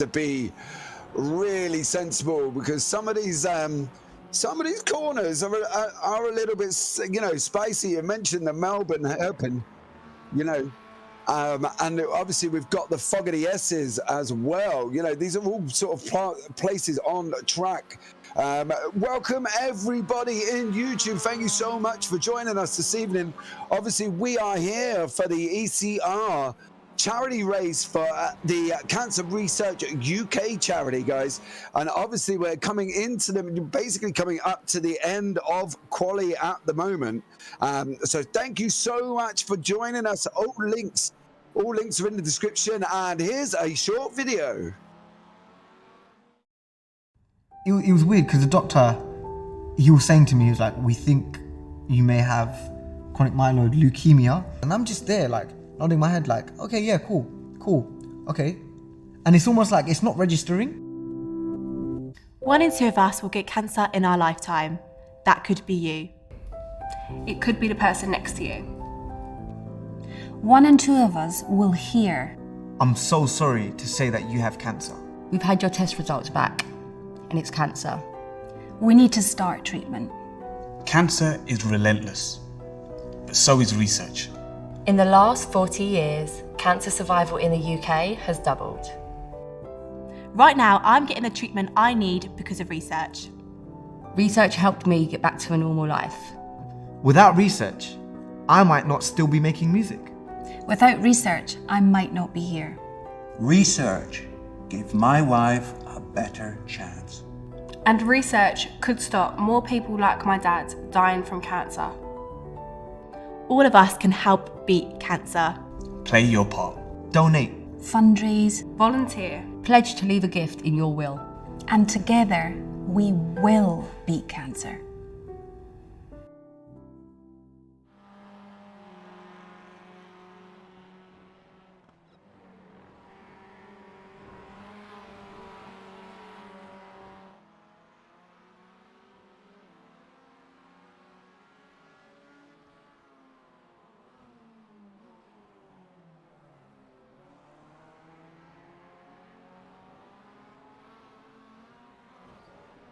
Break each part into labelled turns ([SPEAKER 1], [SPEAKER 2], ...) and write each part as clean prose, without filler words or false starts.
[SPEAKER 1] to be really sensible, because some of these corners are a little bit, you know, spicy. You mentioned the Melbourne hairpin, you know, and obviously we've got the Fogarty S's as well. You know, these are all sort of places on track. Welcome everybody in YouTube. Thank you so much for joining us this evening. Obviously, we are here for the ECR charity race for the Cancer Research UK charity, guys. And obviously we're coming into basically coming up to the end of quali at the moment. So thank you so much for joining us. All links are in the description, and here's a short video.
[SPEAKER 2] It was weird because the doctor, he was saying to me, he was like, we think you may have chronic myeloid leukemia. And I'm just there like nodding my head like, okay, yeah, cool, okay. And it's almost like it's not registering.
[SPEAKER 3] 1 in 2 of us will get cancer in our lifetime. That could be you.
[SPEAKER 4] It could be the person next to you.
[SPEAKER 5] 1 in 2 of us will hear.
[SPEAKER 2] I'm so sorry to say that you have cancer.
[SPEAKER 6] We've had your test results back, and it's cancer.
[SPEAKER 5] We need to start treatment.
[SPEAKER 7] Cancer is relentless, but so is research.
[SPEAKER 6] In the last 40 years, cancer survival in the UK has doubled.
[SPEAKER 3] Right now, I'm getting the treatment I need because of research.
[SPEAKER 6] Research helped me get back to a normal life.
[SPEAKER 2] Without research, I might not still be making music.
[SPEAKER 5] Without research, I might not be here.
[SPEAKER 8] Research gave my wife a better chance.
[SPEAKER 4] And research could stop more people like my dad dying from cancer.
[SPEAKER 3] All of us can help beat cancer.
[SPEAKER 7] Play your part.
[SPEAKER 2] Donate.
[SPEAKER 5] Fundraise.
[SPEAKER 4] Volunteer.
[SPEAKER 6] Pledge to leave a gift in your will.
[SPEAKER 5] And together, we will beat cancer.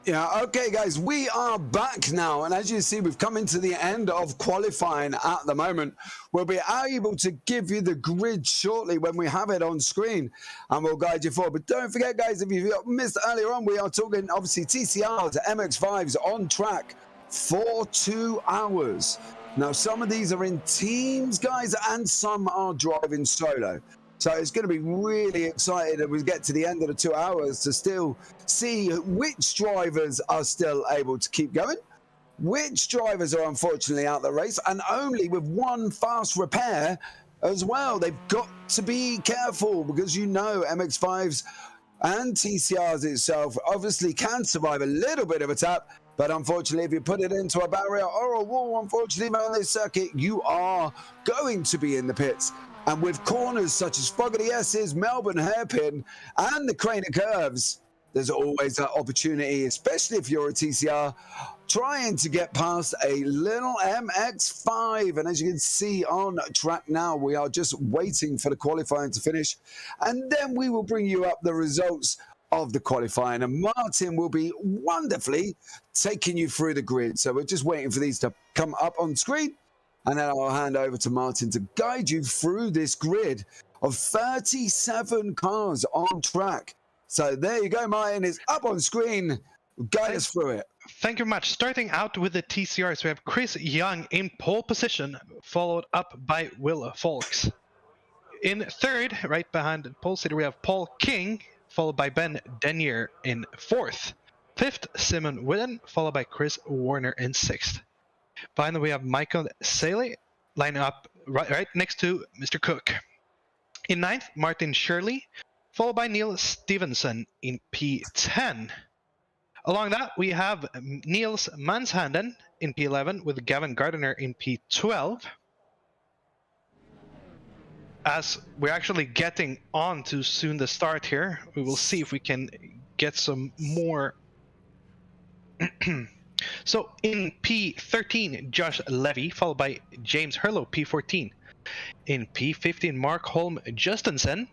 [SPEAKER 1] Yeah, okay, guys, we are back now, and as you see, we've come into the end of qualifying at the moment. We'll be able to give you the grid shortly when we have it on screen, and we'll guide you forward. But don't forget, guys, if you missed earlier on, we are talking, obviously, TCRs, MX-5s on track for 2 hours. Now, some of these are in teams, guys, and some are driving solo. So it's going to be really exciting as we get to the end of the 2 hours to still see which drivers are still able to keep going, which drivers are unfortunately out the race, and only with 1 fast repair as well. They've got to be careful because, you know, MX-5s and TCRs itself obviously can survive a little bit of a tap, but unfortunately, if you put it into a barrier or a wall, unfortunately, on this circuit, you are going to be in the pits. And with corners such as Fogarty S's, Melbourne hairpin, and the Craner curves, there's always that opportunity, especially if you're a TCR, trying to get past a little MX-5. And as you can see on track now, we are just waiting for the qualifying to finish. And then we will bring you up the results of the qualifying. And Martin will be wonderfully taking you through the grid. So we're just waiting for these to come up on screen. And then I'll hand over to Martin to guide you through this grid of 37 cars on track. So there you go, Martin. It's up on screen. Guide us through it.
[SPEAKER 9] Thank you very much. Starting out with the TCRs, we have Chris Young in pole position, followed up by Will Folks. In third, right behind Pole City, we have Paul King, followed by Ben Denier in fourth. Fifth, Simon Whitten, followed by Chris Warner in sixth. Finally, we have Michael Saley lining up right next to Mr. Cook. In ninth, Martin Shirley, followed by Neil Stevenson in P10. Along that, we have Niels Manshanden in P11 with Gavin Gardiner in P12. As we're actually getting on to soon the start here, we will see if we can get some more. So in P13, Josh Levy, followed by James Hurlow, P14. In P15, Mark Holm Justensen.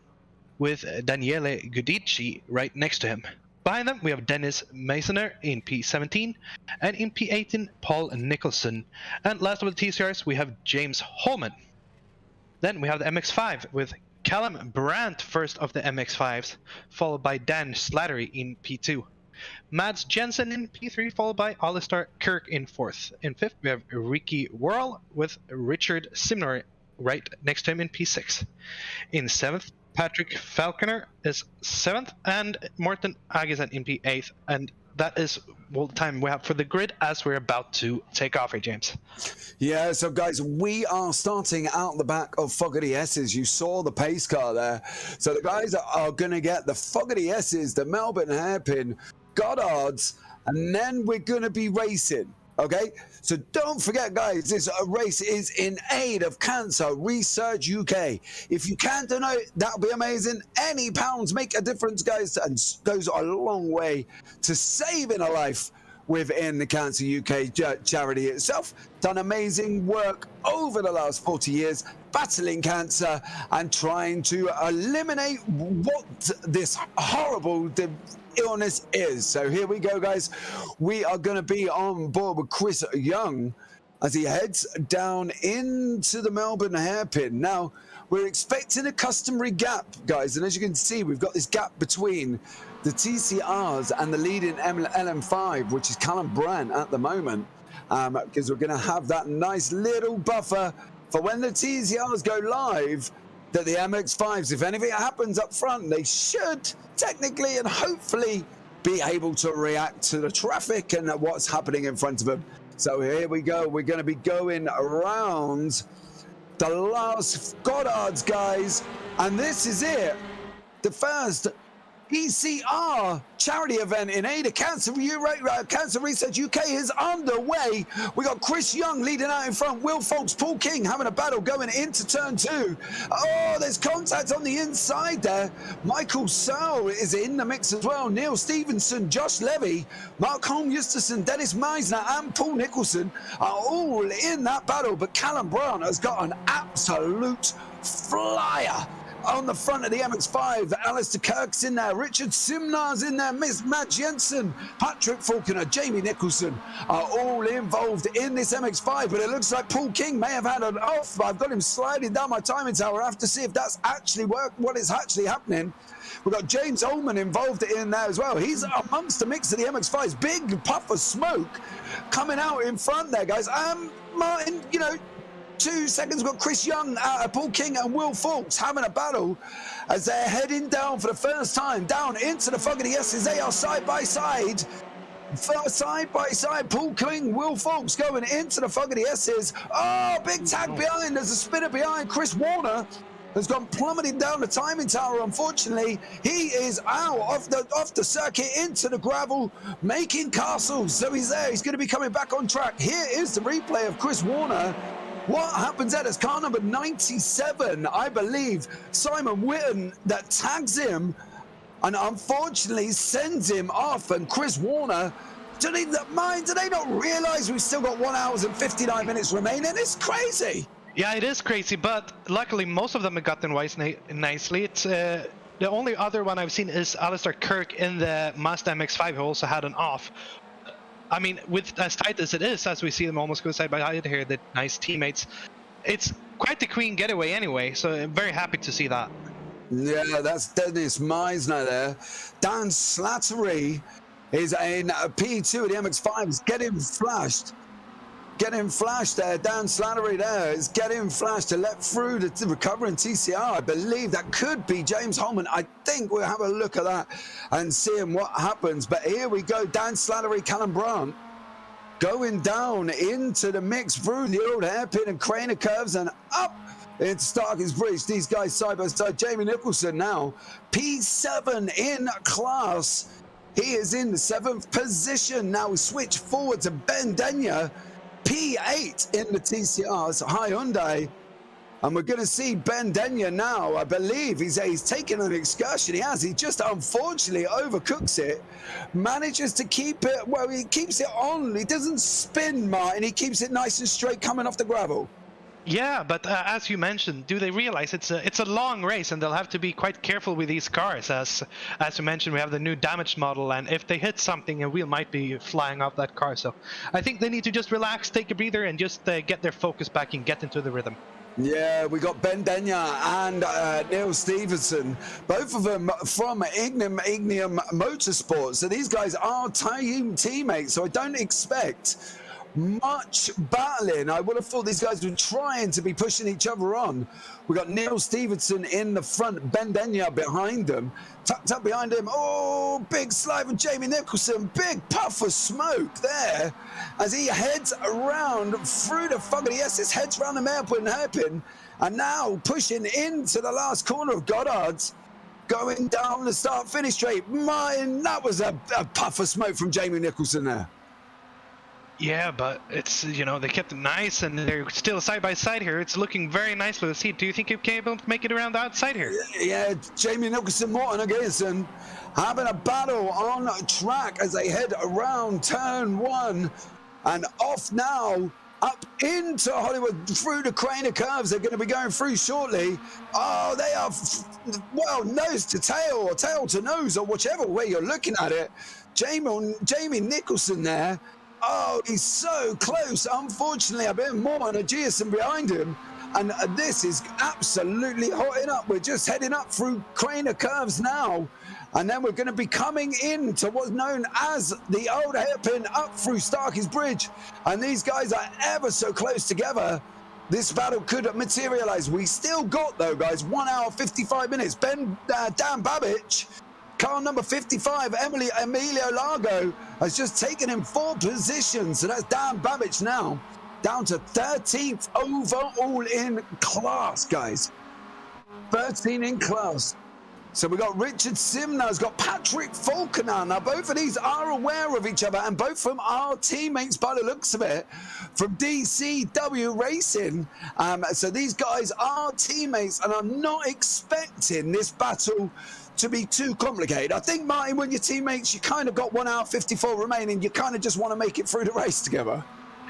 [SPEAKER 9] with Daniele Gudici right next to him. Behind them, we have Dennis Masoner in P17, and in P18, Paul Nicholson. And last of the TCRs, we have James Holman. Then we have the MX5 with Callum Brandt first of the MX5s, followed by Dan Slattery in P2. Mads Jensen in P3, followed by Alistair Kirk in 4th. In 5th, we have Ricky Worrell with Richard Simner right next to him in P6. In 7th, Patrick Falconer is 7th, and Morten Agesen in P8th. And that is all the time we have for the grid as we're about to take off here, James.
[SPEAKER 1] Yeah, so guys, we are starting out the back of Fogarty S's. You saw the pace car there. So the guys are going to get the Fogarty S's, the Melbourne Hairpin, Goddards, and then we're going to be racing. Okay, so don't forget, guys, this race is in aid of Cancer Research UK. If you can donate, that'll be amazing. Any pounds make a difference, guys, and goes a long way to saving a life within the Cancer UK charity itself. Done amazing work over the last 40 years, battling cancer and trying to eliminate what this horrible illness is. So here we go, guys. We are going to be on board with Chris Young as he heads down into the Melbourne Hairpin. Now, we're expecting a customary gap, guys, and as you can see, we've got this gap between the TCRs and the leading LM5, which is Callum Brandt at the moment, because we're going to have that nice little buffer for when the TCRs go live, that the MX5s, if anything happens up front, they should technically and hopefully be able to react to the traffic and what's happening in front of them. So here we go. We're going to be going around the last Goddards, guys, and this is it. The first ECR charity event in aid of Cancer Research UK is underway. We got Chris Young leading out in front, Will Folks, Paul King having a battle going into turn 2. Oh, there's contact on the inside there. Michael Searle is in the mix as well. Neil Stevenson, Josh Levy, Mark Holm Justerson, Dennis Meisner and Paul Nicholson are all in that battle, but Callum Brandt has got an absolute flyer on the front of the MX5. Alistair Kirk's in there, Richard Simnar's in there, Miss Matt Jensen, Patrick Falconer, Jamie Nicholson are all involved in this MX5, but it looks like Paul King may have had an off. I've got him sliding down my timing tower. I have to see if that's actually what is actually happening. We've got James Ullman involved in there as well. He's amongst the mix of the MX5s. Big puff of smoke coming out in front there, guys. Martin, 2 seconds, we've got Chris Young, Paul King and Will Folks having a battle as they're heading down for the first time down into the Fogarty S's. They are side by side, Paul King, Will Folks going into the Fogarty S's. Oh, big tag behind, there's a spinner behind. Chris Warner has gone plummeting down the timing tower. Unfortunately, he is out off the circuit into the gravel, making castles. So he's there, he's going to be coming back on track. Here is the replay of Chris Warner. What happens there? It's car number 97, I believe, Simon Witten, that tags him and unfortunately sends him off. And Chris Warner, do they not realise we've still got 1 hour and 59 minutes remaining? It's crazy.
[SPEAKER 9] Yeah, it is crazy, but luckily most of them have gotten wise nicely. It's the only other one I've seen is Alistair Kirk in the Mazda MX-5, who also had an off. I mean, with as tight as it is, as we see them almost go side by side here, the nice teammates, it's quite the clean getaway anyway, so I'm very happy to see that.
[SPEAKER 1] Yeah, that's Dennis Meisner there. Dan Slattery is in P2 of the MX-5, is getting flashed. Getting flashed there, Dan Slattery there is getting flashed to let through the recovering TCR. I believe that could be James Holman. I think we'll have a look at that and seeing what happens. But here we go, Dan Slattery, Callum Brandt going down into the mix through the old hairpin and Craner curves and up into Starkey's Bridge. These guys side by side. Jamie Nicholson now, P7 in class. He is in the 7th position. Now we switch forward to Ben Denya, P8 in the TCR's Hyundai, and we're going to see Ben Denya now. I believe he's taken an excursion. He just unfortunately overcooks it, manages to keep it, he keeps it on. He doesn't spin, Martin. He keeps it nice and straight coming off the gravel.
[SPEAKER 9] Yeah, but as you mentioned, do they realize it's a long race and they'll have to be quite careful with these cars? As you mentioned, we have the new damage model, and if they hit something, a wheel might be flying off that car. So I think they need to just relax, take a breather, and just get their focus back and get into the rhythm.
[SPEAKER 1] Yeah, we got Ben Denya and Neil Stevenson, both of them from Ignium Motorsports. So these guys are teammates, so I don't expect much battling. I would have thought these guys were trying to be pushing each other on. We got Neil Stevenson in the front, Ben Denya behind them, tucked up behind him. Oh, big slide from Jamie Nicholson, big puff of smoke there as he heads around through the Fogarty Essex, heads around the hairpin, and now pushing into the last corner of Goddard's, going down the start-finish straight. That was a puff of smoke from Jamie Nicholson there.
[SPEAKER 9] Yeah, but it's, they kept it nice, and they're still side by side here. It's looking very nice for the seat. Do you think you'll be able to make it around the outside here?
[SPEAKER 1] Yeah, Jamie Nicholson, Morton Againson having a battle on track as they head around turn 1 and off now up into Hollywood through the crane of curves they're going to be going through shortly. Oh, they are, well, nose to tail or tail to nose or whichever way you're looking at it. Jamie Nicholson there. Oh, he's so close. Unfortunately, a bit more on a Giason behind him. And this is absolutely hotting up. We're just heading up through crane of curves now. And then we're going to be coming into what's known as the old hairpin up through Starkey's Bridge. And these guys are ever so close together. This battle could materialize. We still got, though, guys, 1 hour, 55 minutes. Dan Babbage, car number 55, Emilio Largo, has just taken him 4 positions. So that's Dan Babbage now down to 13th overall in class, guys. 13 in class. So we got Richard Simner's got Patrick Falconer. Now both of these are aware of each other, and both from our teammates by the looks of it, from DCW Racing. So these guys are teammates, and I'm not expecting this battle to be too complicated. I think, Martin, when you're teammates, you kind of got 1 hour 54 remaining. You kind of just want to make it through the race together.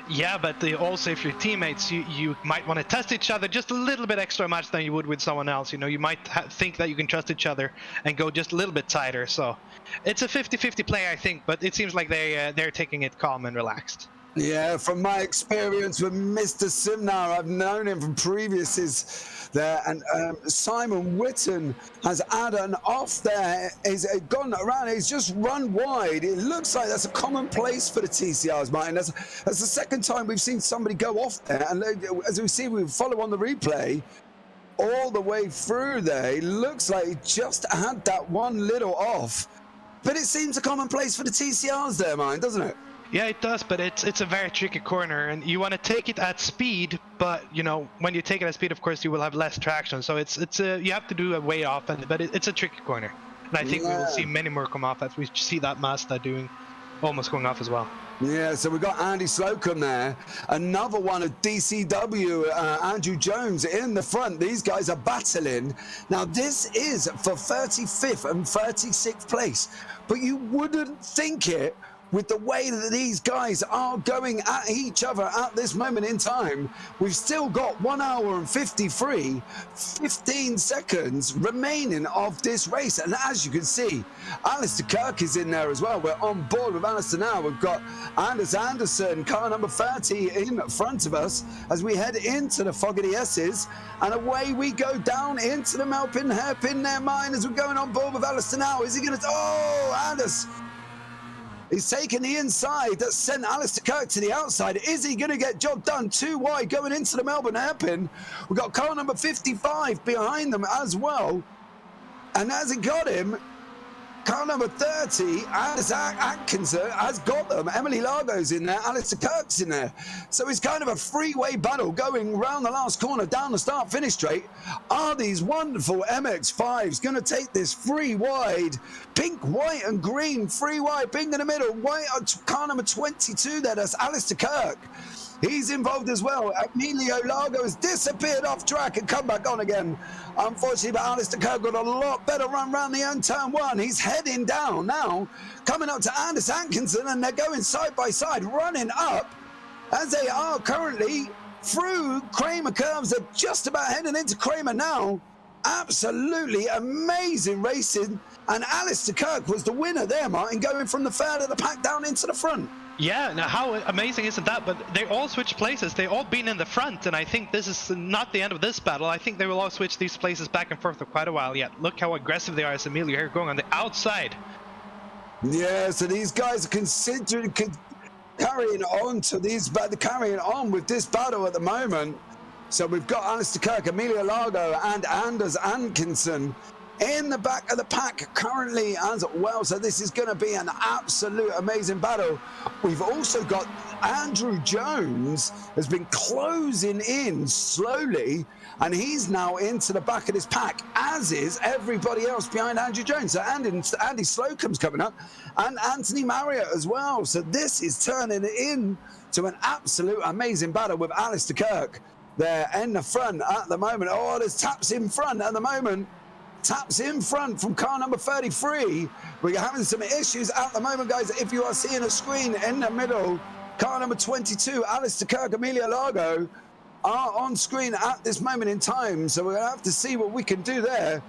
[SPEAKER 9] Yeah, but also if you're teammates, you might want to test each other just a little bit extra much than you would with someone else. You might think that you can trust each other and go just a little bit tighter. So it's a 50-50 play, I think, but it seems like they're taking it calm and relaxed.
[SPEAKER 1] Yeah, from my experience with Mr. Simnar, I've known him from previouses there, and Simon Witten has had an off there. He's gone around, he's just run wide. It looks like that's a commonplace for the TCRs, Martin. That's the second time we've seen somebody go off there, and as we see, we follow on the replay, all the way through there, it looks like he just had that one little off. But it seems a commonplace for the TCRs there, Martin, doesn't it?
[SPEAKER 9] Yeah, it does, but it's a very tricky corner, and you want to take it at speed, but when you take it at speed, of course, you will have less traction. So you have to do a way off, but it's a tricky corner, and I think we will see many more come off as we see that Mazda almost going off as well.
[SPEAKER 1] Yeah, so we've got Andy Slocum there, another one of DCW, Andrew Jones in the front. These guys are battling. Now, this is for 35th and 36th place, but you wouldn't think it with the way that these guys are going at each other at this moment in time. We've still got 1 hour and 15 seconds remaining of this race. And as you can see, Alistair Kirk is in there as well. We're on board with Alistair now. We've got Anders Anderson, car number 30 in front of us as we head into the Fogarty S's. And away we go down into the Melpin hairpin there, mine, as we're going on board with Alistair now. Is he going to... Oh, Anders... He's taken the inside that sent Alistair Kirk to the outside. Is he going to get job done? Too wide going into the Melbourne hairpin. We've got car number 55 behind them as well. And as he got him, car number 30, Isaac Atkinson has got them. Emily Largo's in there, Alistair Kirk's in there. So it's kind of a freeway battle going round the last corner, down the start-finish straight. Are these wonderful MX-5s going to take this free wide? Pink, white and green, free wide, pink in the middle. White, car number 22 there, that's Alistair Kirk. He's involved as well. Emilio Largo has disappeared off track and come back on again. Unfortunately, but Alistair Kirk got a lot better run round the end turn 1. He's heading down now, coming up to Anders Atkinson, and they're going side by side, running up as they are currently through Kramer curves. They're just about heading into Kramer now. Absolutely amazing racing. And Alistair Kirk was the winner there, Martin, going from the third of the pack down into the front.
[SPEAKER 9] Yeah, now how amazing isn't that? But they all switched places. They all been in the front, and I think this is not the end of this battle. I think they will all switch these places back and forth for quite a while yet. Look how aggressive they are as Emilio here going on the outside.
[SPEAKER 1] Yeah, so these guys are considering carrying on with this battle at the moment. So we've got Alistair Kirk, Emilio Largo, and Anders Ankinson in the back of the pack currently as well. So this is going to be an absolute amazing battle. We've also got Andrew Jones has been closing in slowly, and he's now into the back of this pack, as is everybody else behind Andrew Jones. So Andy Slocum's coming up, and Anthony Marriott as well. So this is turning it into an absolute amazing battle with Alistair Kirk there in the front at the moment. Oh, there's taps in front at the moment. Taps in front from car number 33. We're having some issues at the moment, guys. If you are seeing a screen in the middle, car number 22, Alistair Kirk, Emilio Largo, are on screen at this moment in time. So we're going to have to see what we can do there,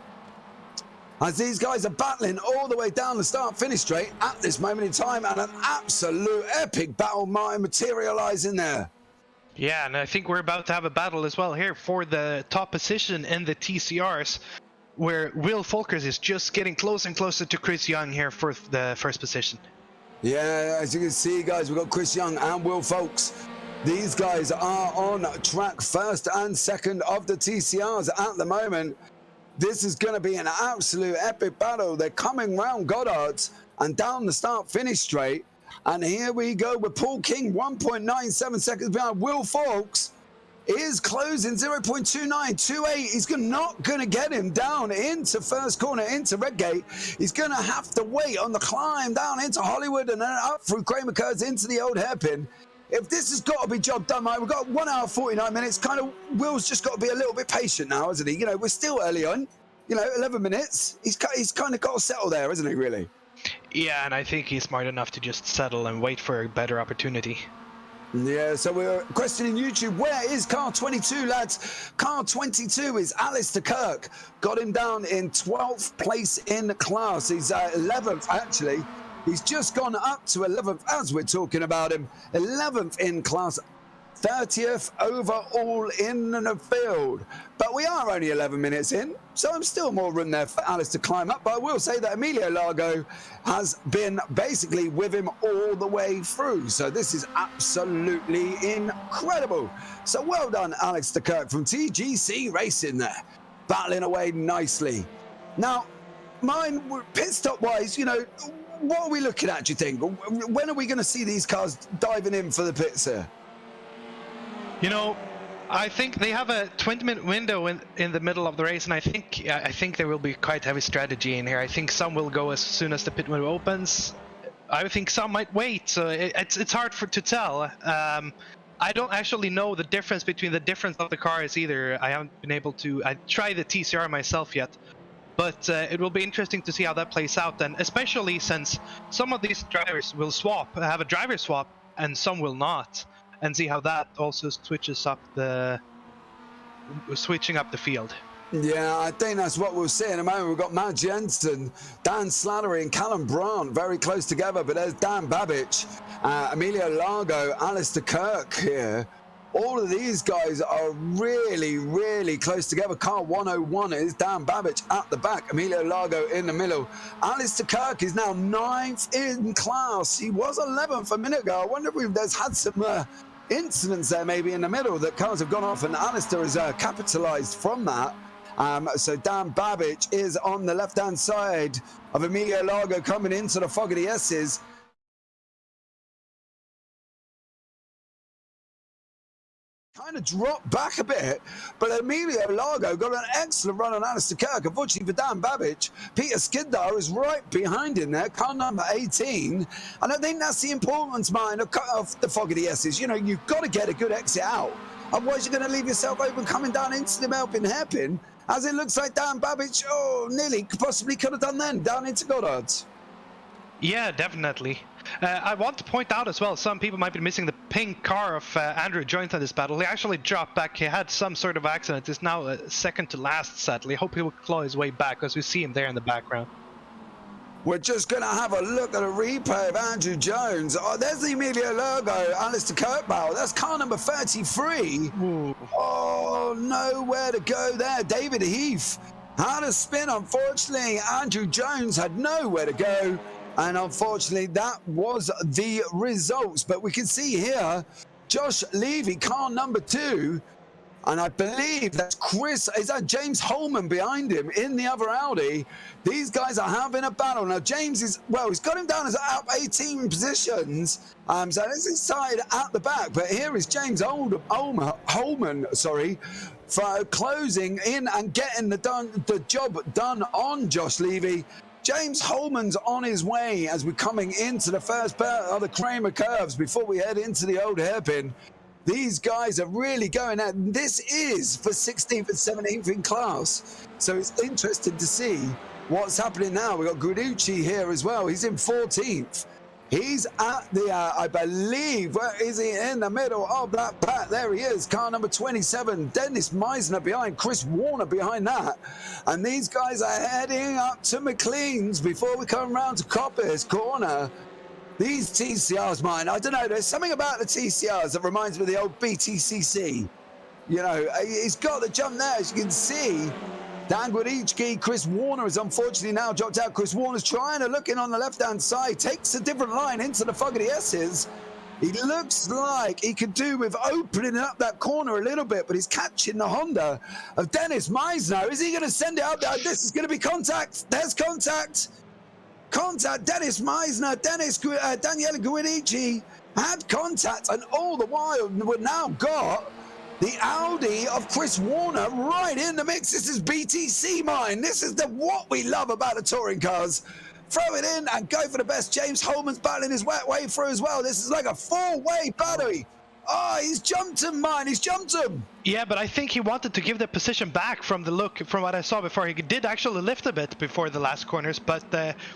[SPEAKER 1] as these guys are battling all the way down the start-finish straight at this moment in time. And an absolute epic battle, Martin, materializing there.
[SPEAKER 9] Yeah, and I think we're about to have a battle as well here for the top position in the TCRs, where Will Folkers is just getting closer and closer to Chris Young here for the first position.
[SPEAKER 1] Yeah, as you can see, guys, we've got Chris Young and Will Folkes. These guys are on track first and second of the TCRs at the moment. This is going to be an absolute epic battle. They're coming round Goddard's and down the start-finish straight. And here we go with Paul King, 1.97 seconds behind. Will Folkes is closing 0.2928. He's not going to get him down into first corner, into Redgate. He's going to have to wait on the climb down into Hollywood and then up through Kramer curves into the old hairpin. If this has got to be job done, mate, we've got 1 hour 49 minutes. Kind of, Will's just got to be a little bit patient now, hasn't he? You know, we're still early on. You know, 11 minutes. He's kind of got to settle there, isn't he, really?
[SPEAKER 9] Yeah, and I think he's smart enough to just settle and wait for a better opportunity.
[SPEAKER 1] Yeah, so we're questioning YouTube. Where is car 22, lads? Car 22 is Alistair Kirk. Got him down in 12th place in the class. He's 11th, actually. He's just gone up to 11th as we're talking about him. 11th in class, 30th overall in the field. But we are only 11 minutes in, so I'm still more room there for Alice to climb up. But I will say that Emilio Largo has been basically with him all the way through. So this is absolutely incredible. So well done, Alex de Kirk from TGC Racing there, battling away nicely. Now, mine, pit stop wise, you know, what are we looking at, do you think? When are we going to see these cars diving in for the pits here?
[SPEAKER 9] You know, I think they have a 20-minute window in the middle of the race, and I think there will be quite heavy strategy in here. I think some will go as soon as the pit window opens. I think some might wait, so it's hard to tell. I don't actually know the difference between the difference of the cars either. I haven't been able to try the TCR myself yet. But it will be interesting to see how that plays out, and especially since some of these drivers will have a driver swap, and some will not, and see how that also switching up the field.
[SPEAKER 1] Yeah, I think that's what we'll see in a moment. We've got Matt Jensen, Dan Slattery, and Callum Brandt very close together, but there's Dan Babbage, Emilio Largo, Alistair Kirk here. All of these guys are really, really close together. Car 101 is Dan Babbage at the back. Emilio Largo in the middle. Alistair Kirk is now 9th in class. He was 11th a minute ago. I wonder if there's had some incidents there maybe in the middle that cars have gone off, and Alistair has capitalized from that. So Dan Babbage is on the left-hand side of Emilio Largo coming into the fog of the S's. Kind of dropped back a bit, but Emilio Largo got an excellent run on Alistair Kirk. Unfortunately for Dan Babbage, Peter Skidar is right behind him there, car number 18. And I think that's the importance, Martin, of the fog of the S's. You know, you've got to get a good exit out. Otherwise, you're going to leave yourself open coming down into the Melpin hairpin, as it looks like Dan Babbage, nearly possibly could have done then, down into Goddard's.
[SPEAKER 9] Yeah, definitely. I want to point out as well, some people might be missing the pink car of Andrew Jones in this battle. He actually dropped back. He had some sort of accident. He's now second to last, sadly. Hope he will claw his way back, as we see him there in the background.
[SPEAKER 1] We're just going to have a look at a replay of Andrew Jones. Oh, there's the Emilio logo, Alistair Kirkbauer. That's car number 33.
[SPEAKER 9] Ooh.
[SPEAKER 1] Oh, nowhere to go there. David Heath had a spin. Unfortunately, Andrew Jones had nowhere to go. And unfortunately, that was the results. But we can see here, Josh Levy, car number 2. And I believe that's is that James Holman behind him in the other Audi? These guys are having a battle. Now, James is, well, he's got him down as up 18 positions. So this is side at the back. But here is James Holman, for closing in and getting the job done on Josh Levy. James Holman's on his way as we're coming into the first part of the Kramer curves before we head into the old hairpin. These guys are really going at this is for 16th and 17th in class. So it's interesting to see what's happening now. We've got Guiducci here as well. He's in 14th. He's at the, I believe, where is he? In the middle of that pack. There he is, car number 27. Dennis Meisner behind, Chris Warner behind that. And these guys are heading up to McLean's before we come around to Coppice Corner. These TCRs, mine, I don't know, there's something about the TCRs that reminds me of the old BTCC. You know, he's got the jump there, as you can see. Dan Guadichki, Chris Warner has unfortunately now dropped out. Chris Warner's trying to look in on the left-hand side, takes a different line into the Fogarty S's. He looks like he could do with opening up that corner a little bit, but he's catching the Honda of Dennis Meisner. Is he going to send it up there? This is going to be contact. There's contact. Contact. Dennis Meisner, Daniele Guidici had contact, and all the while we've now got the Audi of Chris Warner right in the mix. This is BTC, mine. This is what we love about the touring cars. Throw it in and go for the best. James Holman's battling his way through as well. This is like a four-way battle. Oh, he's jumped him, mine. He's jumped him.
[SPEAKER 9] Yeah, but I think he wanted to give the position back from the look, from what I saw before. He did actually lift a bit before the last corners, but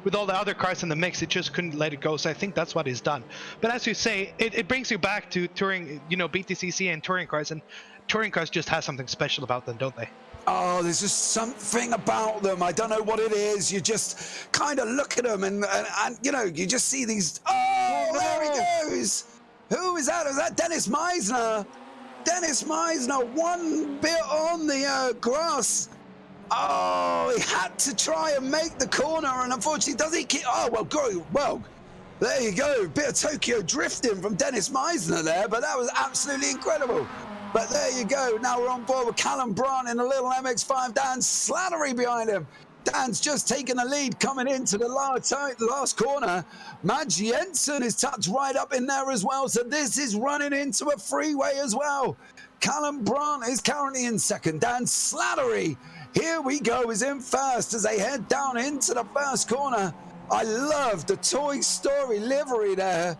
[SPEAKER 9] with all the other cars in the mix, it just couldn't let it go. So I think that's what he's done. But as you say, it brings you back to touring, you know, BTCC and touring cars, and touring cars just have something special about them, don't they?
[SPEAKER 1] Oh, there's just something about them. I don't know what it is. You just kind of look at them and you know, you just see these. Oh, there he goes. Who is that? Is that Dennis Meisner? Dennis Meisner, one bit on the grass. Oh, he had to try and make the corner, and unfortunately, does he keep? Oh, well, go. Well, there you go. Bit of Tokyo drifting from Dennis Meisner there, but that was absolutely incredible. But there you go. Now we're on board with Callum Brandt in a little MX-5. Dan Slattery behind him. Dan's just taking the lead coming into the last corner. Mads Jensen is tucked right up in there as well. So this is running into a freeway as well. Callum Brandt is currently in second. Dan Slattery, here we go, is in first as they head down into the first corner. I love the Toy Story livery there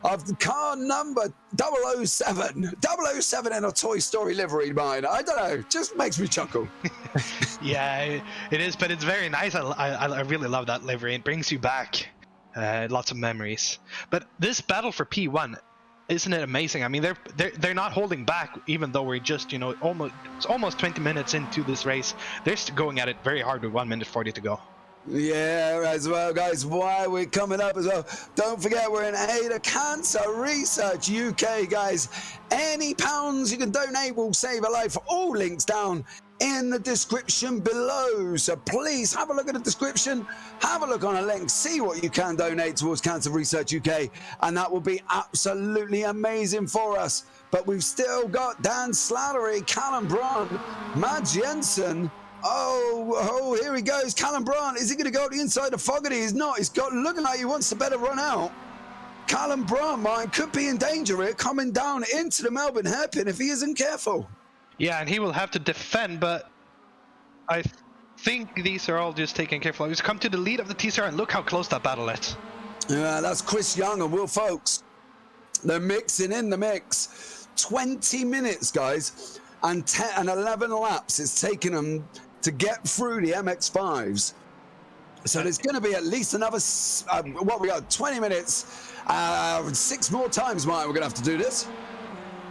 [SPEAKER 1] of the car number 007. 007 in a Toy Story livery, mine. I don't know, just makes me chuckle.
[SPEAKER 9] Yeah, it is, but it's very nice. I really love that livery. It brings you back lots of memories. But this battle for P1, isn't it amazing? I mean, they're not holding back, even though we're just, you know, almost 20 minutes into this race. They're going at it very hard with 1 minute 40 to go.
[SPEAKER 1] Yeah, as well, guys, while we're coming up as well, don't forget we're in aid of Cancer Research UK, guys. Any pounds you can donate will save a life. All links down in the description below, so please have a look at the description, have a look on a link, see what you can donate towards Cancer Research UK, and that will be absolutely amazing for us. But we've still got Dan Slattery, Callum Brandt, Mads Jensen. Oh, here he goes. Callum Brandt. Is he going to go to the inside of Fogarty? He's not. He's got looking like he wants to better run out. Callum Brandt, mine, could be in danger here, coming down into the Melbourne hairpin if he isn't careful.
[SPEAKER 9] Yeah, and he will have to defend, but I think these are all just taken careful. He's come to the lead of the TCR, and look how close that battle is.
[SPEAKER 1] Yeah, that's Chris Young and Will Folks. They're mixing in the mix. 20 minutes, guys, and 11 laps it's taken them to get through the MX-5s. So there's going to be at least another, 20 minutes, 6 more times, Mike, we're going to have to do this.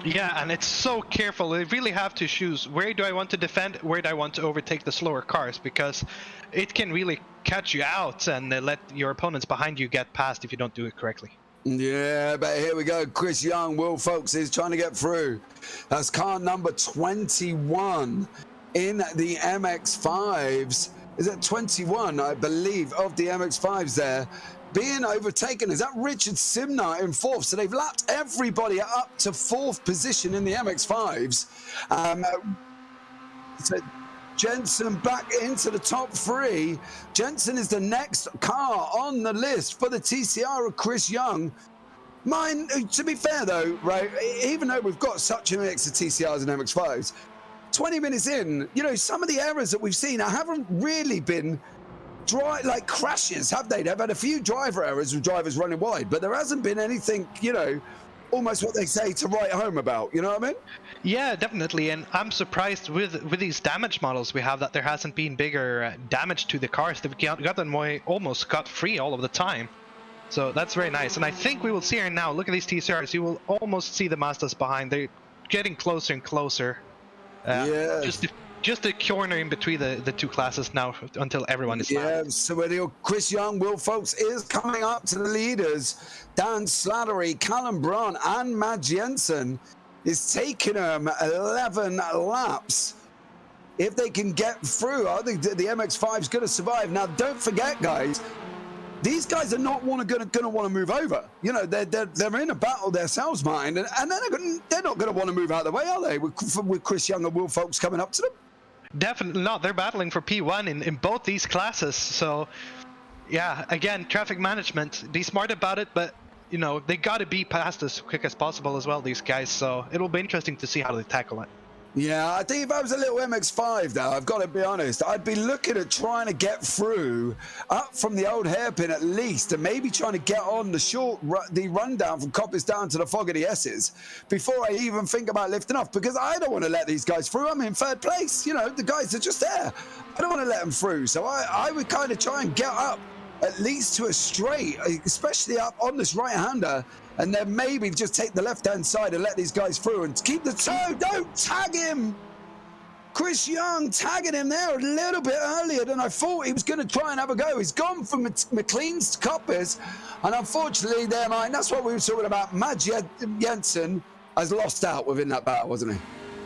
[SPEAKER 9] Yeah, and it's so careful. They really have to choose where do I want to defend, where do I want to overtake the slower cars, because it can really catch you out and let your opponents behind you get past if you don't do it correctly.
[SPEAKER 1] Yeah, but here we go. Chris Young, Will Folks is trying to get through. That's car number 21 in the MX-5s. Is it 21, I believe, of the MX-5s there? Being overtaken. Is that Richard Simnar in 4th? So they've lapped everybody up to 4th position in the MX-5s. So Jensen back into the top 3. Jensen is the next car on the list for the TCR of Chris Young. Mine, to be fair though, right, even though we've got such a mix of TCRs and MX-5s, 20 minutes in, you know, some of the errors that we've seen haven't really been like crashes, have they? They've had a few driver errors with drivers running wide, but there hasn't been anything, you know, almost what they say to write home about, you know what I mean?
[SPEAKER 9] Yeah, definitely, and I'm surprised with these damage models we have that there hasn't been bigger damage to the cars. They've gotten away almost scot-free all of the time. So that's very nice, and I think we will see here now, look at these TCRs, you will almost see the Mazdas behind. They're getting closer and closer.
[SPEAKER 1] Yeah.
[SPEAKER 9] Just a corner in between the two classes now until everyone is
[SPEAKER 1] yeah,
[SPEAKER 9] landed.
[SPEAKER 1] so Chris Young, Will Folks is coming up to the leaders. Dan Slattery, Callum Brandt, and Matt Jensen is taking them 11 laps. If they can get through, I think the MX-5 is going to survive. Now, don't forget, guys, these guys are not going to want to move over. You know, they're in a battle themselves, mind, and they're not going to want to move out of the way, are they? With Chris Young and Will Folks coming up to them.
[SPEAKER 9] Definitely not. They're battling for P1 in both these classes. So, yeah, again, traffic management. Be smart about it, but, you know, they got to be past as quick as possible as well, these guys. So it'll be interesting to see how they tackle it.
[SPEAKER 1] Yeah, I think if I was a little MX-5 though, I've got to be honest, I'd be looking at trying to get through up from the old hairpin at least, and maybe trying to get on the rundown from Coppice down to the Fog of the S's before I even think about lifting off, because I don't want to let these guys through. I'm in 3rd place, you know, the guys are just there. I don't want to let them through, so I would kind of try and get up at least to a straight, especially up on this right-hander, and then maybe just take the left-hand side and let these guys through and keep the toe. Don't tag him! Chris Young tagging him there a little bit earlier than I thought he was going to try and have a go. He's gone from McLean's to Coppice, and unfortunately, that's what we were talking about. Matt Jensen has lost out within that battle, wasn't he?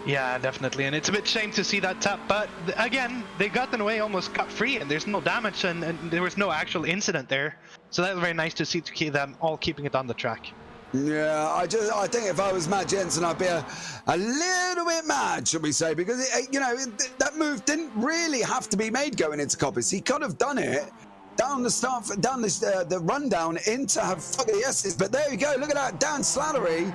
[SPEAKER 9] Yeah, definitely, and it's a bit shame to see that tap, but again, they got in the way almost cut-free, and there's no damage, and there was no actual incident there. So that was very nice to see, to keep them all keeping it on the track.
[SPEAKER 1] Yeah, I think if I was Matt Jensen, I'd be a little bit mad, should we say, because that move didn't really have to be made going into Coppice. He could have done it down the rundown into Fog of the S's, but there you go. Look at that, Dan Slattery.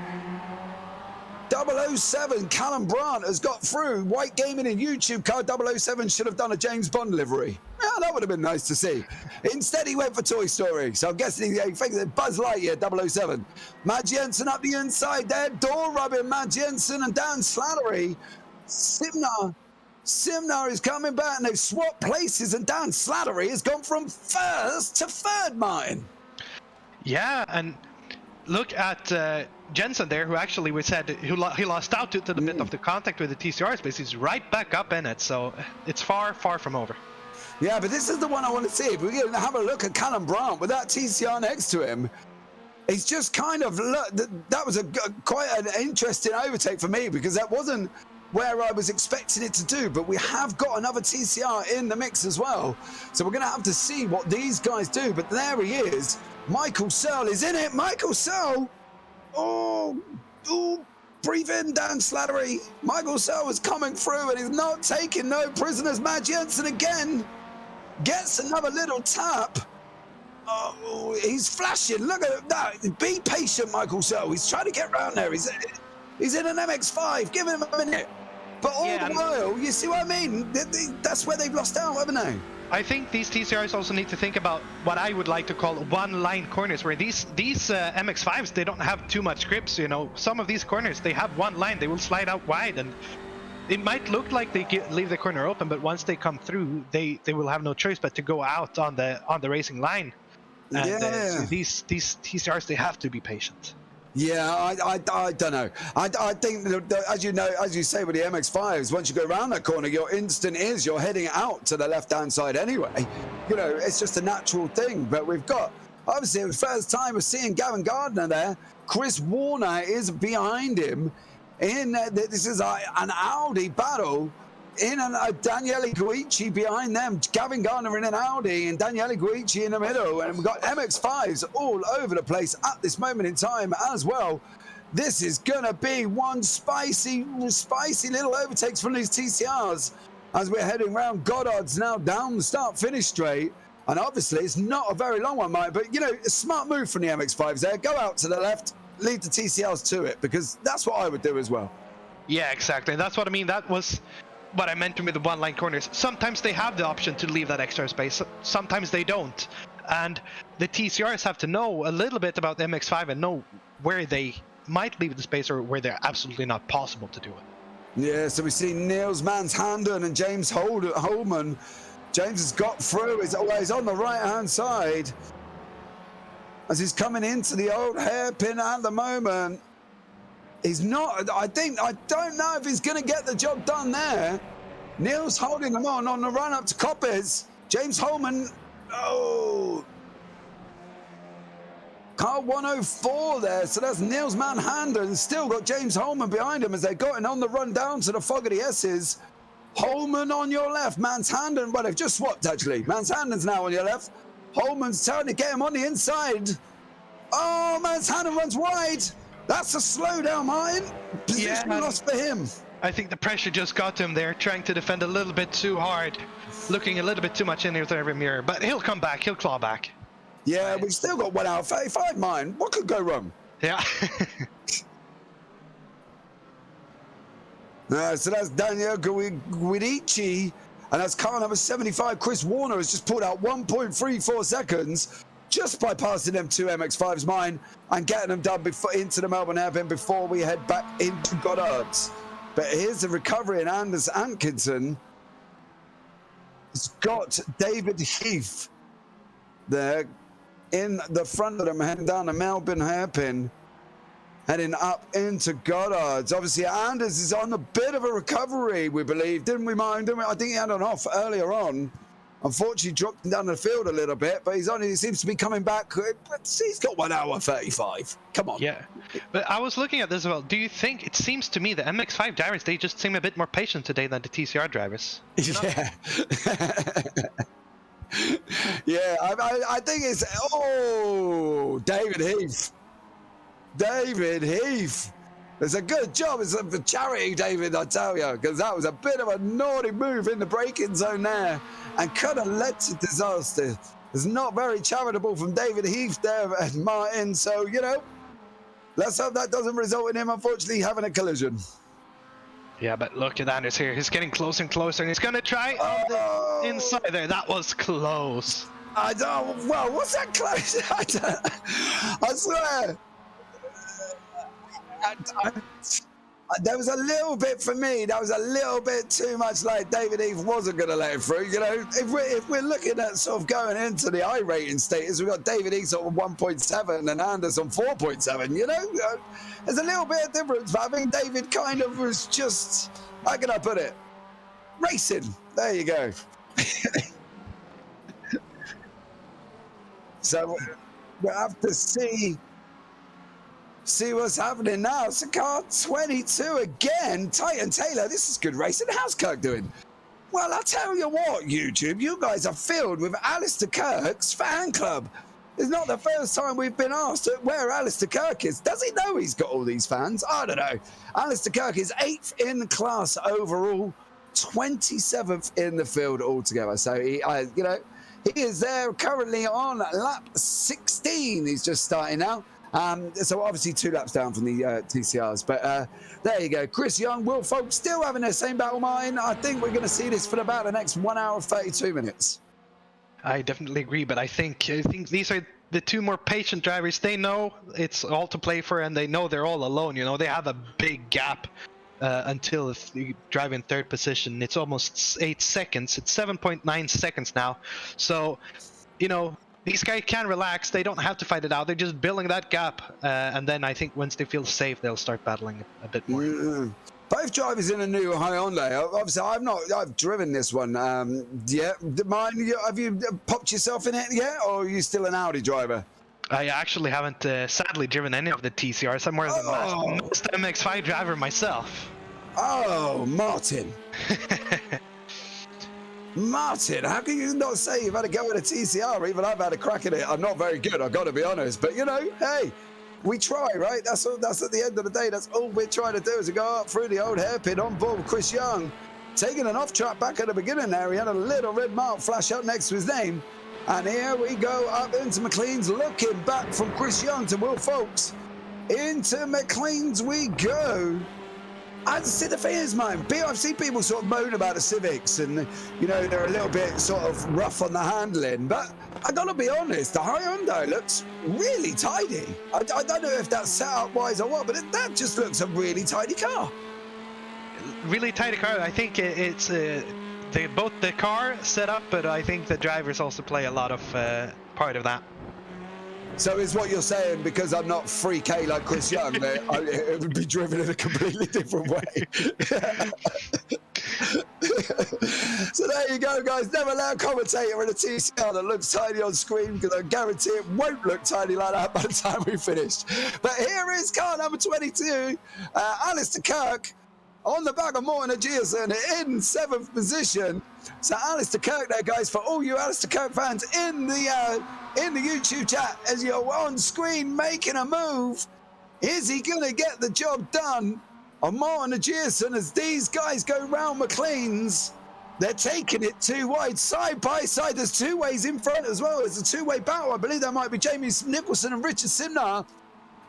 [SPEAKER 1] 007 Callum Brandt has got through. White Gaming and YouTube card 007 should have done a James Bond livery. Yeah, that would have been nice to see. Instead, he went for Toy Story. So I'm guessing he thinks it's Buzz Lightyear 007. Matt Jensen up the inside there. Door rubbing Matt Jensen and Dan Slattery. Simnar is coming back, and they've swapped places, and Dan Slattery has gone from 1st to 3rd, mine.
[SPEAKER 9] Yeah, and look at Jensen there, who actually we said he lost out to the bit of the contact with the TCR space. He's right back up in it, so it's far from over.
[SPEAKER 1] Yeah, but this is the one I want to see. If we're going to have a look at Callum Brandt with that TCR next to him, he's just kind of that was quite an interesting overtake for me, because that wasn't where I was expecting it to do, but we have got another TCR in the mix as well. So we're going to have to see what these guys do, but there he is. Michael Searle is in it. Michael Searle. Oh, breathe in, Dan Slattery. Michael Searle is coming through, and he's not taking no prisoners. Matt Jensen again gets another little tap. Oh, he's flashing. Look at that. Be patient, Michael Searle. He's trying to get around there. He's in an MX-5. Give him a minute. But all the while, you see what I mean? That's where they've lost out, haven't they?
[SPEAKER 9] I think these TCRs also need to think about what I would like to call one-line corners, where these MX-5s, they don't have too much grips, you know. Some of these corners, they have one line, they will slide out wide, and it might look like they leave the corner open, but once they come through, they will have no choice but to go out on the racing line. And so these TCRs, they have to be patient.
[SPEAKER 1] Yeah, I don't know. I think that, as you say with the MX-5s, once you go around that corner, your instant is you're heading out to the left-hand side anyway. You know, it's just a natural thing. But we've got, obviously, the first time we're seeing Gavin Gardner there. Chris Warner is behind him. This is an Audi battle. Daniele Guici behind them. Gavin Gardner in an Audi and Daniele Guici in the middle. And we've got MX-5s all over the place at this moment in time as well. This is going to be one spicy little overtakes from these TCRs as we're heading around Goddard's now down the start-finish straight. And obviously, it's not a very long one, Mike, but, you know, a smart move from the MX-5s there. Go out to the left, lead the TCRs to it, because that's what I would do as well.
[SPEAKER 9] Yeah, exactly. That's what I mean. That was what I meant with the one-line corners. Sometimes they have the option to leave that extra space. Sometimes they don't. And the TCRs have to know a little bit about the MX-5 and know where they might leave the space or where they're absolutely not possible to do it.
[SPEAKER 1] Yeah, so we see Niels Manshanden and James Holman. James has got through. He's always on the right-hand side as he's coming into the old hairpin at the moment. He's not, I don't know if he's going to get the job done there. Niels holding him on the run up to Coppers. James Holman, car 104 there. So that's Niels Manhanden. Still got James Holman behind him as they got in on the run down to the Fogarty S's. Holman on your left. Manshanden, well, they've just swapped actually. Manshanden's now on your left. Holman's trying to get him on the inside. Oh, Manshanden runs wide. That's a slowdown, Martin. Position lost for him.
[SPEAKER 9] I think the pressure just got to him there, trying to defend a little bit too hard, looking a little bit too much in the every mirror. But he'll come back. He'll claw back.
[SPEAKER 1] Yeah, we've still got 1 hour 35, Martin. What could go wrong?
[SPEAKER 9] Yeah.
[SPEAKER 1] So that's Daniel Guidici, and that's car number 75. Chris Warner has just pulled out 1.34 seconds. Just by passing them two MX-5s mine and getting them done into the Melbourne Hairpin before we head back into Goddard's. But here's the recovery, and Anders Atkinson has got David Heath there in the front of them, heading down the Melbourne Hairpin, heading up into Goddard's. Obviously, Anders is on a bit of a recovery, we believe, didn't we, Mine? I think he had an off earlier on. Unfortunately, dropped him down the field a little bit, but he seems to be coming back. But he's got 1 hour 35. Come on.
[SPEAKER 9] Yeah, but I was looking at this as well. Do you think, it seems to me the MX-5 drivers, they just seem a bit more patient today than the TCR drivers? You know?
[SPEAKER 1] Yeah. Yeah, I think it's, David Heath. David Heath. It's a good job. It's a charity, David, I tell you, because that was a bit of a naughty move in the braking zone there and could have led to disaster. It's not very charitable from David Heath there and Martin. So, you know, let's hope that doesn't result in him, unfortunately, having a collision.
[SPEAKER 9] Yeah, but look at Anders here. He's getting closer and closer, and he's going to try on the inside there. That was close.
[SPEAKER 1] Well, what's that close? I swear. There was a little bit for me. That was a little bit too much like David Heath wasn't going to let it through. You know, if we're looking at sort of going into the iRating status, we've got David Heath on 1.7 and Anders on 4.7. You know, there's a little bit of difference, but I think David kind of was just, how can I put it? Racing. There you go. So we'll have to see what's happening now. It's car 22 again. Titan Taylor, this is good racing. How's Kirk doing? Well, I'll tell you what, YouTube, you guys are filled with Alistair Kirk's fan club. It's not the first time we've been asked where Alistair Kirk is. Does he know he's got all these fans? I don't know. Alistair Kirk is 8th in the class overall, 27th in the field altogether. So he is there currently on lap 16. He's just starting now. So obviously 2 laps down from the TCRs, but there you go. Chris Young, Will Folk still having their same battle mine. I think we're going to see this for about the next 1 hour 32 minutes.
[SPEAKER 9] I definitely agree, but I think these are the 2 more patient drivers. They know it's all to play for, and they know they're all alone. You know, they have a big gap until if you drive in third position. It's almost 8 seconds. It's 7.9 seconds now. So, you know, these guys can relax. They don't have to fight it out. They're just building that gap. And then I think once they feel safe, they'll start battling a bit more.
[SPEAKER 1] Both drivers in a new Hyundai. Obviously, I've driven this one. Yeah, mine. Have you popped yourself in it yet, or are you still an Audi driver?
[SPEAKER 9] I actually haven't, sadly, driven any of the TCRs. I'm more of the most MX-5 driver myself.
[SPEAKER 1] Oh, Martin. Martin, how can you not say you've had a go at a TCR? Even I've had a crack at it. I'm not very good, I've got to be honest. But, you know, hey, we try, right? That's at the end of the day. That's all we're trying to do is to go up through the old hairpin on board with Chris Young. Taking an off track back at the beginning there. He had a little red mark flash up next to his name. And here we go up into McLean's, looking back from Chris Young to Will Folks. Into McLean's we go. I see the thing is, man, I've seen people sort of moan about the Civics and, you know, they're a little bit sort of rough on the handling. But I got to be honest, the Hyundai looks really tidy. I don't know if that's setup-wise or what, but that just looks a really tidy car.
[SPEAKER 9] Really tidy car. I think it's both the car setup, but I think the drivers also play a lot of part of that.
[SPEAKER 1] So is what you're saying, because I'm not 3K like Chris Young, that it would be driven in a completely different way. So there you go, guys. Never let a commentator in a TCR that looks tiny on screen, because I guarantee it won't look tiny like that by the time we finish. But here is car number 22, Alistair Kirk, on the back of Morten Agearson in 7th position. So Alistair Kirk there, guys, for all you Alistair Kirk fans in the YouTube chat, as you're on screen making a move. Is he going to get the job done on Morten Agearson as these guys go round McLean's? They're taking it too wide, side by side. There's two ways in front as well. It's a two-way battle. I believe that might be Jamie Nicholson and Richard Simnar.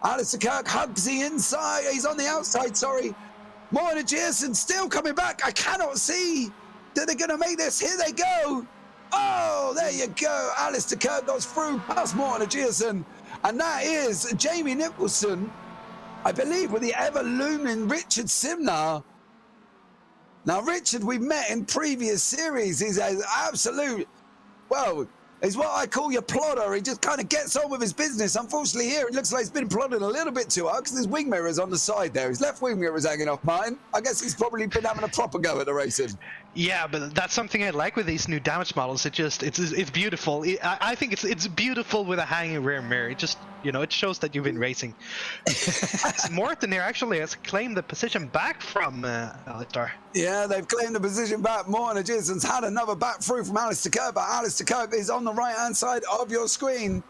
[SPEAKER 1] Alistair Kirk hugs the inside. He's on the outside, sorry. Morten Agearson still coming back. I cannot see that they're going to make this. Here they go. Oh, there you go. Alistair Kirk goes through past Morten Agearson. And that is Jamie Nicholson, I believe, with the ever-looming Richard Simnar. Now, Richard, we've met in previous series. He's an absolute, well, he's what I call your plodder. He just kind of gets on with his business. Unfortunately, here it looks like he's been plodding a little bit too hard because his wing mirror's on the side there. His left wing mirror's hanging off mine. I guess he's probably been having a proper go at the racing.
[SPEAKER 9] Yeah, but that's something I like with these new damage models. It's beautiful. I think it's beautiful with a hanging rear mirror. It just, you know, it shows that you've been racing. Morten here actually has claimed the position back from Alistair.
[SPEAKER 1] Yeah, they've claimed the position back. Morten Agearson's had another back through from Alistair Kirk, but Alistair Kirk is on the right-hand side of your screen.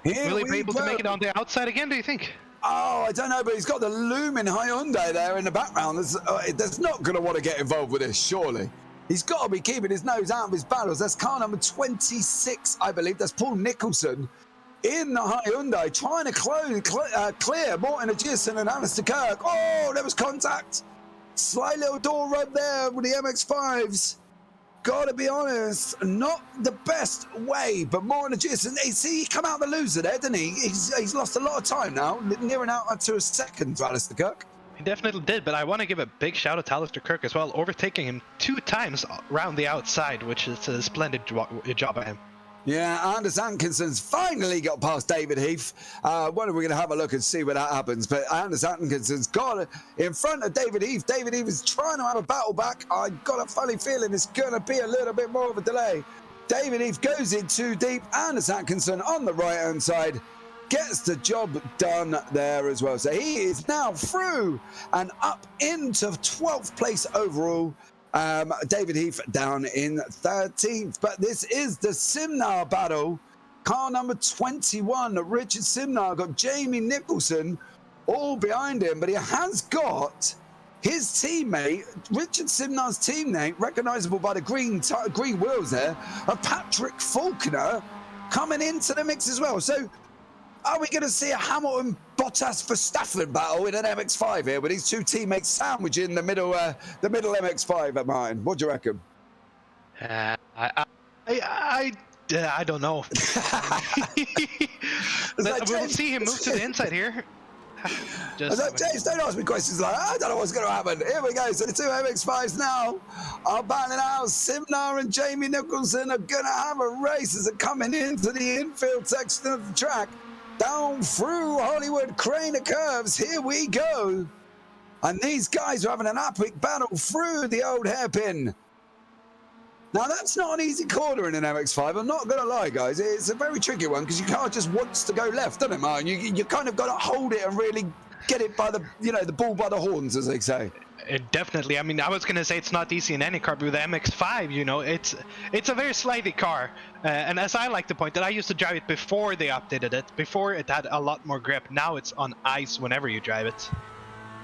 [SPEAKER 9] Will he be able to make it on the outside again, do you think?
[SPEAKER 1] Oh, I don't know, but he's got the looming Hyundai there in the background. There's not going to want to get involved with this, surely. He's got to be keeping his nose out of his battles. That's car number 26, I believe. That's Paul Nicholson in the Hyundai, trying to clear Morten Agearson and Alistair Kirk. Oh, there was contact. Slight little door rub there with the MX-5s. Gotta be honest, not the best way, but Morten Agearson, he come out the loser there, didn't he? He's lost a lot of time now, nearing out to a second to Alistair Kirk.
[SPEAKER 9] He definitely did, but I want to give a big shout out to Alistair Kirk as well, overtaking him 2 times around the outside, which is a splendid job by him.
[SPEAKER 1] Yeah, Anders Atkinson's finally got past David Heath. When are we going to have a look and see what that happens? But Anders Atkinson's got it in front of David Heath. David Heath is trying to have a battle back. I got a funny feeling it's going to be a little bit more of a delay. David Heath goes in too deep. Anders Atkinson on the right-hand side gets the job done there as well. So he is now through and up into 12th place overall. David Heath down in 13th, but this is the Simnar battle. Car number 21, Richard Simnar, got Jamie Nicholson all behind him, but he has got his teammate, Richard Simnar's teammate, recognisable by the green wheels there, of Patrick Faulkner coming into the mix as well. So are we going to see a Hamilton-Bottas-Verstappen battle in an MX-5 here with these two teammates sandwiching the middle MX-5 at mine? What do you reckon?
[SPEAKER 9] I don't know. We'll see him move to the inside here. Just
[SPEAKER 1] So, James, don't ask me questions like that. I don't know what's going to happen. Here we go. So the two MX-5s now are battling out. Simnar and Jamie Nicholson are going to have a race as they're coming into the infield section of the track. Down through Hollywood Crane of curves. Here we go. And these guys are having an epic battle through the old hairpin. Now, that's not an easy corner in an MX-5. I'm not going to lie, guys. It's a very tricky one because your car just wants to go left, doesn't it, Martin? You kind of got to hold it and really get it by the, the bull by the horns, as they say.
[SPEAKER 9] Definitely. I mean, I was going to say it's not easy in any car, but with the MX-5, it's a very slidey car. And as I like to point out, I used to drive it before they updated it. Before, it had a lot more grip. Now it's on ice whenever you drive it.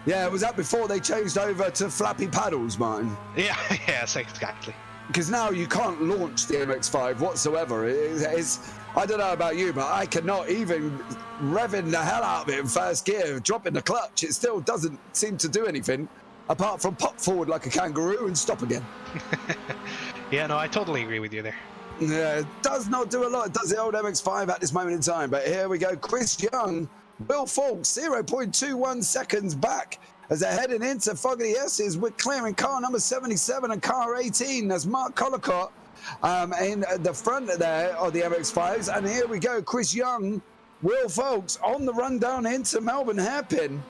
[SPEAKER 1] Yeah, was that before they changed over to flappy paddles, Martin?
[SPEAKER 9] Yeah, yes, exactly.
[SPEAKER 1] Because now you can't launch the MX-5 whatsoever. I don't know about you, but I cannot even revving the hell out of it in first gear, dropping the clutch. It still doesn't seem to do anything apart from pop forward like a kangaroo and stop again.
[SPEAKER 9] Yeah, no, I totally agree with you there.
[SPEAKER 1] Yeah, it does not do a lot, does the old MX-5 at this moment in time. But here we go. Chris Young, Will Falk, 0.21 seconds back as they're heading into Foggy S's. We're clearing car number 77 and car 18. That's Mark Collicott in the front there of the MX-5s. And here we go. Chris Young, Will Folks on the run down into Melbourne hairpin.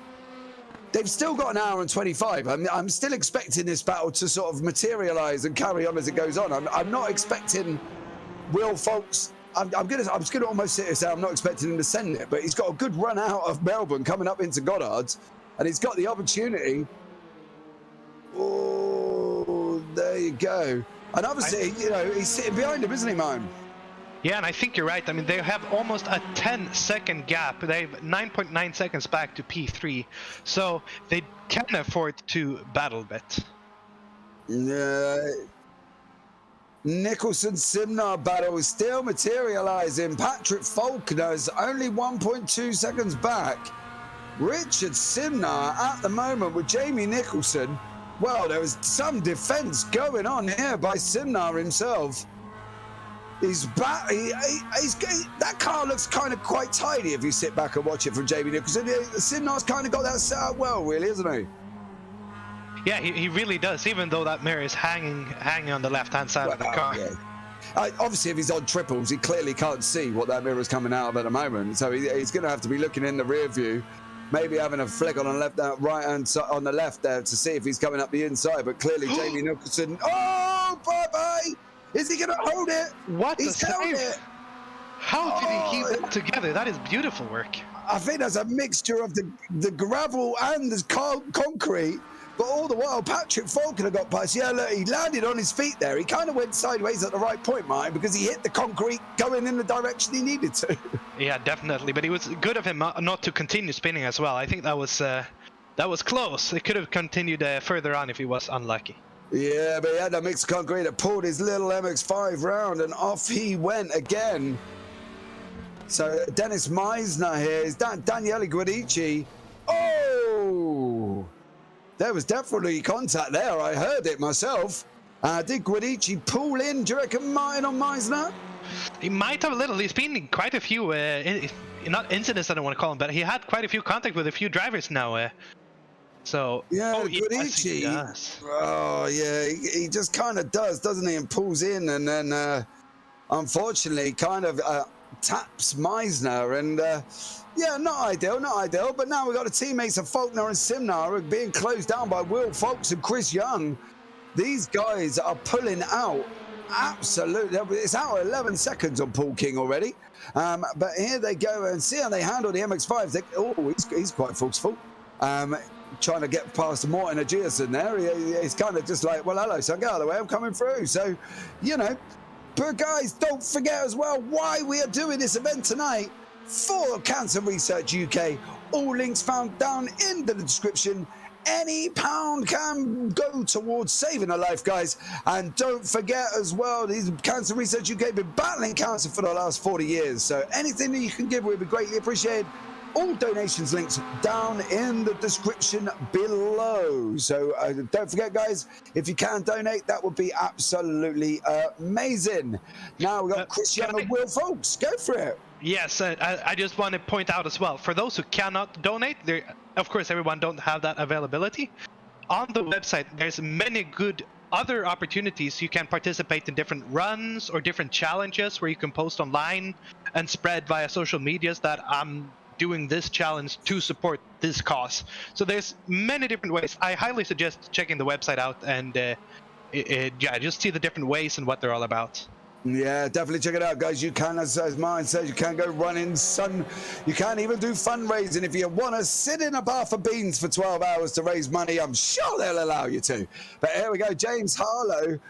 [SPEAKER 1] They've still got an hour and 25. I'm still expecting this battle to sort of materialize and carry on as it goes on. I'm not expecting Will Folks. I'm just gonna almost sit here and say I'm not expecting him to send it, but he's got a good run out of Melbourne coming up into Goddard's, and he's got the opportunity. Oh, there you go. And obviously, he's sitting behind him, isn't he, man?
[SPEAKER 9] Yeah, and I think you're right. I mean, they have almost a 10-second gap. They have 9.9 seconds back to P3, so they can afford to battle a bit.
[SPEAKER 1] Nicholson Simnar battle is still materializing. Patrick Faulkner's only 1.2 seconds back. Richard Simnar at the moment with Jamie Nicholson. Well, there was some defense going on here by Simnar himself. That car looks kind of quite tidy if you sit back and watch it from Jamie Nicholson. Simnar's kind of got that set up well, really, isn't he?
[SPEAKER 9] Yeah, he really does, even though that mirror is hanging on the left-hand side of the car.
[SPEAKER 1] Yeah. Obviously, if he's on triples, he clearly can't see what that mirror is coming out of at the moment. So he's going to have to be looking in the rear view, maybe having a flick on the left, right-hand side, on the left there to see if he's coming up the inside. But clearly, Jamie Nicholson. Oh, bye-bye! Is he going to hold it?
[SPEAKER 9] What?
[SPEAKER 1] He's held it.
[SPEAKER 9] How did he keep that together? That is beautiful work.
[SPEAKER 1] I think that's a mixture of the gravel and the concrete. But all the while, Patrick Faulkner got past. Yeah, look, he landed on his feet there. He kind of went sideways at the right point, Martin, because he hit the concrete going in the direction he needed to. Yeah,
[SPEAKER 9] definitely. But it was good of him not to continue spinning as well. I think that was close. It could have continued further on if he was unlucky.
[SPEAKER 1] Yeah, but he had that mixed concrete that pulled his little MX-5 round, and off he went again. So Dennis Meisner here is Daniele Guidici. Oh! There was definitely contact there. I heard it myself. Did Guidici pull in, do you reckon, Martin, on Meisner?
[SPEAKER 9] He might have a little. He's been in quite a few, not incidents, I don't want to call them, but he had quite a few contact with a few drivers now. So
[SPEAKER 1] yeah,
[SPEAKER 9] Guidici.
[SPEAKER 1] Yes, oh yeah, he just kind of does, doesn't he? And pulls in, and then unfortunately, kind of taps Meisner, and yeah, not ideal. But now we've got the teammates of Faulkner and Simnar being closed down by Will Folks and Chris Young. These guys are pulling out. Absolutely, it's out at 11 seconds on Paul King already. But here they go, and see how they handle the MX-5s. He's quite forceful. Trying to get past Morten Agiason there. He's kind of just like, well, hello, son, get out of the way, I'm coming through. So, but guys, don't forget as well why we are doing this event tonight for Cancer Research UK. All links found down in the description. Any pound can go towards saving a life, guys. And don't forget as well, these Cancer Research UK have been battling cancer for the last 40 years. So anything that you can give would be greatly appreciated. All donations links down in the description below. So don't forget, guys, if you can donate, that would be absolutely amazing. Now we've got Chris Young and Will Folks. Go for it.
[SPEAKER 9] Yes, I just want to point out as well, for those who cannot donate, of course everyone don't have that availability. On the website, there's many good other opportunities. You can participate in different runs or different challenges where you can post online and spread via social medias that I'm doing this challenge to support this cause. So there's many different ways. I highly suggest checking the website out and just see the different ways and what they're all about.
[SPEAKER 1] Yeah, definitely check it out, guys. You can, as mine says, you can go running, sun. You can even do fundraising if you want to sit in a bath of beans for 12 hours to raise money. I'm sure they'll allow you to. But here we go, James Harlow,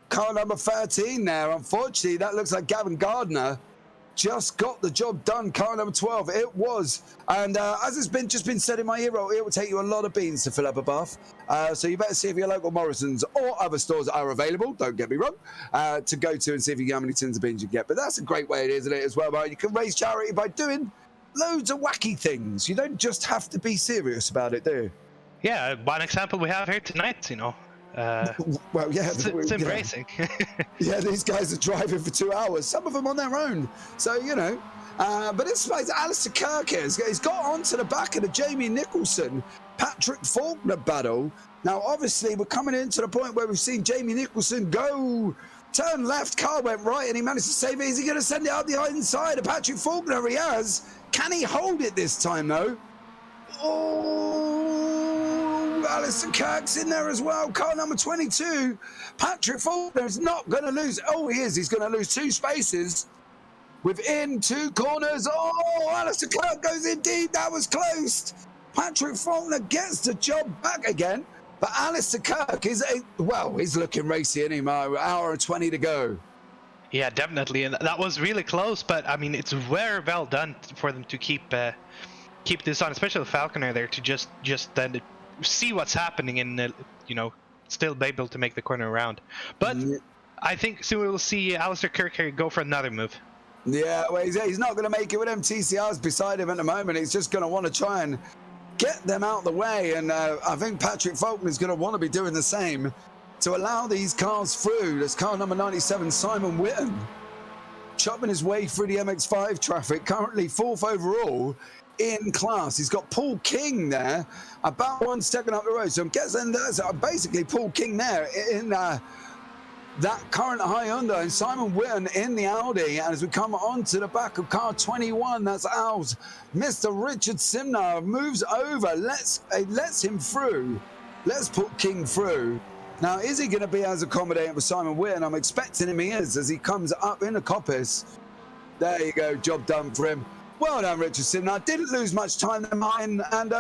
[SPEAKER 1] car number 13 there. Unfortunately, that looks like Gavin Gardner just got the job done. Car number 12, it was. And as it's just been said in my ear, it will take you a lot of beans to fill up a bath. So you better see if your local Morrison's or other stores are available, don't get me wrong, to go to and see if you get how many tins of beans you get. But that's a great way, isn't it, as well, Mark? You can raise charity by doing loads of wacky things. You don't just have to be serious about it, do you?
[SPEAKER 9] Yeah, one example we have here tonight,
[SPEAKER 1] well, yeah,
[SPEAKER 9] sim racing.
[SPEAKER 1] Yeah, these guys are driving for 2 hours, some of them on their own. So, but it's like Alistair Kirk here. He's got onto the back of the Jamie Nicholson, Patrick Faulkner battle. Now, obviously, we're coming into the point where we've seen Jamie Nicholson turn left, car went right, and he managed to save it. Is he going to send it out the inside of Patrick Faulkner? He has. Can he hold it this time, though? Oh, Alistair Kirk's in there as well. Car number 22. Patrick Faulkner is not going to lose. Oh, he is. He's going to lose 2 spaces within 2 corners. Oh, Alistair Kirk goes in deep. That was close. Patrick Faulkner gets the job back again. But Alistair Kirk he's looking racy, isn't he, Mo? Hour and 20 to go.
[SPEAKER 9] Yeah, definitely. And that was really close, but I mean, it's very well done for them to keep this on, especially Falconer there, to just then see what's happening and still be able to make the corner around. But I think soon we'll see Alistair Kirk here go for another move.
[SPEAKER 1] Yeah, well, he's not going to make it with them TCRs beside him at the moment. He's just going to want to try and get them out the way. And I think Patrick Faulkner is going to want to be doing the same to allow these cars through. There's car number 97, Simon Whitten, chopping his way through the MX-5 traffic, currently 4th overall in class. He's got Paul King there, about 1 second up the road. So I'm guessing that's basically Paul King there in that current Hyundai, and Simon Whitten in the Audi. And as we come on to the back of car 21, that's ours. Mr. Richard Simnar moves over, lets him through. Let's put King through. Now, is he going to be as accommodating for Simon Whitten? I'm expecting him he is as he comes up in the coppice. There you go, job done for him. Well done, Richard Simnar. Didn't lose much time there, Martin, and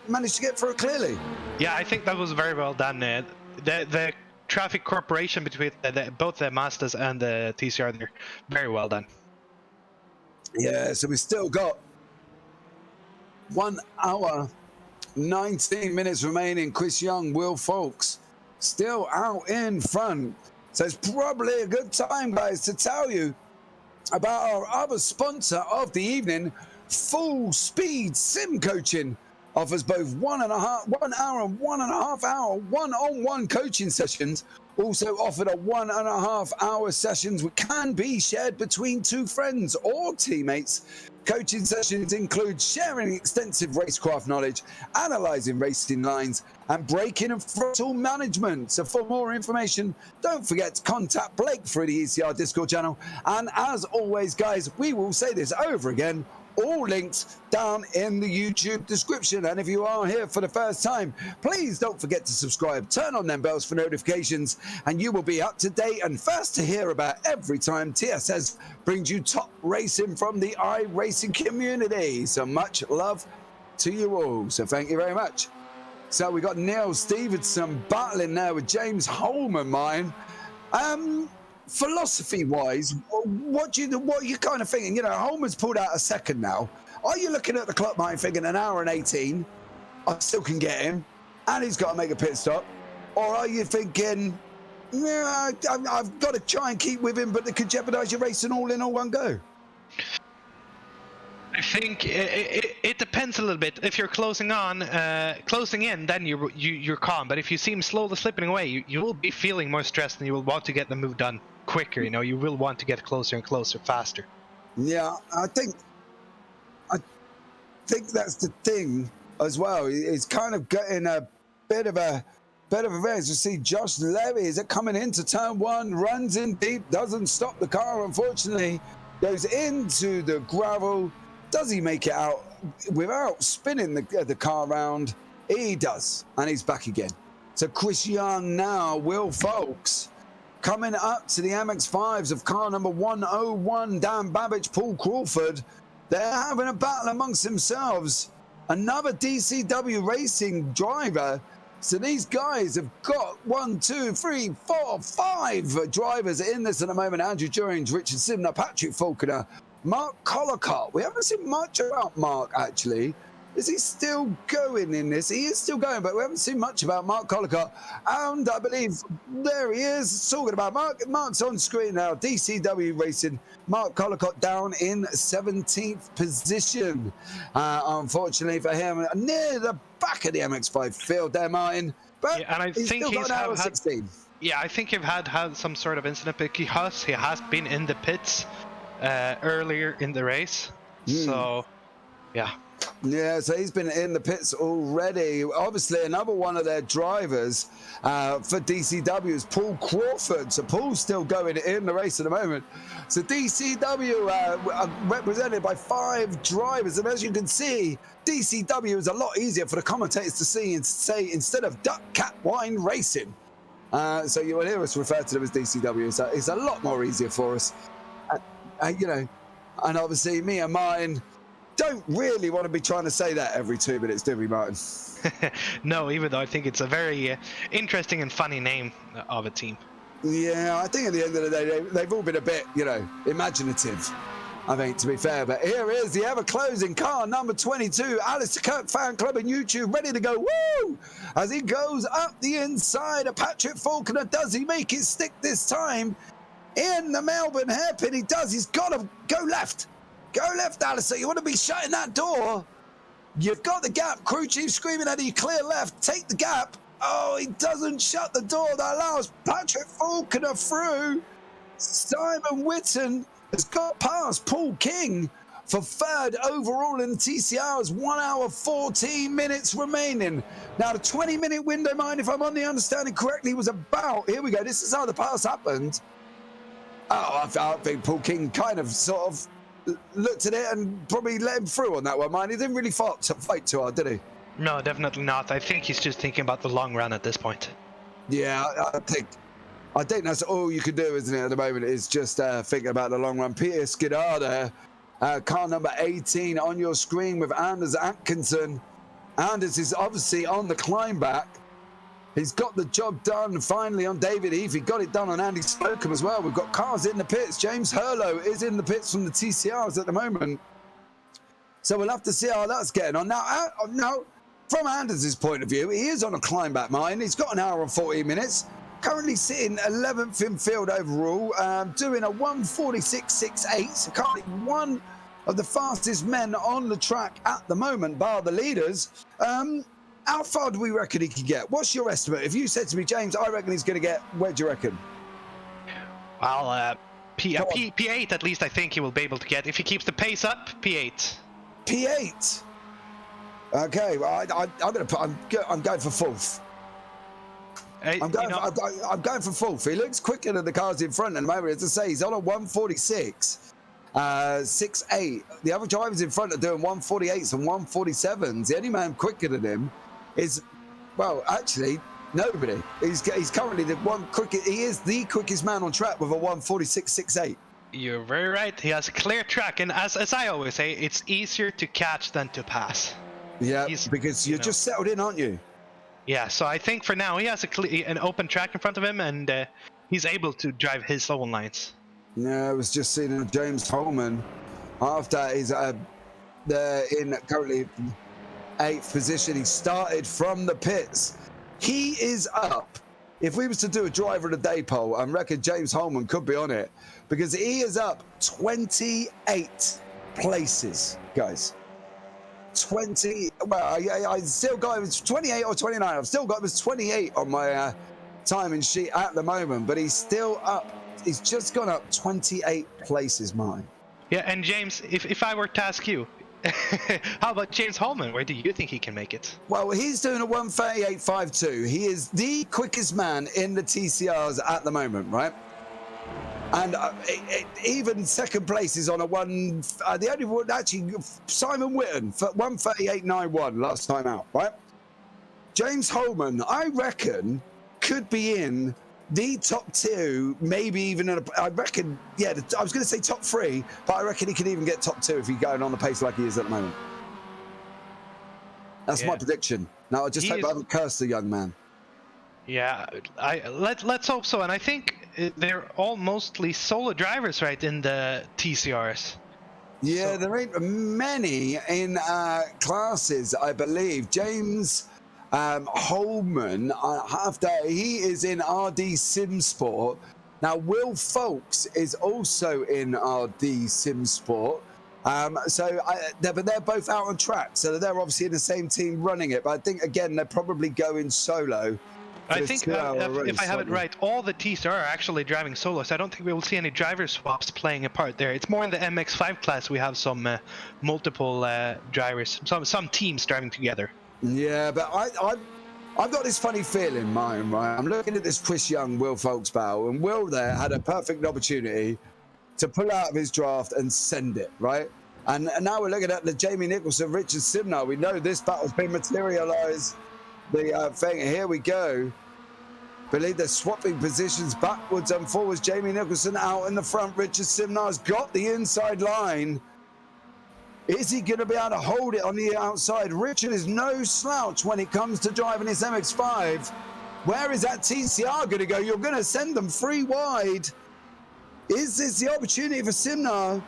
[SPEAKER 1] managed to get through clearly.
[SPEAKER 9] Yeah, I think that was very well done. The traffic cooperation between both the Mazdas and the TCR there, very well done.
[SPEAKER 1] Yeah, so we still got 1 hour, 19 minutes remaining. Chris Young, Will Folks, still out in front. So it's probably a good time, guys, to tell you about our other sponsor of the evening. Full Speed Sim Coaching offers both 1 hour and 1.5 hour one-on-one coaching sessions. Also offered a 1.5 hour sessions which can be shared between 2 friends or teammates. Coaching sessions include sharing extensive racecraft knowledge, analysing racing lines, and braking and throttle management. So for more information, don't forget to contact Blake through the ECR Discord channel. And as always, guys, we will say this over again, all links down in the YouTube description. And if you are here for the first time, please don't forget to subscribe, turn on them bells for notifications, and you will be up to date and first to hear about every time TSS brings you top racing from the iRacing community. So much love to you all. So thank you very much. So we got Neil Stevenson battling there with James Holman, mine. Philosophy-wise, what are you kind of thinking? Holman's pulled out a second now. Are you looking at the clock, Martin, thinking 1 hour and 18, I still can get him, and he's got to make a pit stop? Or are you thinking, yeah, I've got to try and keep with him, but it could jeopardise your racing all in one go?
[SPEAKER 9] I think it depends a little bit. If you're closing in, then you're calm. But if you see him slowly slipping away, you will be feeling more stressed, and you will want to get the move done quicker. You will want to get closer and closer, faster.
[SPEAKER 1] Yeah, I think that's the thing as well. He's kind of getting a bit of a race. You see Josh Levy is it coming into turn one, runs in deep, doesn't stop the car, unfortunately, goes into the gravel. Does he make it out without spinning the car round? He does, and he's back again. So Chris Young now, Will Folks, coming up to the MX-5s of car number 101, Dan Babbage, Paul Crawford. They're having a battle amongst themselves. Another DCW racing driver. So these guys have got 1, 2, 3, 4, 5 drivers in this at the moment. Andrew Durange, Richard Simner, Patrick Falconer, Mark Collicott. We haven't seen much about Mark, actually. Is he still going in this? He is still going, but we haven't seen much about Mark Collicott. And I believe there he is, talking about Mark. Mark's on screen now. DCW Racing. Mark Collicott down in 17th position. Unfortunately for him, near the back of the MX-5 field there, Martin. But
[SPEAKER 9] yeah, and I
[SPEAKER 1] he's
[SPEAKER 9] think
[SPEAKER 1] still
[SPEAKER 9] he's
[SPEAKER 1] got an hour 16.
[SPEAKER 9] Yeah, I think you've had some sort of incident because he has been in the pits earlier in the race. So, yeah.
[SPEAKER 1] Yeah, so he's been in the pits already. Obviously, another one of their drivers for DCW is Paul Crawford. So Paul's still going in the race at the moment. So DCW are represented by 5 drivers. And as you can see, DCW is a lot easier for the commentators to see and say instead of duck, cat, wine racing. So you will hear us refer to them as DCW. So it's a lot more easier for us. You know, and obviously me and Martin don't really want to be trying to say that every 2 minutes, do we, Martin?
[SPEAKER 9] No, even though I think it's a very interesting and funny name of a team.
[SPEAKER 1] Yeah, I think at the end of the day, they've all been a bit, you know, imaginative, I think, to be fair. But here is the ever-closing car, number 22, Alistair Kirk Fan Club in YouTube, ready to go, woo! As he goes up the inside of Patrick Falconer. Does he make it stick this time? In the Melbourne hairpin, he does. He's got to go left. Go left, Alistair. You want to be shutting that door. You've got the gap. Crew chief screaming at you, clear left. Take the gap. Oh, he doesn't shut the door. That allows Patrick Falconer through. Simon Whitten has got past Paul King for 3rd overall in the TCRs. 1 hour, 14 minutes remaining. Now, the 20-minute window, mind if I'm on the understanding correctly, was about, here we go, this is how the pass happened. Oh, I think Paul King kind of sort of looked at it and probably let him through on that one, man. He didn't really fight too hard, did he?
[SPEAKER 9] No, definitely not. I think he's just thinking about the long run at this point.
[SPEAKER 1] Yeah, I think that's all you can do, isn't it, at the moment, is just thinking about the long run. Peter Skidar there, car number 18 on your screen with Anders Atkinson. Anders is obviously on the climb back. He's got the job done finally on David Heath. He got it done on Andy Slocum as well. We've got cars in the pits. James Hurlow is in the pits from the TCRs at the moment. So we'll have to see how that's getting on. Now from Anders' point of view, he is on a climb back mine. He's got an hour and 14 minutes. Currently sitting 11th in field overall, doing a 1:46.68. So currently one of the fastest men on the track at the moment, bar the leaders. How far do we reckon he can get? What's your estimate? If you said to me, James, I reckon he's going to get, where do you reckon?
[SPEAKER 9] Well, P8 at least I think he will be able to get. If he keeps the pace up, P8.
[SPEAKER 1] P8? Okay, well, I'm going for 4th. I'm going for 4th. He looks quicker than the cars in front at the moment. As I say, he's on a 1:46. 6.8. The other drivers in front are doing 1:48s and 1:47s. The only man quicker than him is, well, actually, nobody. He's currently the one quickest. He is the quickest man on track with a 1:46.68.
[SPEAKER 9] You're very right. He has a clear track, and as I always say, it's easier to catch than to pass.
[SPEAKER 1] Yeah, because you're just settled in, aren't you?
[SPEAKER 9] Yeah. So I think for now he has an open track in front of him, and he's able to drive his own lines.
[SPEAKER 1] Yeah, I was just seeing James Holman. After he's there in currently 8th position. He started from the pits. He is up. If we was to do a driver of the day poll, I reckon James Holman could be on it because he is up 28 places, guys. 20. Well, I still got him as 28 or 29. I've still got him as 28 on my timing sheet at the moment, but he's still up. He's just gone up 28 places, mine.
[SPEAKER 9] Yeah, and James, if I were to ask you, how about James Holman? Where do you think he can make it?
[SPEAKER 1] Well, he's doing a 1:38.52. He is the quickest man in the TCRs at the moment, right? And even second place is on a one. The only one actually, Simon Whitten for 1:38.91 last time out, right? James Holman, I reckon, could be in the top 2, maybe even I reckon, yeah, I was going to say top 3, but I reckon he could even get top 2 if he's going on the pace like he is at the moment. That's my prediction. Now, I just hope I haven't cursed the young man.
[SPEAKER 9] Yeah, let's hope so. And I think they're all mostly solo drivers, right, in the TCRs.
[SPEAKER 1] Yeah,
[SPEAKER 9] So
[SPEAKER 1] there ain't many in classes, I believe. James Holman, he is in RD Sim Sport. Now, Will Folks is also in RD Sim Sport. But they're both out on track, so they're obviously in the same team running it. But I think, again, they're probably going solo.
[SPEAKER 9] I think, if I have it right, all the TCR are actually driving solo, so I don't think we will see any driver swaps playing a part there. It's more in the MX5 class we have some multiple drivers, some teams driving together.
[SPEAKER 1] Yeah, but I've got this funny feeling, mine, right? I'm looking at this Chris Young, Will Folks battle, and Will there had a perfect opportunity to pull out of his draft and send it, right? And now we're looking at the Jamie Nicholson, Richard Simnar. We know this battle's been materialised. The thing, here we go. Believe they're swapping positions backwards and forwards. Jamie Nicholson out in the front. Richard Simnar's got the inside line. Is he going to be able to hold it on the outside? Richard is no slouch when it comes to driving his MX-5. Where is that TCR going to go? You're going to send them 3 wide. Is this the opportunity for Simnar?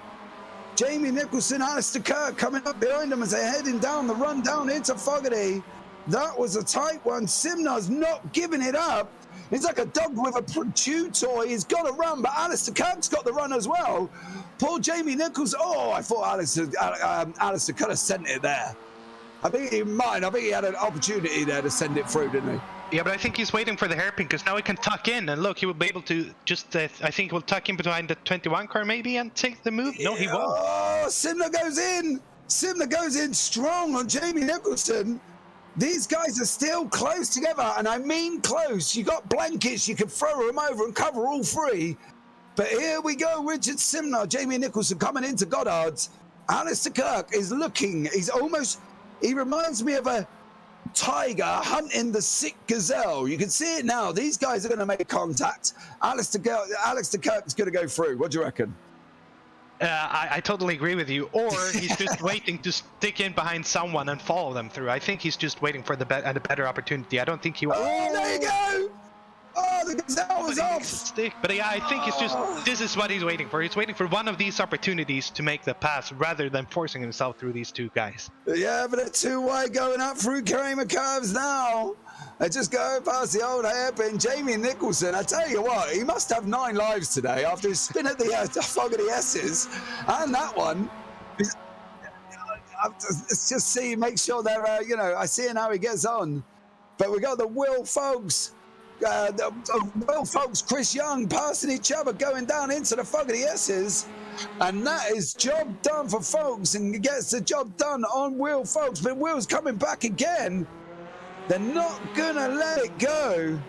[SPEAKER 1] Jamie Nicholson, Alistair Kirk coming up behind them as they're heading down the run down into Fogarty. That was a tight one. Simnar's not giving it up. He's like a dog with a chew toy. He's got to run, but Alistair Kirk's got the run as well. Poor Jamie Nichols. Oh, I thought Alistair could have sent it there. I think he might. I think he had an opportunity there to send it through, didn't he?
[SPEAKER 9] Yeah, but I think he's waiting for the hairpin because now he can tuck in. And look, he will be able to just, I think he'll tuck in behind the 21 car maybe and take the move. No, he won't.
[SPEAKER 1] Oh, Simnar goes in. Simnar goes in strong on Jamie Nicholson. These guys are still close together, and I mean close. You got blankets, you can throw them over and cover all 3. But here we go, Richard Simnar, Jamie Nicholson coming into Goddard's. Alistair Kirk is looking, he reminds me of a tiger hunting the sick gazelle. You can see it now. These guys are going to make contact. Alistair Kirk is going to go through. What do you reckon?
[SPEAKER 9] I totally agree with you. Or he's just waiting to stick in behind someone and follow them through. I think he's just waiting for the better opportunity. I don't think he will.
[SPEAKER 1] Oh, there you go! Oh, the gazelle was off!
[SPEAKER 9] Stick. But yeah, I think it's just, this is what he's waiting for. He's waiting for one of these opportunities to make the pass rather than forcing himself through these 2 guys.
[SPEAKER 1] Yeah, but they're 2 wide going up through Kramer curves now. They just go past the old hairpin. Jamie Nicholson, I tell you what, he must have 9 lives today after his spin at the Fogarty S's. And that one, let's just see, make sure they're, I see how he gets on. But we got the Will Folks. Will Folks, Chris Young passing each other going down into the Fogarty S's, and that is job done for Folks, and he gets the job done on Will Folks. But Will's coming back again. They're not gonna let it go.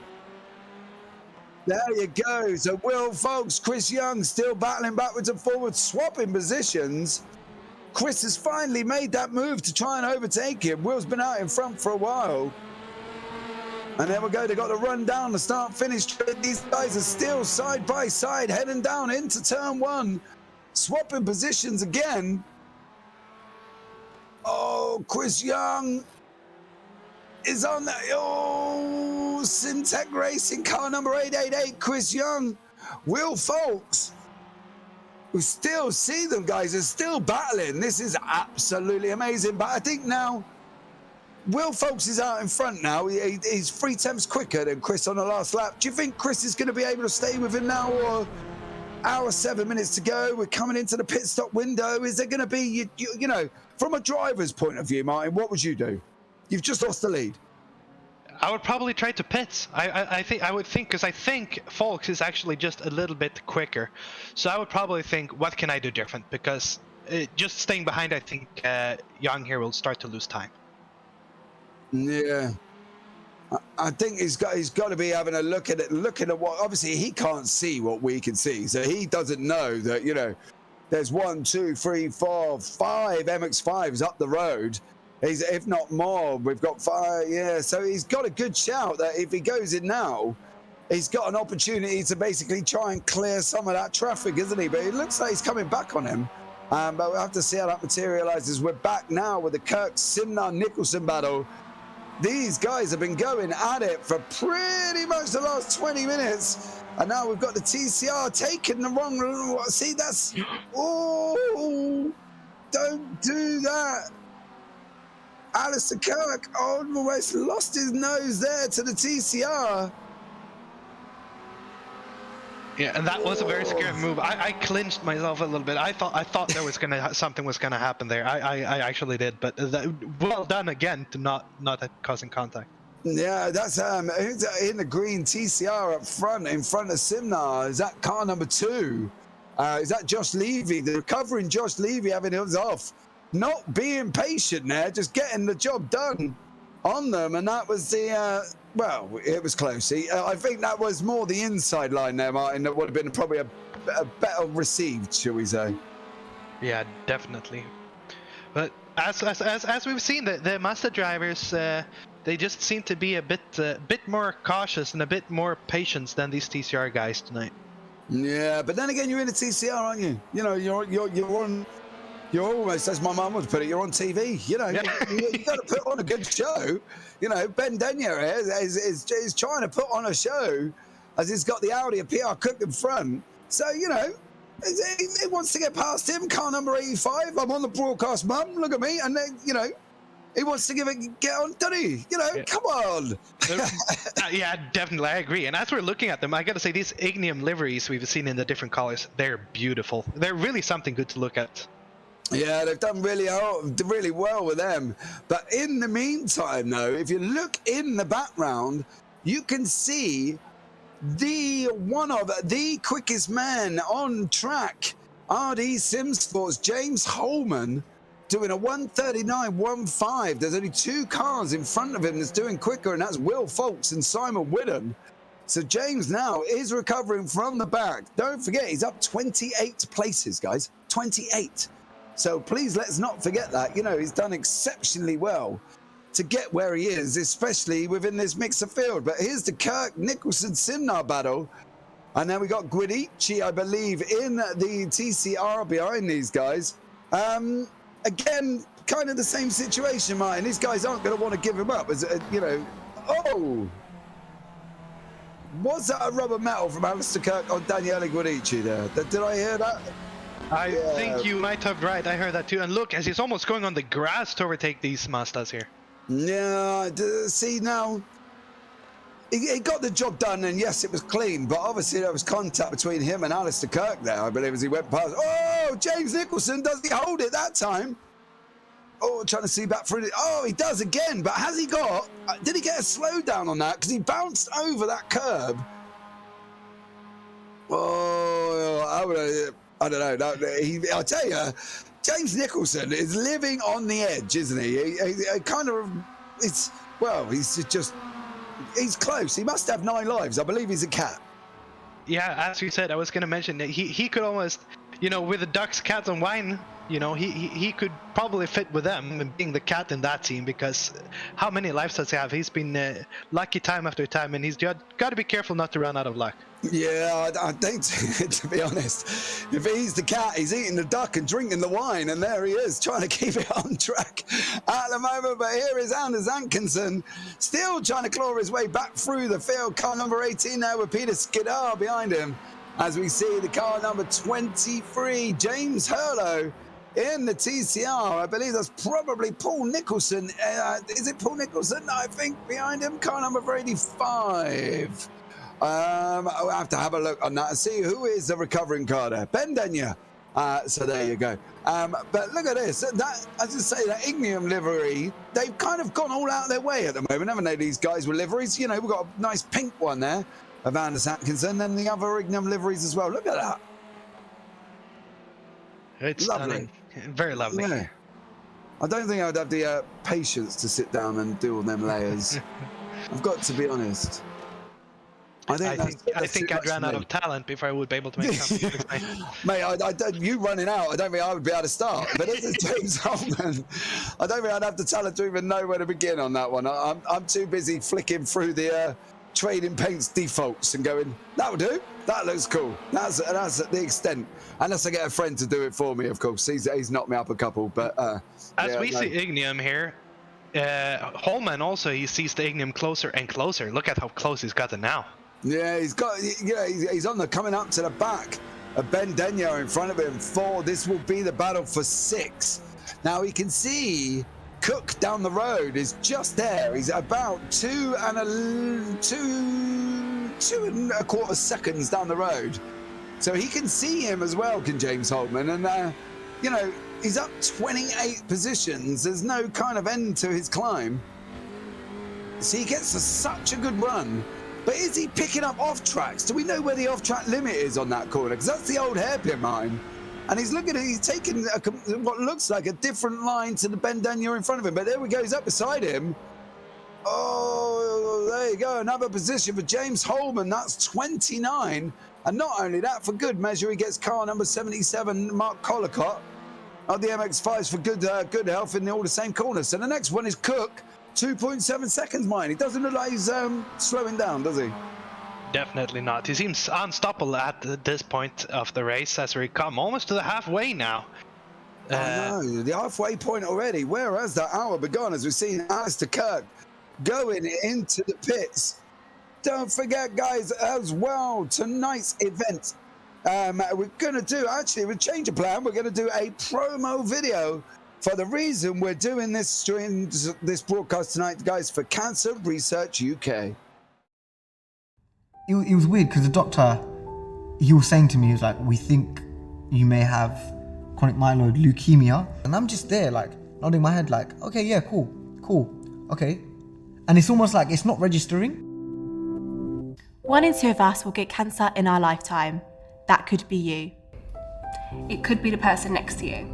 [SPEAKER 1] There you go. So Will Folks, Chris Young still battling backwards and forwards, swapping positions. Chris has finally made that move to try and overtake him. Will's been out in front for a while. And there we go, they got to run down the start-finish straight. These guys are still side by side, heading down into turn 1. Swapping positions again. Oh, Chris Young is on that. Oh, Syntec Racing car number 888, Chris Young. Will Folks. We still see them, guys. They're still battling. This is absolutely amazing. But I think now, Will Folks is out in front now. He's 3 tenths quicker than Chris on the last lap. Do you think Chris is going to be able to stay with him now, or hour 7 minutes to go? We're coming into the pit stop window. Is there going to be, from a driver's point of view, Martin, what would you do? You've just lost the lead.
[SPEAKER 9] I would probably try to pit. I think I would think, because I think Folks is actually just a little bit quicker, so I would probably think, what can I do different? Because just staying behind, I think Young here will start to lose time.
[SPEAKER 1] Yeah. I think he's got to be having a look at it, looking at what, obviously he can't see what we can see, so he doesn't know that, you know, there's 1, 2, 3, 4, 5 MX-5s up the road. He's, if not more, we've got 5, yeah. So he's got a good shout that if he goes in now, he's got an opportunity to basically try and clear some of that traffic, isn't he? But it looks like he's coming back on him. But we'll have to see how that materializes. We're back now with the Kirk Simnar-Nicholson battle. These guys have been going at it for pretty much the last 20 minutes. And now we've got the TCR taking the wrong. See, that's, oh, don't do that. Alistair Kirk almost lost his nose there to the TCR.
[SPEAKER 9] Yeah, and that was a very scary move. I clinched myself a little bit. I thought there was something was gonna happen there. I actually did, but well done again to not causing contact.
[SPEAKER 1] Yeah, that's who's in the green TCR up front, in front of Simnar. Is that car number 2? Is that Josh Levy? The recovering Josh Levy having his off. Not being patient there, just getting the job done on them, and that was the well, it was close. I think that was more the inside line there, Martin. That would have been probably a better received, shall we say?
[SPEAKER 9] Yeah, definitely. But as we've seen, the Mazda drivers, they just seem to be a bit more cautious and a bit more patient than these TCR guys tonight.
[SPEAKER 1] Yeah, but then again, you're in a TCR, aren't you? You know, you're on. You're almost, as my mum would put it, you're on TV. You know, you got to put on a good show. You know, Ben Denyer is trying to put on a show as he's got the Audi of PR Cook in front. So, you know, it wants to get past him. Car number 85. I'm on the broadcast, Mum. Look at me. And then, you know, he wants to get on, doesn't he? You know, come on.
[SPEAKER 9] Yeah, definitely. I agree. And as we're looking at them, I got to say, these Ignium liveries we've seen in the different colors, they're beautiful. They're really something good to look at.
[SPEAKER 1] Yeah, they've done really well with them. But in the meantime, though, if you look in the background, you can see one of the quickest men on track, RD Sim Sports, James Holman, doing a 1:39.15. There's only 2 cars in front of him that's doing quicker, and that's Will Folks and Simon Whiddon. So James now is recovering from the back. Don't forget, he's up 28 places, guys. 28. So please let's not forget that. You know, he's done exceptionally well to get where he is, especially within this mixer field. But here's the Kirk Nicholson Simnar battle. And then we got Guidici, I believe, in the TCR behind these guys. Again, kind of the same situation, Martin. These guys aren't going to want to give him up. As you know, oh, was that a rubber metal from Alistair Kirk on Daniele Guidici there? Did I hear that?
[SPEAKER 9] I think you might have right. I heard that too. And look, as he's almost going on the grass to overtake these Mazdas here.
[SPEAKER 1] Yeah, see now, he got the job done, and yes, it was clean, but obviously there was contact between him and Alistair Kirk there, I believe, as he went past. Oh, James Nicholson, does he hold it that time? Oh, trying to see back through it. Oh, he does again, but has he got, did he get a slowdown on that? Because he bounced over that curb. Oh, I don't know. I'll tell you, James Nicholson is living on the edge, isn't he? He kind of, he's close. He must have 9 lives. I believe he's a cat.
[SPEAKER 9] Yeah, as you said, I was going to mention that he could almost, you know, with the ducks, cats, and wine, you know, he could probably fit with them and being the cat in that team, because how many lives does he have? He's been lucky time after time, and he's got to be careful not to run out of luck.
[SPEAKER 1] Yeah, I think, to be honest, if he's the cat, he's eating the duck and drinking the wine, and there he is, trying to keep it on track at the moment. But here is Anders Ankinson, still trying to claw his way back through the field. Car number 18 now with Peter Skidar behind him. As we see the car number 23, James Hurlow, in the TCR. I believe that's probably Paul Nicholson. Is it Paul Nicholson? I think behind him, car number 85. I'll have to have a look on that and see who is the recovering car there. Ben Denyer So there you go. But look at this. That, as I say, that Ignium livery, they've kind of gone all out their way at the moment, haven't they, these guys with liveries? You know, we've got a nice pink one there of Anders Atkinson, and the other Ignium liveries as well. Look at that.
[SPEAKER 9] It's
[SPEAKER 1] Lovely.
[SPEAKER 9] stunning. Very lovely.
[SPEAKER 1] Yeah. I don't think I'd have the patience to sit down and do all them layers. I've got to be honest.
[SPEAKER 9] I think I'd run out of talent before I would be able to make something.
[SPEAKER 1] Mate, you running out, I don't think I would be able to start. But this is James Holman. I don't think I'd have the talent to even know where to begin on that one. I'm too busy flicking through the trading paints defaults and going, that'll do. That looks cool. That's the extent. Unless I get a friend to do it for me, of course. He's knocked me up a couple. But
[SPEAKER 9] as we see Ignium here, Holman also, he sees the Ignium closer and closer. Look at how close he's gotten now.
[SPEAKER 1] Yeah, he's on the coming up to the back of Ben Denyo in front of him. This will be the battle for 6. Now he can see Cook down the road is just there. He's about 2 1/4 seconds down the road, so he can see him as well. Can James Holman? And you know, he's up 28 positions. There's no kind of end to his climb. So he gets such a good run. But is he picking up off tracks? Do we know where the off-track limit is on that corner? Because that's the old hairpin mine. And he's looking at, he's taking what looks like a different line to the Ben Daniel in front of him. But there we go, he's up beside him. Oh, there you go, another position for James Holman. That's 29. And not only that, for good measure, he gets car number 77, Mark Collicott, of the MX-5s for good health in all the same corners. So the next one is Cook. 2.7 seconds, mine. He doesn't look like he's slowing down, does he?
[SPEAKER 9] Definitely not. He seems unstoppable at this point of the race as we come almost to the halfway now.
[SPEAKER 1] I know, the halfway point already. Where has that hour begun as we've seen Alistair Kirk going into the pits? Don't forget, guys, as well, tonight's event, we're going to do, actually, we'll change of plan. We're going to do a promo video for the reason we're doing this broadcast tonight, guys, for Cancer Research UK.
[SPEAKER 2] It was weird because the doctor, he was saying to me, he was like, we think you may have chronic myeloid leukemia. And I'm just there, like, nodding my head, like, okay, yeah, cool, okay. And it's almost like it's not registering.
[SPEAKER 3] 1 in 2 of us will get cancer in our lifetime. That could be you.
[SPEAKER 4] It could be the person next to you.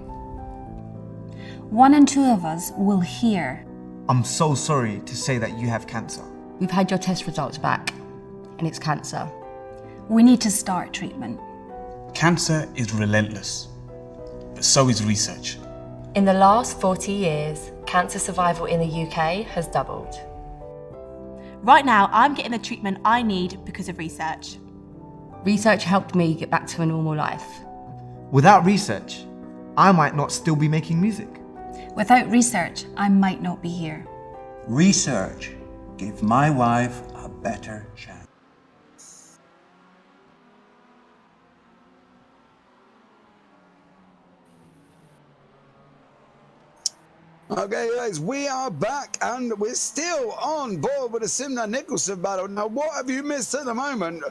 [SPEAKER 5] 1 in 2 of us will hear.
[SPEAKER 2] I'm so sorry to say that you have cancer.
[SPEAKER 10] We've had your test results back, and it's cancer.
[SPEAKER 5] We need to start treatment.
[SPEAKER 7] Cancer is relentless, but so is research.
[SPEAKER 6] In the last 40 years, cancer survival in the UK has doubled.
[SPEAKER 3] Right now, I'm getting the treatment I need because of research.
[SPEAKER 10] Research helped me get back to a normal life.
[SPEAKER 2] Without research, I might not still be making music.
[SPEAKER 5] Without research, I might not be here.
[SPEAKER 8] Research gave my wife a better chance.
[SPEAKER 1] Okay, guys, we are back and we're still on board with the Simna Nicholson battle. Now, what have you missed at the moment?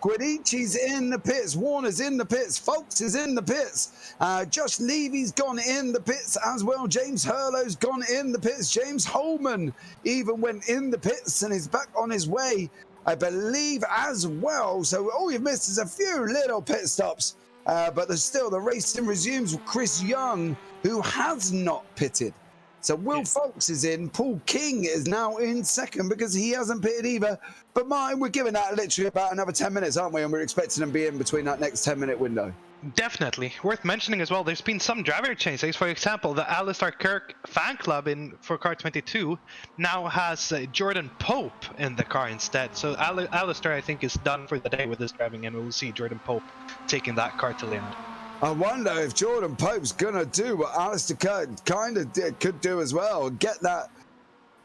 [SPEAKER 1] Guidici's in the pits, Warner's in the pits, Folks is in the pits, Josh Levy's gone in the pits as well, James Hurlow's gone in the pits, James Holman even went in the pits and is back on his way, I believe, as well. So all you've missed is a few little pit stops, but there's still the racing resumes with Chris Young, who has not pitted. So Will Folks is in. Paul King is now in second because he hasn't pitted either. But mine, we're giving that literally about another 10 minutes, aren't we? And we're expecting them to be in between that next 10-minute window.
[SPEAKER 9] Definitely. Worth mentioning as well, there's been some driver changes. For example, the Alistair Kirk fan club for car 22 now has Jordan Pope in the car instead. So Alistair, I think, is done for the day with his driving, and we'll see Jordan Pope taking that car to the end.
[SPEAKER 1] I wonder if Jordan Pope's going to do what Alistair Kirk kind of could do as well. Get that,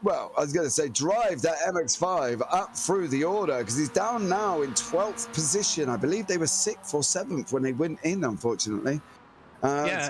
[SPEAKER 1] well, I was going to say drive that MX-5 up through the order, because he's down now in 12th position. I believe they were 6th or 7th when they went in, unfortunately.
[SPEAKER 9] Yeah.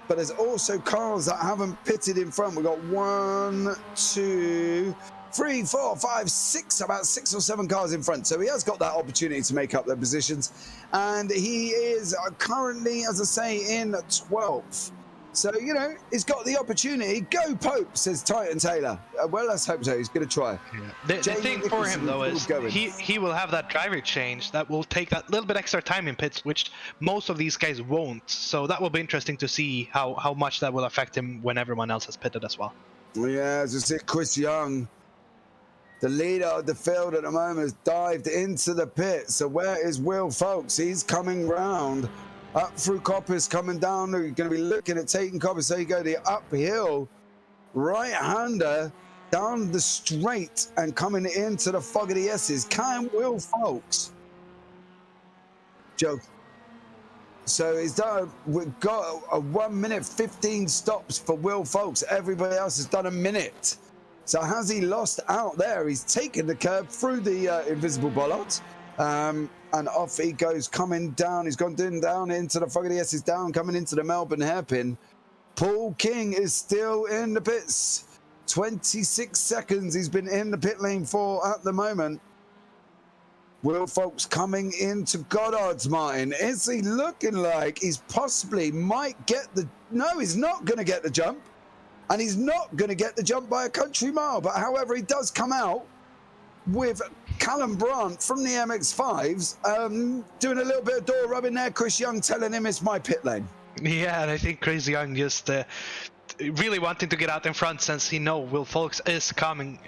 [SPEAKER 1] But there's also cars that haven't pitted in front. We've got 1, 2, 3, 4, 5, 6, about 6 or 7 cars in front. So he has got that opportunity to make up their positions. And he is currently, as I say, in 12th. So, you know, he's got the opportunity. Go Pope, says Titan Taylor. Well, let's hope so. He's going to try.
[SPEAKER 9] Yeah. The thing for him, though, is he will have that driver change that will take that little bit extra time in pits, which most of these guys won't. So that will be interesting to see how much that will affect him when everyone else has pitted as well.
[SPEAKER 1] Yeah, as I said, Chris Young, the leader of the field at the moment, has dived into the pit. So where is Will Folks? He's coming round. Up through Coppice, coming down. You're going to be looking at taking Coppice. So you go the uphill right-hander down the straight and coming into the fog of the S's. Can Will Folks? Joe. So he's done. We've got a 1 minute 15 stops for Will Folks. Everybody else has done a minute. So has he lost out there? He's taken the curb through the invisible bollards. And off he goes, coming down. He's gone down into the fog of the S's, down, coming into the Melbourne hairpin. Paul King is still in the pits. 26 seconds he's been in the pit lane for at the moment. Will Folks coming into Goddard's, Martin. Is he looking like he's possibly might get the... No, he's not going to get the jump. And he's not going to get the jump by a country mile. But however, he does come out with Callum Brandt from the MX-5s doing a little bit of door rubbing there. Chris Young telling him it's my pit lane.
[SPEAKER 9] Yeah, and I think Chris Young just really wanting to get out in front since he knows Will Folks is coming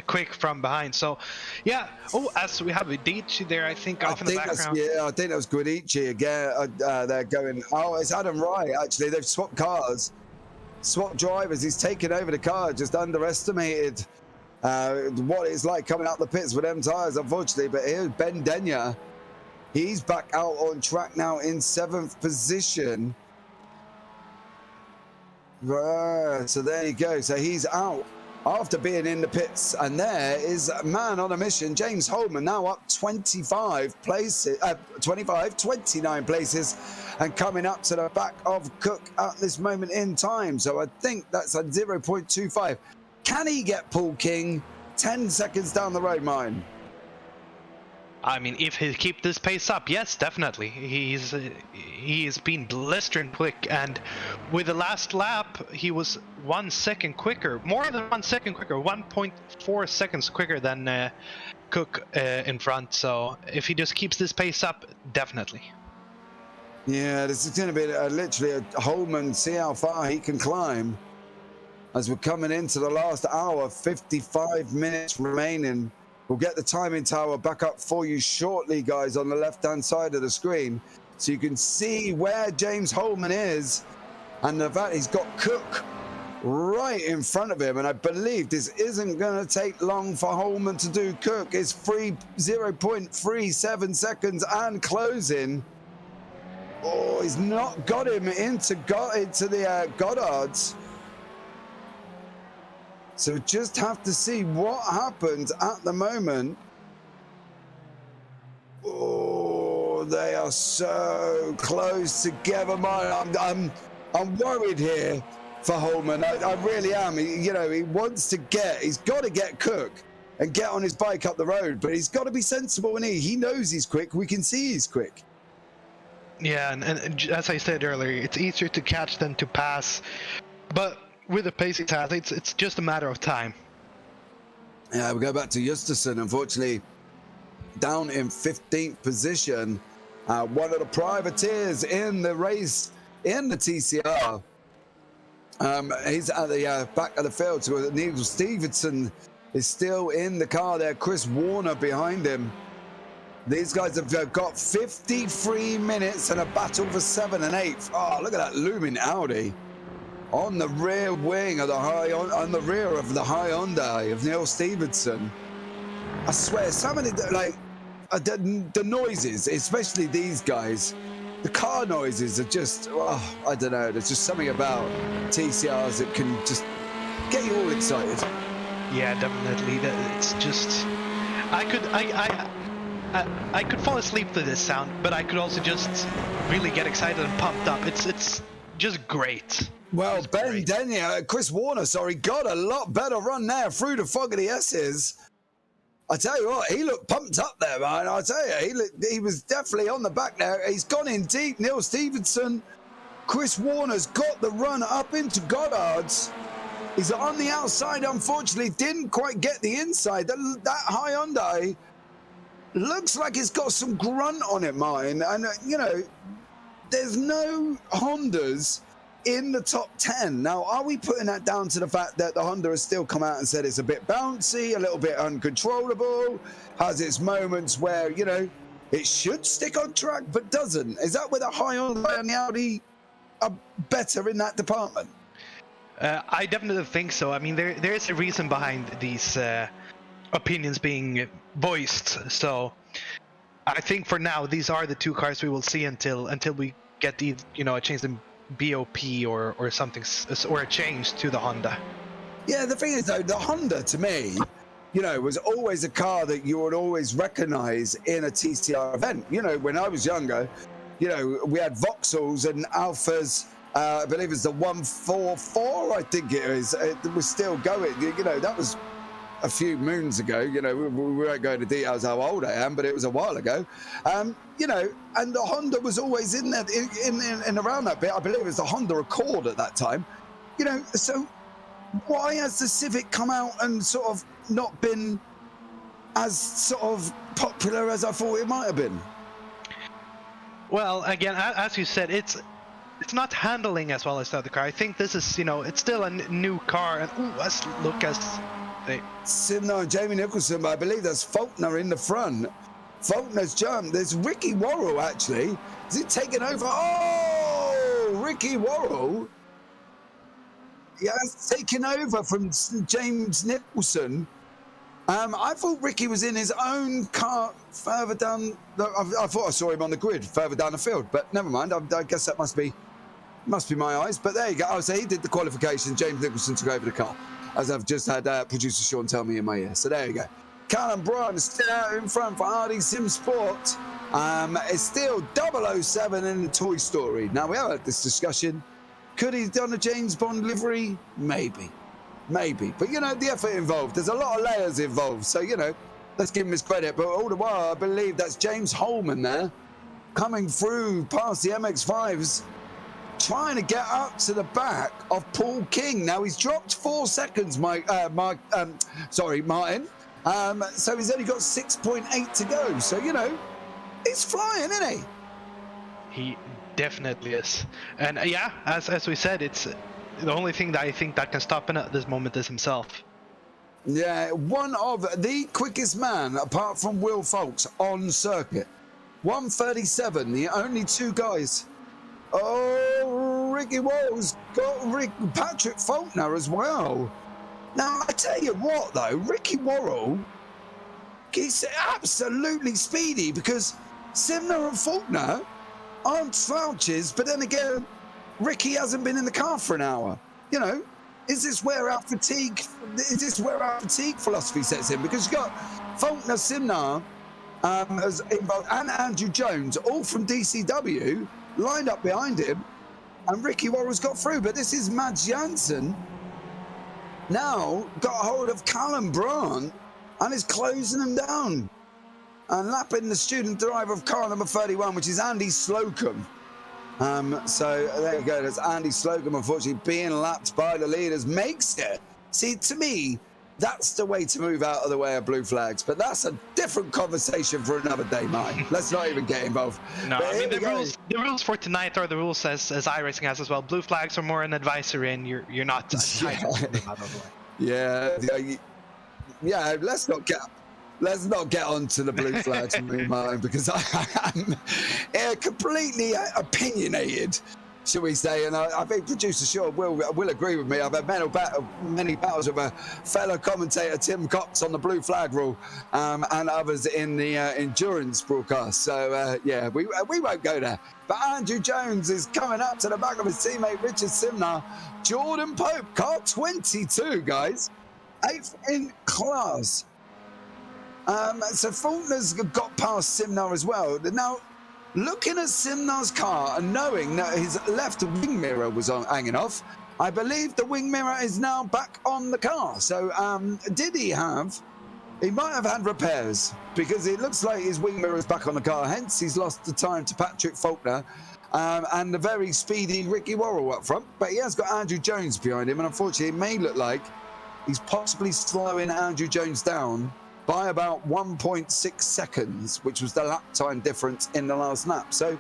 [SPEAKER 9] quick from behind. So, yeah. Oh, as we have Guidici there, I think, off in the background.
[SPEAKER 1] Yeah, I think that was Guidici again. They're going, oh, it's Adam Wright, actually. They've swapped cars, swapped drivers. He's taken over the car, just underestimated what it's like coming out the pits with them tyres, unfortunately. But here's Ben Denya. He's back out on track now in 7th position. So there you go. So he's out after being in the pits. And there is a man on a mission, James Holman, now up 29 places, and coming up to the back of Cook at this moment in time. So I think that's a 0.25. Can he get Paul King 10 seconds down the road, mine?
[SPEAKER 9] I mean, if he keep this pace up, yes, definitely. He's been blistering quick, and with the last lap, he was 1 second quicker, more than 1 second quicker, 1.4 seconds quicker than Cook in front. So if he just keeps this pace up, definitely.
[SPEAKER 1] Yeah, this is going to be literally a Holman, see how far he can climb. As we're coming into the last hour, 55 minutes remaining. We'll get the timing tower back up for you shortly, guys, on the left-hand side of the screen. So you can see where James Holman is. And the fact he's got Cook right in front of him. And I believe this isn't going to take long for Holman to do Cook. It's 0.37 seconds and closing. Oh, he's not got him into the Goddards. So just have to see what happens at the moment. Oh, they are so close together. I'm worried here for Holman. I really am. He wants to he's got to get Cook and get on his bike up the road, but he's got to be sensible, and he knows he's quick. We can see he's quick.
[SPEAKER 9] Yeah, and as I said earlier, it's easier to catch than to pass. But with the pace he has, it's just a matter of time.
[SPEAKER 1] Yeah, we go back to Justerson, unfortunately, down in 15th position. One of the privateers in the race in the TCR. He's at the back of the field. So Neil Stevenson is still in the car there. Chris Warner behind him. These guys have got 53 minutes and a battle for 7th and 8th. Oh, look at that looming Audi on the rear wing of the on the rear of the Hyundai of Neil Stevenson. I swear, some of the noises, especially these guys, the car noises are just, I don't know. There's just something about TCRs that can just get you all excited.
[SPEAKER 9] Yeah, definitely. It's just, I could fall asleep to this sound, but I could also just really get excited and pumped up. It's just great.
[SPEAKER 1] Well,
[SPEAKER 9] was
[SPEAKER 1] Ben
[SPEAKER 9] great.
[SPEAKER 1] Denyer, Chris Warner, sorry, got a lot better run there through the fog of the S's. I tell you what, he looked pumped up there, man. I tell you, he was definitely on the back there. He's gone in deep. Neil Stevenson, Chris Warner's got the run up into Goddard's. He's on the outside, unfortunately, didn't quite get the inside. That high Hyundai looks like it's got some grunt on it, mine. And, you know, there's no Hondas in the top 10. Now, are we putting that down to the fact that the Honda has still come out and said it's a bit bouncy, a little bit uncontrollable, has its moments where, you know, it should stick on track but doesn't? Is that where the Hyundai and the Audi are better in that department?
[SPEAKER 9] I definitely think so. I mean, there is a reason behind these opinions being voiced. So I think for now, these are the two cars we will see until we get the, you know, a change in BOP or something, or a change to the Honda.
[SPEAKER 1] Yeah, the thing is though, the Honda to me, you know, was always a car that you would always recognize in a TCR event. You know, when I was younger, you know, we had Vauxhalls and Alphas. I believe it's the 144, I think it is. It was still going. You know, that was a few moons ago. You know, we won't go into details how old I am, but it was a while ago. You know, and the Honda was always in that, in around that bit. I believe it was the Honda Accord at that time. You know, so why has the Civic come out and sort of not been as sort of popular as I thought it might have been?
[SPEAKER 9] Well, again, as you said, it's not handling as well as the other car. I think this is, you know, it's still a new car. And ooh, let's look as
[SPEAKER 1] Simner and Jamie Nicholson, but I believe there's Faulkner in the front. Faulkner's jumped. There's Ricky Worrell, actually. Is he taking over? Oh, Ricky Worrell. He has taken over from James Nicholson. I thought Ricky was in his own car further down. I thought I saw him on the grid further down the field, but never mind. I guess that must be my eyes. But there you go. So he did the qualification. James Nicholson took over the car, as I've just had producer Sean tell me in my ear. So there you go. Callum Bryan is still out in front for RD Sim Sport. It's still 007 in the Toy Story. Now, we have had this discussion. Could he have done a James Bond livery? Maybe. But, you know, the effort involved. There's a lot of layers involved. So, you know, let's give him his credit. But all the while, I believe that's James Holman there, coming through past the MX-5s, trying to get up to the back of Paul King. Now, he's dropped 4 seconds, Martin. So he's only got 6.8 to go. So, you know, he's flying, isn't he?
[SPEAKER 9] He definitely is. And yeah, as we said, it's the only thing that I think that can stop him at this moment is himself.
[SPEAKER 1] Yeah, one of the quickest man, apart from Will Folks, on circuit. 1:37, the only 2 guys. Oh, Ricky Worrell's got Patrick Faulkner as well. Now, I tell you what, though, Ricky Worrell, he's absolutely speedy because Simner and Faulkner aren't slouches, but then again, Ricky hasn't been in the car for an hour. You know, is this where our fatigue philosophy sets in? Because you've got Faulkner, Simner, as involved, and Andrew Jones, all from DCW, lined up behind him, and Ricky Worrell's got through. But this is Mads Jansen now got hold of Callum Bryan and is closing him down and lapping the student driver of car number 31, which is Andy Slocum. So there you go. There's Andy Slocum, unfortunately, being lapped by the leaders. Makes it. See, to me, that's the way to move out of the way of blue flags. But that's a different conversation for another day, Mike. Let's not even get involved.
[SPEAKER 9] No,
[SPEAKER 1] but
[SPEAKER 9] I mean, the rules for tonight are the rules as iRacing has as well. Blue flags are more an advisory, and you're not entitled to them out of the way.
[SPEAKER 1] Yeah. Let's not get onto the blue flags in my mind, because I am completely opinionated, shall we say, and I think producer Sean will agree with me. I've had many battles with a fellow commentator, Tim Cox, on the blue flag rule, and others in the endurance broadcast. So yeah, we won't go there. But Andrew Jones is coming up to the back of his teammate Richard Simner. Jordan Pope, car 22, guys, 8th in class. So Faulkner's got past Simner as well. Now, looking at Simner's car and knowing that his left wing mirror was hanging off, I believe the wing mirror is now back on the car. So did he have... He might have had repairs because it looks like his wing mirror is back on the car. Hence, he's lost the time to Patrick Faulkner and the very speedy Ricky Worrell up front. But he has got Andrew Jones behind him. And unfortunately, it may look like he's possibly slowing Andrew Jones down by about 1.6 seconds, which was the lap time difference in the last lap. So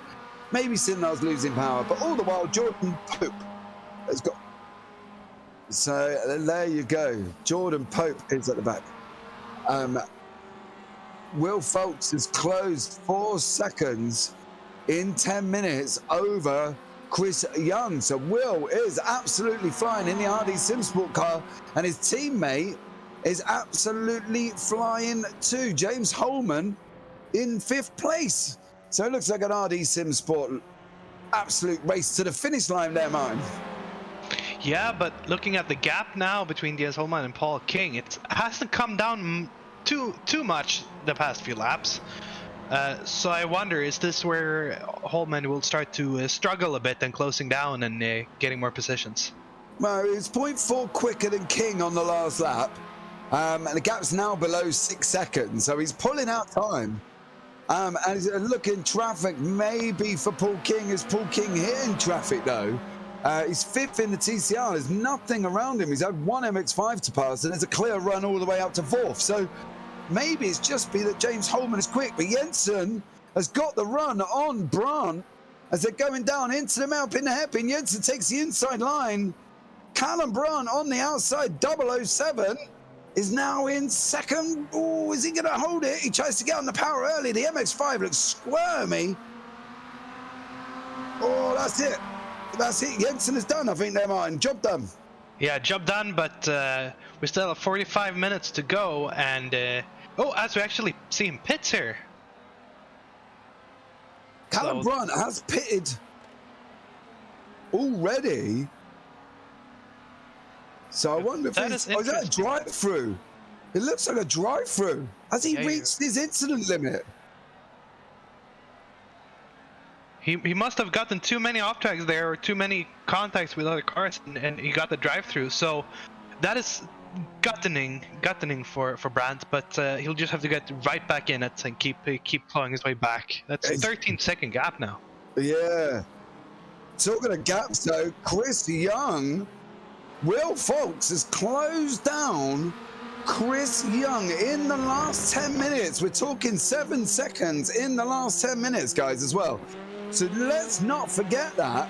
[SPEAKER 1] maybe Sindar's losing power. But all the while, Jordan Pope has got... So there you go. Jordan Pope is at the back. Will Folks has closed 4 seconds in 10 minutes over Chris Young. So Will is absolutely flying in the RD Simsport car, and his teammate is absolutely flying too. James Holman in 5th place. So it looks like an RD Simsport absolute race to the finish line there, Martin.
[SPEAKER 9] Yeah, but looking at the gap now between James Holman and Paul King, it hasn't come down too much the past few laps. So I wonder, is this where Holman will start to struggle a bit and closing down and getting more positions?
[SPEAKER 1] Well, it's 0.4 quicker than King on the last lap. And the gap's now below 6 seconds, so he's pulling out time. And looking traffic maybe for Paul King. Is Paul King hitting traffic though? He's 5th in the TCR. There's nothing around him. He's had 1 MX-5 to pass, and there's a clear run all the way up to 4th. So maybe it's just be that James Holman is quick, but Jensen has got the run on Brandt as they're going down into the Alpine hairpin. Jensen takes the inside line. Callum Brandt on the outside, 007, is now in 2nd. Oh, is he going to hold it? He tries to get on the power early. The MX-5 looks squirmy. Oh, that's it. That's it. Jensen is done, I think, there, Martin. Job done.
[SPEAKER 9] Yeah, job done, but we still have 45 minutes to go. And, as we actually see him pits here.
[SPEAKER 1] Callum Brandt has pitted already. So I wonder if is that a drive-through? It looks like a drive-through. Has he reached his incident limit?
[SPEAKER 9] He must have gotten too many off-tracks there, or too many contacts with other cars, and he got the drive-through. So that is gutting for Brandt, but he'll just have to get right back in it and keep clawing his way back. That's a 13-second gap now.
[SPEAKER 1] Yeah. Talking of gaps though, Chris Young, Will Folks has closed down Chris Young in the last 10 minutes. We're talking 7 seconds in the last 10 minutes, guys, as well. So let's not forget that.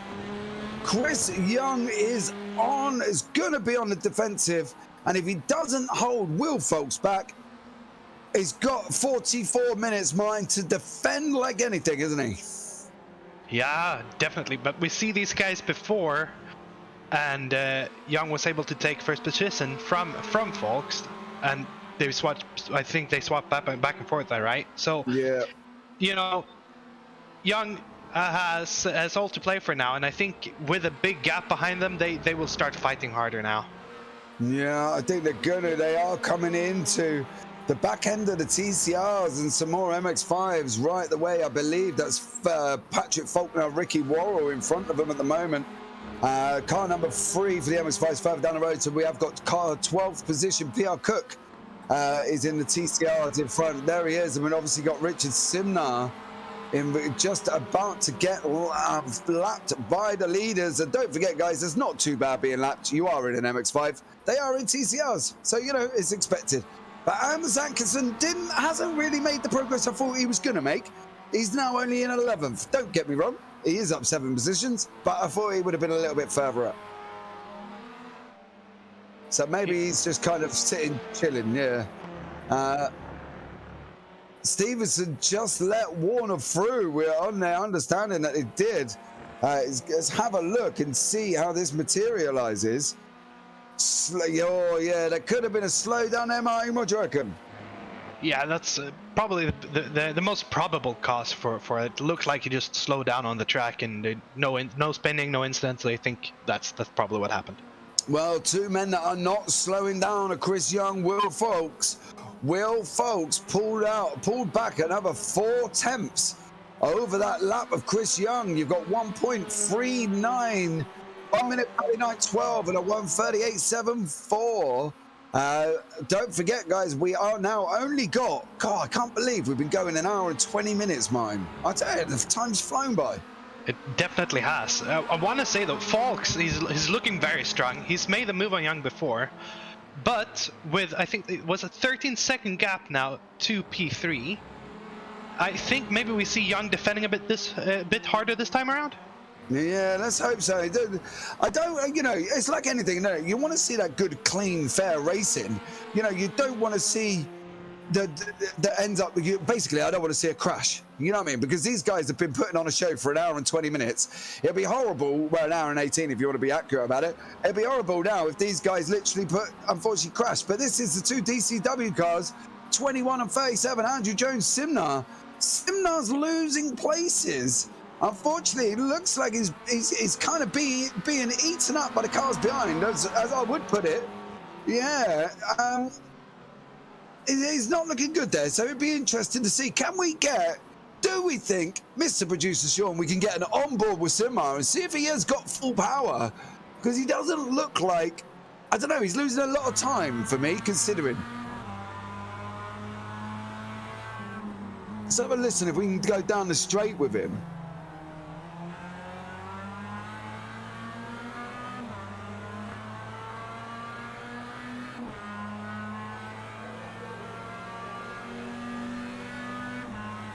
[SPEAKER 1] Chris Young is going to be on the defensive. And if he doesn't hold Will Folks back, he's got 44 minutes, mind, to defend like anything, isn't he?
[SPEAKER 9] Yeah, definitely. But we see these guys before, and Young was able to take first position from Folks, and they swapped. I think they swapped back and forth there, right? So
[SPEAKER 1] yeah,
[SPEAKER 9] you know, Young has all to play for now, and I think with a big gap behind them, they will start fighting harder now.
[SPEAKER 1] Yeah, I think they are coming into the back end of the TCRs and some more MX-5s right the way. I believe that's Patrick Faulkner, Ricky Worrell in front of them at the moment. Car number 3 for the MX-5s further down the road. So we have got car 12th position. PR Cook is in the TCRs in front. There he is. And we've obviously got Richard Simnar just about to get lapped by the leaders. And don't forget, guys, it's not too bad being lapped. You are in an MX-5. They are in TCRs. So, you know, it's expected. But Anders Atkinson hasn't really made the progress I thought he was going to make. He's now only in 11th. Don't get me wrong. He is up 7 positions, but I thought he would have been a little bit further up. So maybe he's just kind of sitting, chilling, yeah. Stevenson just let Warner through. We're on there understanding that it did. Let's have a look and see how this materializes. Oh, yeah, there could have been a slowdown there, Martin. What do you reckon?
[SPEAKER 9] Yeah, that's probably the most probable cause for it. It looks like he just slowed down on the track and no spinning, no incidents. I think that's probably what happened.
[SPEAKER 1] Well, 2 men that are not slowing down are Chris Young, Will Folks. Will Folks pulled back another 4 tenths over that lap of Chris Young. You've got 1.39 1 minute 39.12 and a 1:38.74. Don't forget, guys, we are now only got, God, I can't believe we've been going an hour and 20 minutes, mine. I tell you, the time's flown by.
[SPEAKER 9] It definitely has. I want to say though, Falks, he's looking very strong. He's made a move on Young before, but with, I think it was a 13-second gap now to P3. I think maybe we see Young defending a bit harder this time around.
[SPEAKER 1] Yeah, let's hope so. I don't, you know, it's like anything. No, you want to see that good, clean, fair racing. You know, you don't want to see that ends up. Basically, I don't want to see a crash. You know what I mean? Because these guys have been putting on a show for an hour and 20 minutes. It'll be horrible. Well, an hour and 18 if you want to be accurate about it. It'll be horrible now if these guys literally unfortunately crash. But this is the two DCW cars, 21 and 37. Andrew Jones, Simnar. Simnar's losing places. Unfortunately, it looks like he's kind of being eaten up by the cars behind, as I would put it. Yeah, he's not looking good there, so it'd be interesting to see. Do we think, Mr. Producer Sean, we can get an onboard with Simar and see if he has got full power? Because he doesn't look like, I don't know, he's losing a lot of time for me, considering. Let's have a listen if we can go down the straight with him.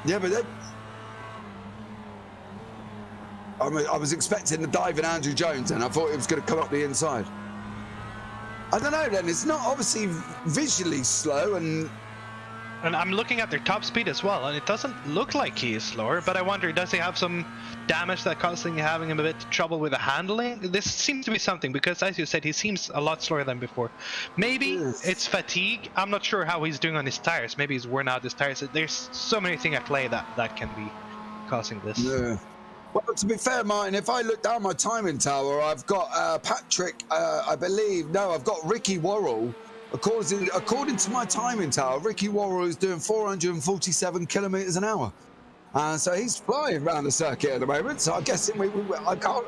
[SPEAKER 1] Yeah, but I was expecting the dive in Andrew Jones, and I thought it was going to come up the inside. I don't know. Then it's not obviously visually slow, and
[SPEAKER 9] I'm looking at their top speed as well, and it doesn't look like he is slower. But I wonder, does he have some damage that causing having him a bit trouble with the handling? This seems to be something, because as you said, he seems a lot slower than before. Maybe it's fatigue. I'm not sure how he's doing on his tires. Maybe he's worn out his tires. There's so many things at play that can be causing this. Yeah.
[SPEAKER 1] Well, to be fair, Martin, if I look down my timing tower, I've got Patrick, I believe, no, I've got Ricky Worrell. According to my timing tower, Ricky Worrell is doing 447 kilometers an hour. So he's flying around the circuit at the moment. So I'm guessing I can't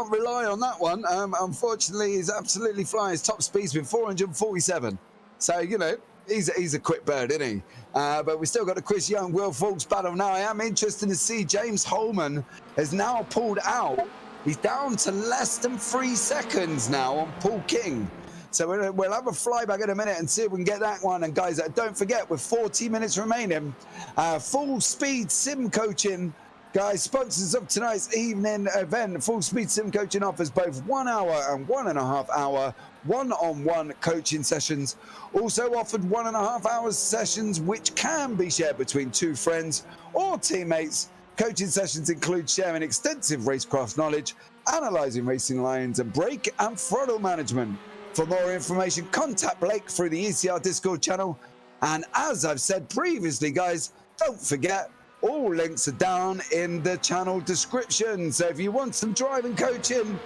[SPEAKER 1] rely on that one. Unfortunately, he's absolutely flying. His top speed's been 447. So, you know, he's a quick bird, isn't he? But we still got the Chris Young, Will Falks battle. Now, I am interested to see James Holman has now pulled out. He's down to less than 3 seconds now on Paul King. So we'll have a flyback in a minute and see if we can get that one. And guys, don't forget, with 40 minutes remaining, Full Speed Sim Coaching, guys, sponsors of tonight's evening event. Full Speed Sim Coaching offers both 1 hour and 1.5 hour one-on-one coaching sessions. Also offered 1.5 hours sessions, which can be shared between 2 friends or teammates. Coaching sessions include sharing extensive racecraft knowledge, analysing racing lines, and brake and throttle management. For more information, contact Blake through the ECR Discord channel. And as I've said previously, guys, don't forget, all links are down in the channel description. So if you want some driving coaching,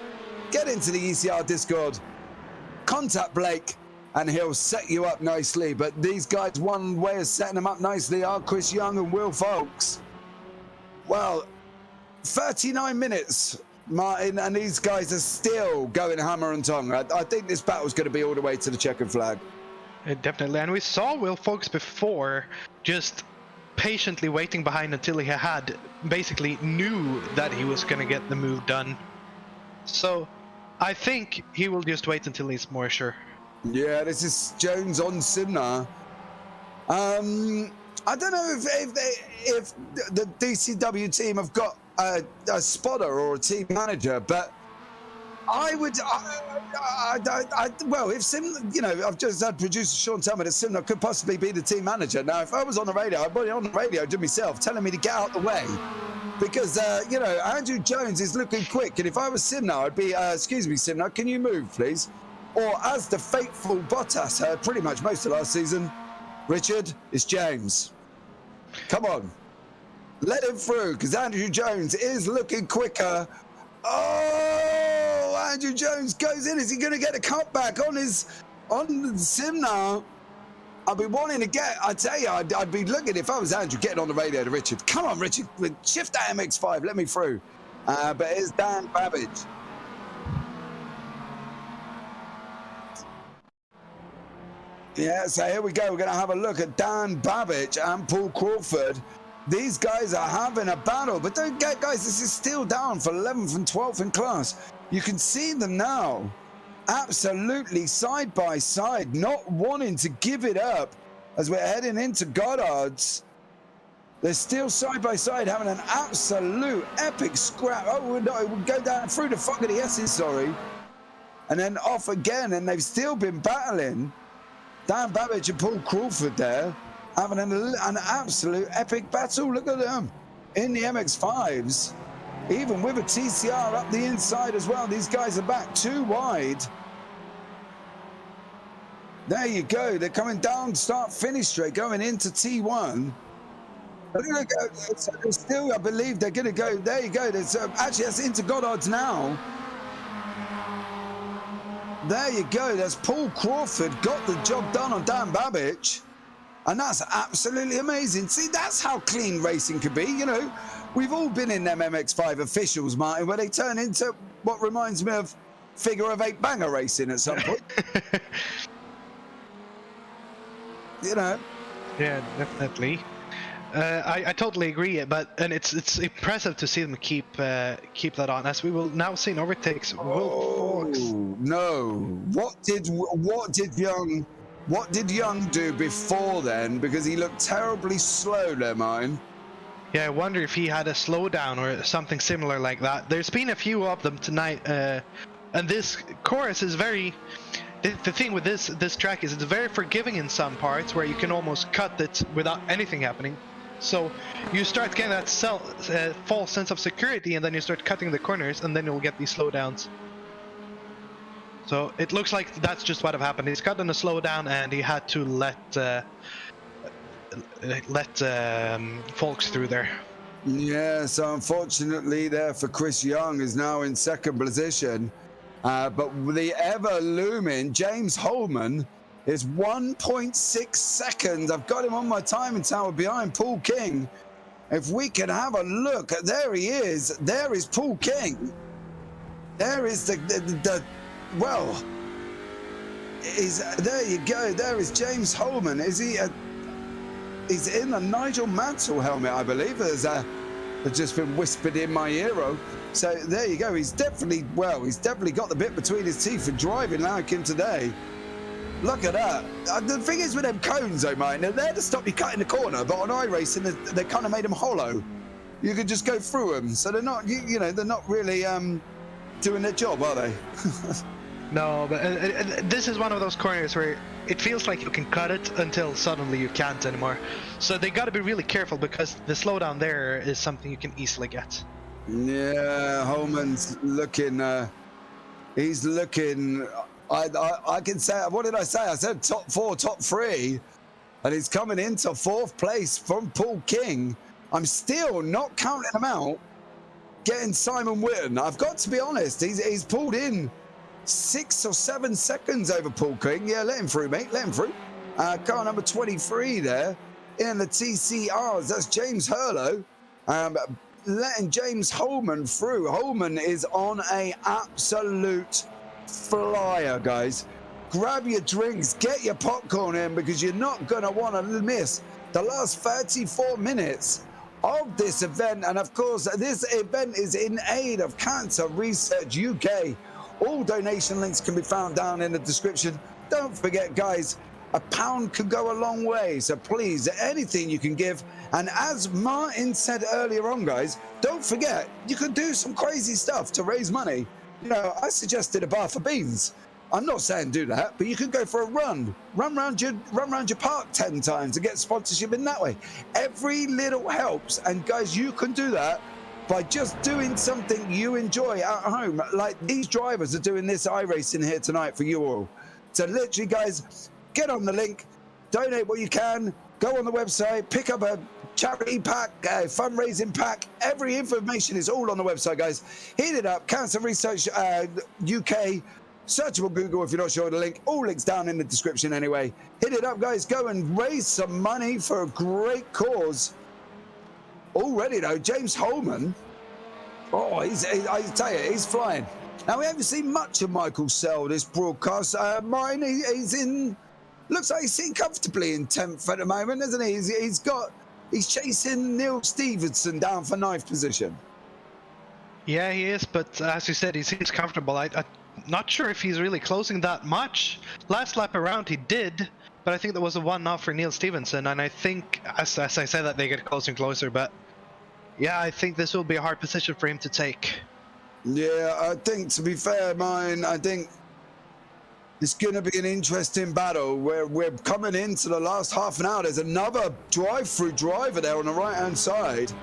[SPEAKER 1] get into the ECR Discord, contact Blake, and he'll set you up nicely. But these guys, one way of setting them up nicely are Chris Young and Will Falks. Well, 39 minutes. Martin, and these guys are still going hammer and tongue. I think this battle's going to be all the way to the checkered flag.
[SPEAKER 9] Definitely, and we saw Will Falks before just patiently waiting behind until he had basically knew that he was going to get the move done. So I think he will just wait until he's more sure. Yeah, this is Jones on Simnar. I don't know if the DCW team have got a spotter or a team manager, but I would, well, if I've just had producer Sean tell me that Simnar could possibly be the team manager. Now, if I was on the radio, I'd be on the radio to myself, telling me to get out the way, because, Andrew Jones is looking quick, and if I was Simnar, I'd be, excuse me, Simnar, can you move, please? Or, as the faithful Bottas heard pretty much most of last season, Richard, it's James. Come on. Let him through, because Andrew Jones is looking quicker. Oh, Andrew Jones goes in. Is he going to get a cutback on Simnar? I'd be wanting to get, I tell you, I'd be looking, if I was Andrew, getting on the radio to Richard. Come on, Richard, shift that MX-5, let me through.
[SPEAKER 1] but it's Dan Babbage. Yeah, so here we go. We're going to have a look at Dan Babbage and Paul Crawford. These guys are having a battle, but don't get, guys, this is still down for 11th and 12th in class. You can see them now, absolutely side by side, not wanting to give it up as we're heading into Goddard's. They're still side by side, having an absolute epic scrap. Oh, no, we'll go down through the fuck of the S's, sorry. And then off again, and they've still been battling. Dan Babbage and Paul Crawford there, having an absolute epic battle. Look at them in the MX-5s, even with a TCR up the inside as well. These guys are back too wide. There you go. They're coming down, start, finish straight, going into T1. They're going to go, so still, I believe they're going to go. There you go. There's, actually, that's into Goddard's now. There you go. There's Paul Crawford, got the job done on Dan Babbage. And that's absolutely amazing. See, that's how clean racing could be. You know, we've all been in them MX-5 officials, Martin, where they turn into what reminds me of figure of 8 banger racing at some point. You know.
[SPEAKER 9] Yeah, definitely. I totally agree, and it's impressive to see them keep that on, as we will now see in overtakes.
[SPEAKER 1] Oh no! What did Young do before then? Because he looked terribly slow there, Martin.
[SPEAKER 9] Yeah, I wonder if he had a slowdown or something similar like that. There's been a few of them tonight, and this course is very. The thing with this track is it's very forgiving in some parts where you can almost cut it without anything happening. So you start getting that false sense of security, and then you start cutting the corners, and then you'll get these slowdowns. So it looks like that's just what have happened. He's gotten a slowdown, and he had to let folks through there.
[SPEAKER 1] Yeah, so unfortunately there for Chris Young is now in second position. But the ever-looming James Holman is 1.6 seconds. I've got him on my timing tower behind Paul King. If we can have a look, there he is. There is Paul King. There is well, there you go. There is James Holman. Is he? He's in the Nigel Mansell helmet, I believe. There's just been whispered in my ear. So there you go. He's definitely got the bit between his teeth for driving like him today. Look at that. The thing is with them cones, though, mate, they're there to stop you cutting the corner, but on iRacing, they kind of made them hollow. You can just go through them, so they're not, you know, they're not really doing their job, are they?
[SPEAKER 9] No, but this is one of those corners where it feels like you can cut it until suddenly you can't anymore. So they got to be really careful, because the slowdown there is something you can easily get.
[SPEAKER 1] Yeah, Holman's looking. He's looking. I can say. What did I say? I said top 4, top 3, and he's coming into 4th place from Paul King. I'm still not counting him out. Getting Simon Whitten. I've got to be honest. He's pulled in 6 or 7 seconds over Paul King. Yeah, let him through, mate. Let him through. Car number 23 there in the TCRs. That's James Hurlow. Letting James Holman through. Holman is on a absolute flyer, guys. Grab your drinks, get your popcorn in, because you're not going to want to miss the last 34 minutes of this event. And of course, this event is in aid of Cancer Research UK. All donation links can be found down in the description. Don't forget, guys, £1 could go a long way, so please, anything you can give. And as Martin said earlier on, guys, don't forget, you can do some crazy stuff to raise money. You know, I suggested a bar for beans. I'm not saying do that, but you could go for a run round your park 10 times and get sponsorship in that way. Every little helps, and guys, you can do that by just doing something you enjoy at home, like these drivers are doing this iRacing here tonight for you all. So literally, guys, get on the link, donate what you can, go on the website, pick up a charity pack, a fundraising pack. Every information is all on the website, guys. Hit it up, Cancer Research UK. Searchable Google if you're not sure of the link. All links down in the description anyway. Hit it up, guys. Go and raise some money for a great cause. Already, though, James Holman Oh, I tell you, he's flying. Now, we haven't seen much of Michael Sell this broadcast. Mine, he's in, looks like he's sitting comfortably in 10th at the moment, isn't he? He's chasing Neil Stevenson down for 9th position.
[SPEAKER 9] Yeah, he is, but as you said, he seems comfortable. I'm not sure if he's really closing that much. Last lap around he did, but I think there was a 1-off for Neil Stevenson, and I think, as I said, that they get closer and closer, but yeah, I think this will be a hard position for him to take.
[SPEAKER 1] Yeah, I think, to be fair, I think it's going to be an interesting battle. We're coming into the last half an hour. There's another drive-through driver there on the right-hand side.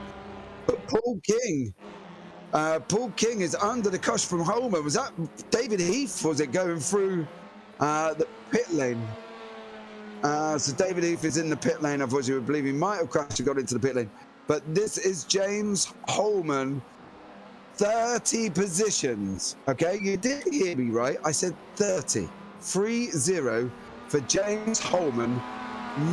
[SPEAKER 1] But Paul King is under the cush from Holman. Was that David Heath? Was it going through the pit lane? So David Heath is in the pit lane. Unfortunately, I believe he might have crashed and got into the pit lane. But this is James Holman. 30 positions. Okay, you did hear me right. I said 30. 3-0 for James Holman,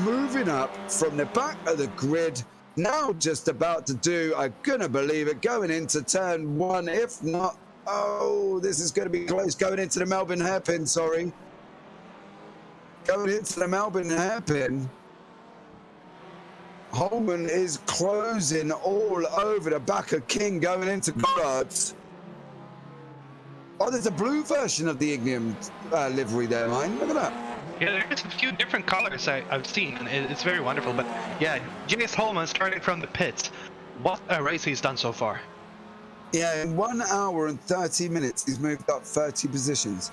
[SPEAKER 1] moving up from the back of the grid. Now just about to do, I'm gonna believe it, going into turn 1. If not, oh, this is going to be close. Going into the Melbourne hairpin, sorry. Going into the Melbourne hairpin. Holman is closing all over the back of King going into Gollards. Oh, there's a blue version of the Ignium livery there, mine. Look at that.
[SPEAKER 9] Yeah, there's a few different colors I've seen, and it's very wonderful. But yeah, James Holman starting from the pits. What a race he's done so far.
[SPEAKER 1] Yeah, in 1 hour and 30 minutes, he's moved up 30 positions.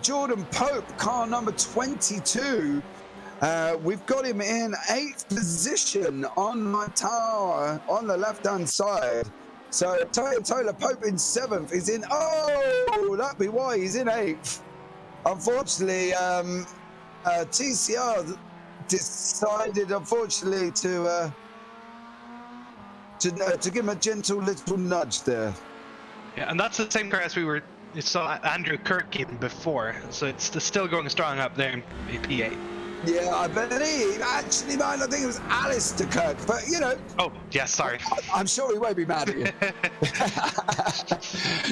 [SPEAKER 1] Jordan Pope, car number 22. We've got him in 8th position on my tower on the left-hand side. So Taylor Pope in 7th. He's in, oh, that'd be why he's in 8th. Unfortunately, TCR decided, unfortunately, to give him a gentle little nudge there.
[SPEAKER 9] Yeah, and that's the same car as we saw Andrew Kirk in before, so it's still going strong up there in P8.
[SPEAKER 1] Yeah, I believe, actually, man, I think it was Alistair Kirk, but, you know.
[SPEAKER 9] Oh, yeah, sorry.
[SPEAKER 1] I'm sure he won't be mad at you.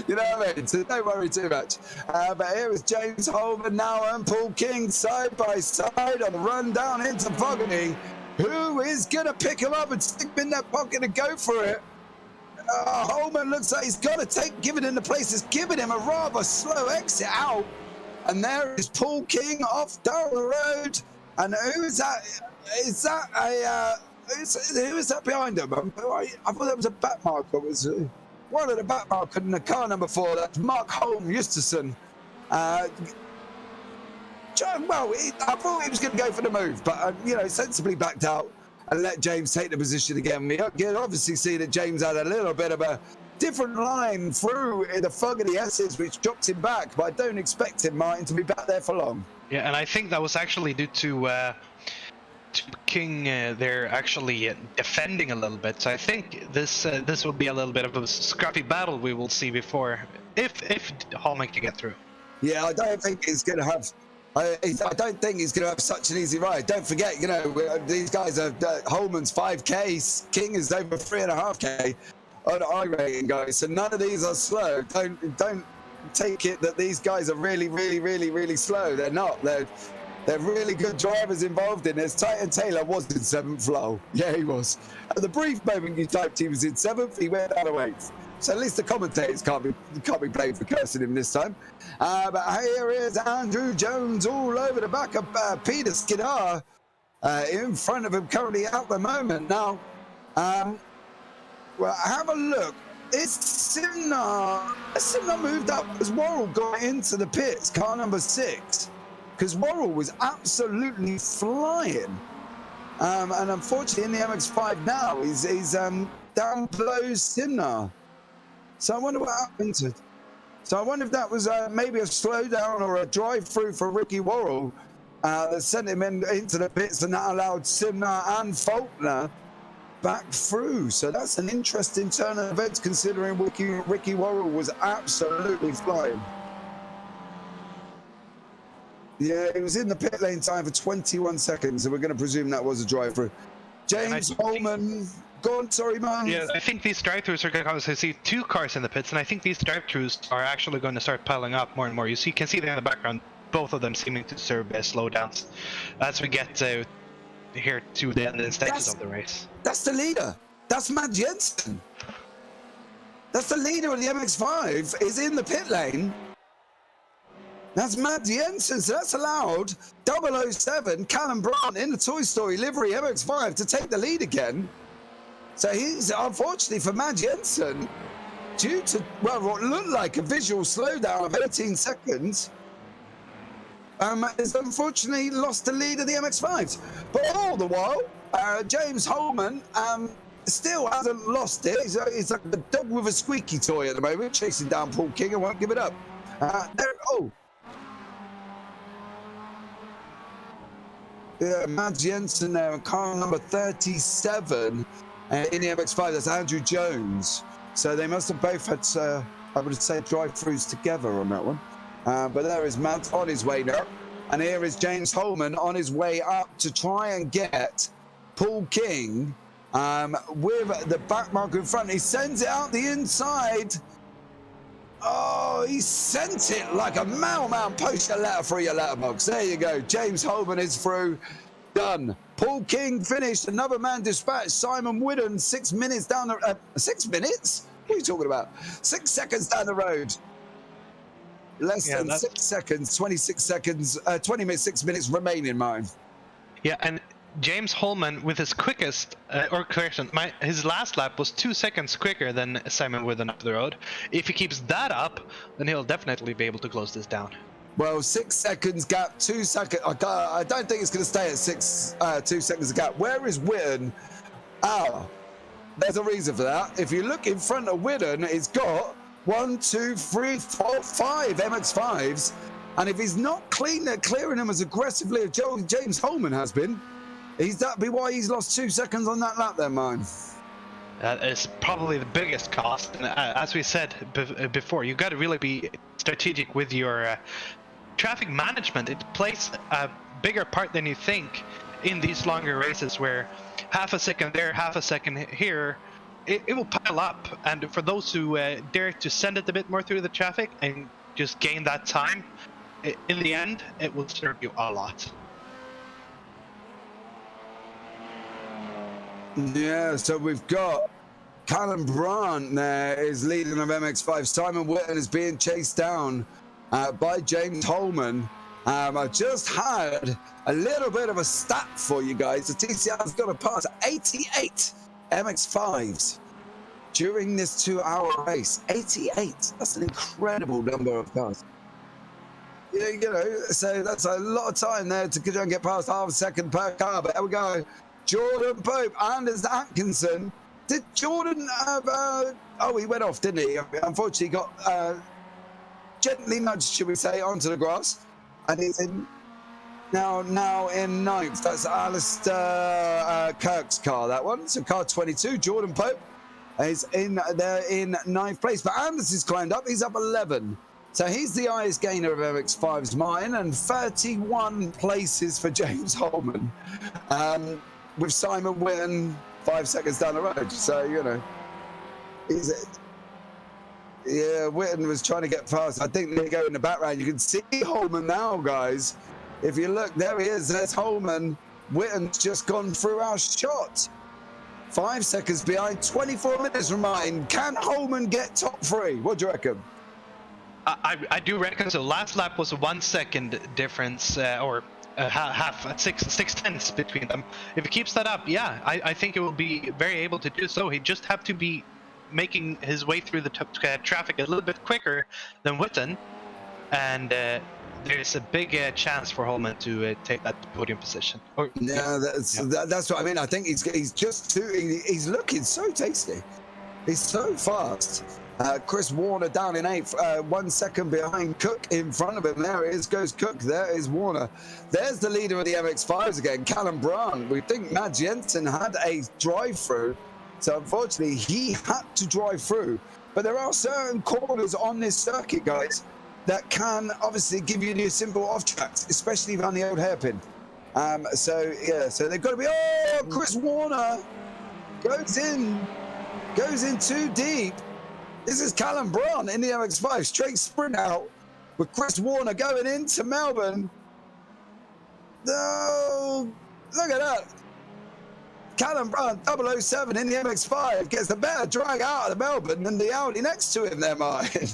[SPEAKER 1] You know what I mean? So don't worry too much. But here is James Holman now and Paul King side by side on the run down into Fogarty. Who is going to pick him up and stick him in their pocket and go for it? Holman looks like he's got to take Given the place. Is giving him a rather slow exit out. And there is Paul King off down the road. And who is that? Is that who is that behind him? I thought that was a back marker. It was one of the back markers in the car number 4. That's Mark Holm Eustason. Well, I thought he was going to go for the move, but you know, sensibly backed out and let James take the position again. We can obviously see that James had a little bit of a different line through in the Fogarty S's, which dropped him back, but I don't expect him, Martin, to be back there for long.
[SPEAKER 9] Yeah, and I think that was actually due to King they're actually defending a little bit. So I think this will be a little bit of a scrappy battle we will see before, if Holman can get through.
[SPEAKER 1] Yeah, I don't think he's going to have. I don't think he's going to have such an easy ride. Don't forget, you know, these guys are Holman's 5K, King is over 3.5K on iRacing, guys. So none of these are slow. Don't take it that these guys are really slow. They're not. They're really good drivers involved in this. Titan Taylor was in 7th low. Yeah, he was. At the brief moment you typed he was in 7th, he went out of 8th. So at least the commentators can't be blamed for cursing him this time. But here is Andrew Jones all over the back of Peter Skidar in front of him currently at the moment. Now, well, have a look. Is Simnar moved up as Worrell got into the pits, car number 6? Because Worrell was absolutely flying. And unfortunately in the MX-5 now, he's down below Simnar. So I wonder what happened to it. So I wonder if that was maybe a slowdown or a drive-through for Ricky Worrell that sent him into the pits, and that allowed Simnar and Faulkner back through. So that's an interesting turn of events, considering Ricky Worrell was absolutely flying. Yeah, he was in the pit lane time for 21 seconds, so we're going to presume that was a drive-through. James Holman. Go on, sorry, man.
[SPEAKER 9] Yeah, I think these drive-thrus are going to come. So I see 2 cars in the pits, and I think these drive-thrus are actually going to start piling up more and more. You can see there in the background, both of them seeming to serve as slowdowns as we get here to the end stages of the race.
[SPEAKER 1] That's the leader. That's Matt Jensen. That's the leader of the MX-5, is in the pit lane. That's Matt Jensen, so that's allowed 007 Callum Brandt in the Toy Story livery MX-5 to take the lead again. So he's, unfortunately for Matt Jensen, due to, well, what looked like a visual slowdown of 18 seconds, has unfortunately lost the lead of the MX-5s. But all the while, James Holman still hasn't lost it. He's like a dog with a squeaky toy at the moment, chasing down Paul King and won't give it up. Yeah, Matt Jensen there, car number 37 in the MX-5. That's Andrew Jones. So they must have both had, I would say, drive-throughs together on that one. But there is Matt on his way now. And here is James Holman on his way up to try and get Paul King with the back marker in front. He sends it out the inside. Oh, he sent it like a mailman post a letter through your letterbox. There you go. James Holman is through. Done. Paul King finished. Another man dispatched. Simon Whidden, 6 minutes down the... 6 minutes? What are you talking about? 6 seconds down the road. Less than 6 seconds. 26 seconds. 20 minutes, 6 minutes remaining, mine.
[SPEAKER 9] Yeah, and James Holman with his quickest, or correction, his last lap was 2 seconds quicker than Simon Whidden up the road. If he keeps that up, then he'll definitely be able to close this down.
[SPEAKER 1] Well, 6 seconds gap, 2 seconds. I don't think it's going to stay at 2 seconds gap. Where is Whidden? There's a reason for that. If you look in front of Whidden, it's got 1, 2, 3, 4, 5 MX-5s. And if he's not clearing them as aggressively as James Holman has been, that'd be why he's lost 2 seconds on that lap there, mine.
[SPEAKER 9] That is probably the biggest cost. And as we said before, you got to really be strategic with your traffic management. It plays a bigger part than you think in these longer races where half a second there, half a second here, it will pile up. And for those who dare to send it a bit more through the traffic and just gain that time, in the end, it will serve you a lot.
[SPEAKER 1] Yeah, so we've got Callum Brandt there is leading of MX-5. Simon Whitten is being chased down by James Holman. I just had a little bit of a stat for you guys. The TCR's got to pass 88 MX-5s during this 2-hour race. 88. That's an incredible number of cars. Yeah, you know, so that's a lot of time there to try and get past half a second per car. But there we go. Jordan Pope, Anders Atkinson. Did Jordan have... oh, he went off, didn't he? Unfortunately, got gently nudged, should we say, onto the grass. And he's in now in ninth. That's Alistair Kirk's car, that one. So car 22, Jordan Pope, is in ninth place. But Anders has climbed up. He's up 11. So he's the highest gainer of MX-5's mine, and 31 places for James Holman. With Simon Whitten 5 seconds down the road. So, you know, yeah, Whitten was trying to get past. I think they go in the background. You can see Holman now, guys. If you look, there he is. There's Holman. Whitten's just gone through our shot. 5 seconds behind, 24 minutes remaining. Can Holman get top 3? What do you reckon?
[SPEAKER 9] I do reckon so. Last lap was a 1 second difference, or half, 6 tenths between them. If he keeps that up, yeah, I think it will be very able to do so. He just have to be making his way through the traffic a little bit quicker than Whitten, and there's a big chance for Holman to take that podium position.
[SPEAKER 1] That's what I mean. I think he's just too. He's looking so tasty. He's so fast. Chris Warner down in 8th, 1 second behind Cook in front of him. There it is, goes Cook, there is Warner. There's the leader of the MX-5s again, Callum Brandt. We think Matt Jensen had a drive-through, so unfortunately he had to drive through. But there are certain corners on this circuit, guys, that can obviously give you the simple off-tracks, especially around the old hairpin. So they've got to be, Chris Warner. goes in too deep. This is Callum Brown in the MX-5, straight sprint out with Chris Warner going into Melbourne. No, look at that. Callum Brown, 007 in the MX-5 gets the better drag out of the Melbourne than the Audi next to him there, Martin.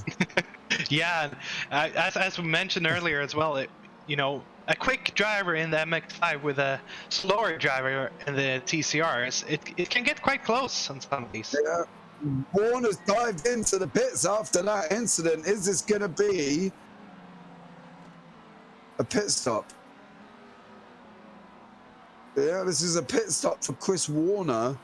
[SPEAKER 9] Yeah, as we mentioned earlier as well, a quick driver in the MX-5 with a slower driver in the TCRs, it can get quite close on some of these.
[SPEAKER 1] Yeah. Warner's dived into the pits after that incident. Is this going to be a pit stop? Yeah, this is a pit stop for Chris Warner.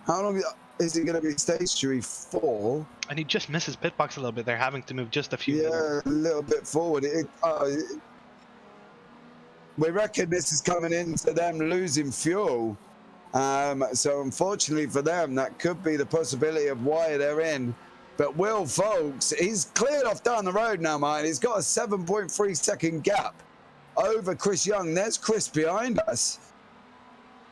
[SPEAKER 1] How long is he going to be stationary for?
[SPEAKER 9] And he just misses pit box a little bit. They're having to move just a few meters.
[SPEAKER 1] A little bit forward. We reckon this is coming into them losing fuel. So unfortunately for them, that could be the possibility of why they're in. But Will Folks, he's cleared off down the road now, mate. He's got a 7.3 second gap over Chris Young. There's Chris behind us.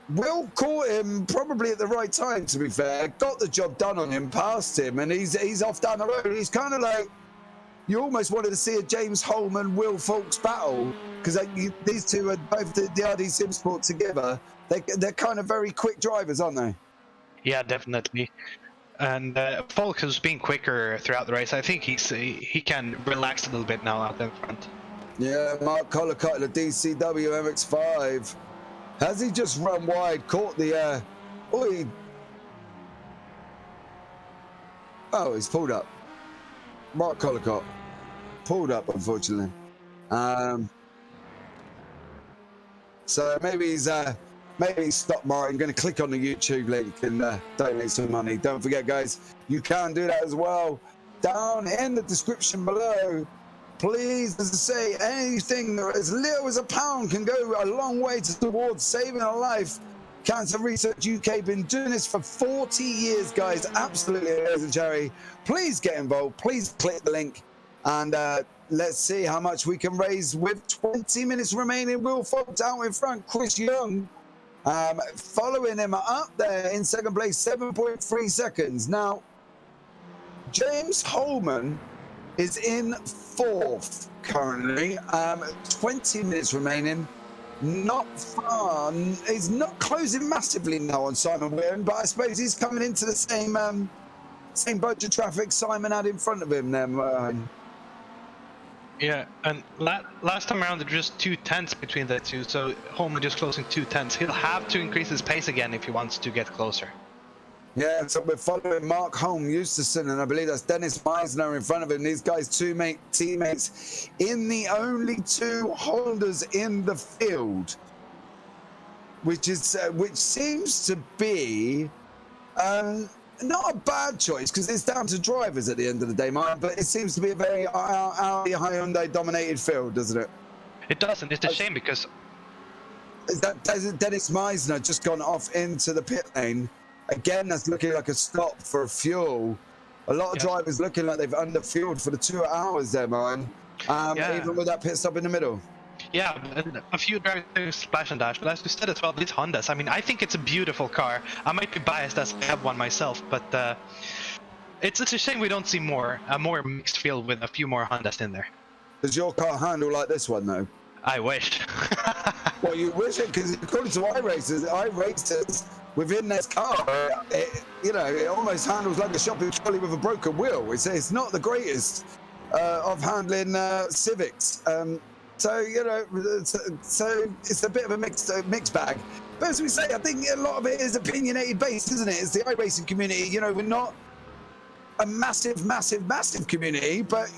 [SPEAKER 1] Will caught him probably at the right time, to be fair. Got the job done on him, passed him, and he's off down the road. He's kind of like, you almost wanted to see a James Holman, Will Folks battle, because these two are both the RD Sim Sport together. They're kind of very quick drivers, aren't they?
[SPEAKER 9] Yeah, definitely. And Folks has been quicker throughout the race. I think he can relax a little bit now out in front.
[SPEAKER 1] Yeah, Mark Collicott, the DCW MX-5. Has he just run wide, caught the... Oh, he's pulled up. Mark Collicott. Pulled up, unfortunately. So maybe he's stopped Martin. Going to click on the YouTube link and donate some money. Don't forget, guys, you can do that as well. Down in the description below. Please, as I say, anything that as little as £1 can go a long way towards saving a life. Cancer Research UK been doing this for 40 years, guys. Absolutely amazing charity. Please get involved. Please click the link. And let's see how much we can raise with 20 minutes remaining. Will Folks out in front. Chris Young following him up there in second place, 7.3 seconds. Now, James Holman is in fourth currently. 20 minutes remaining. Not far. He's not closing massively now on Simon Weirton, but I suppose he's coming into the same bunch of traffic Simon had in front of him there.
[SPEAKER 9] Yeah, and last time around, there's just 2/10 between the two, so Holman just closing 2/10. He'll have to increase his pace again if he wants to get closer.
[SPEAKER 1] Yeah, so we're following Mark Holm, Eustason, and I believe that's Dennis Meisner in front of him. These guys, teammates in the only two Hondas in the field, which seems to be not a bad choice because it's down to drivers at the end of the day, Mark. But it seems to be a very Audi Hyundai dominated field, doesn't it?
[SPEAKER 9] It does, and it's a shame because
[SPEAKER 1] is that Dennis Meisner just gone off into the pit lane. Again, that's looking like a stop for fuel. A lot of drivers looking like they've under-fueled for the 2 hours there, man. Even with that pit stop in the middle.
[SPEAKER 9] Yeah, a few drivers splash and dash, but as you said as well, these Hondas, I mean, I think it's a beautiful car. I might be biased as I have one myself, but it's a shame we don't see a more mixed field with a few more Hondas in there.
[SPEAKER 1] Does your car handle like this one, though?
[SPEAKER 9] I wish.
[SPEAKER 1] Well, you wish it, because according to iRacers within this car, it almost handles like a shopping trolley with a broken wheel. It's not the greatest of handling Civics. So it's a bit of a mixed bag. But as we say, I think a lot of it is opinionated based, isn't it? It's the iRacing community. We're not a massive community, but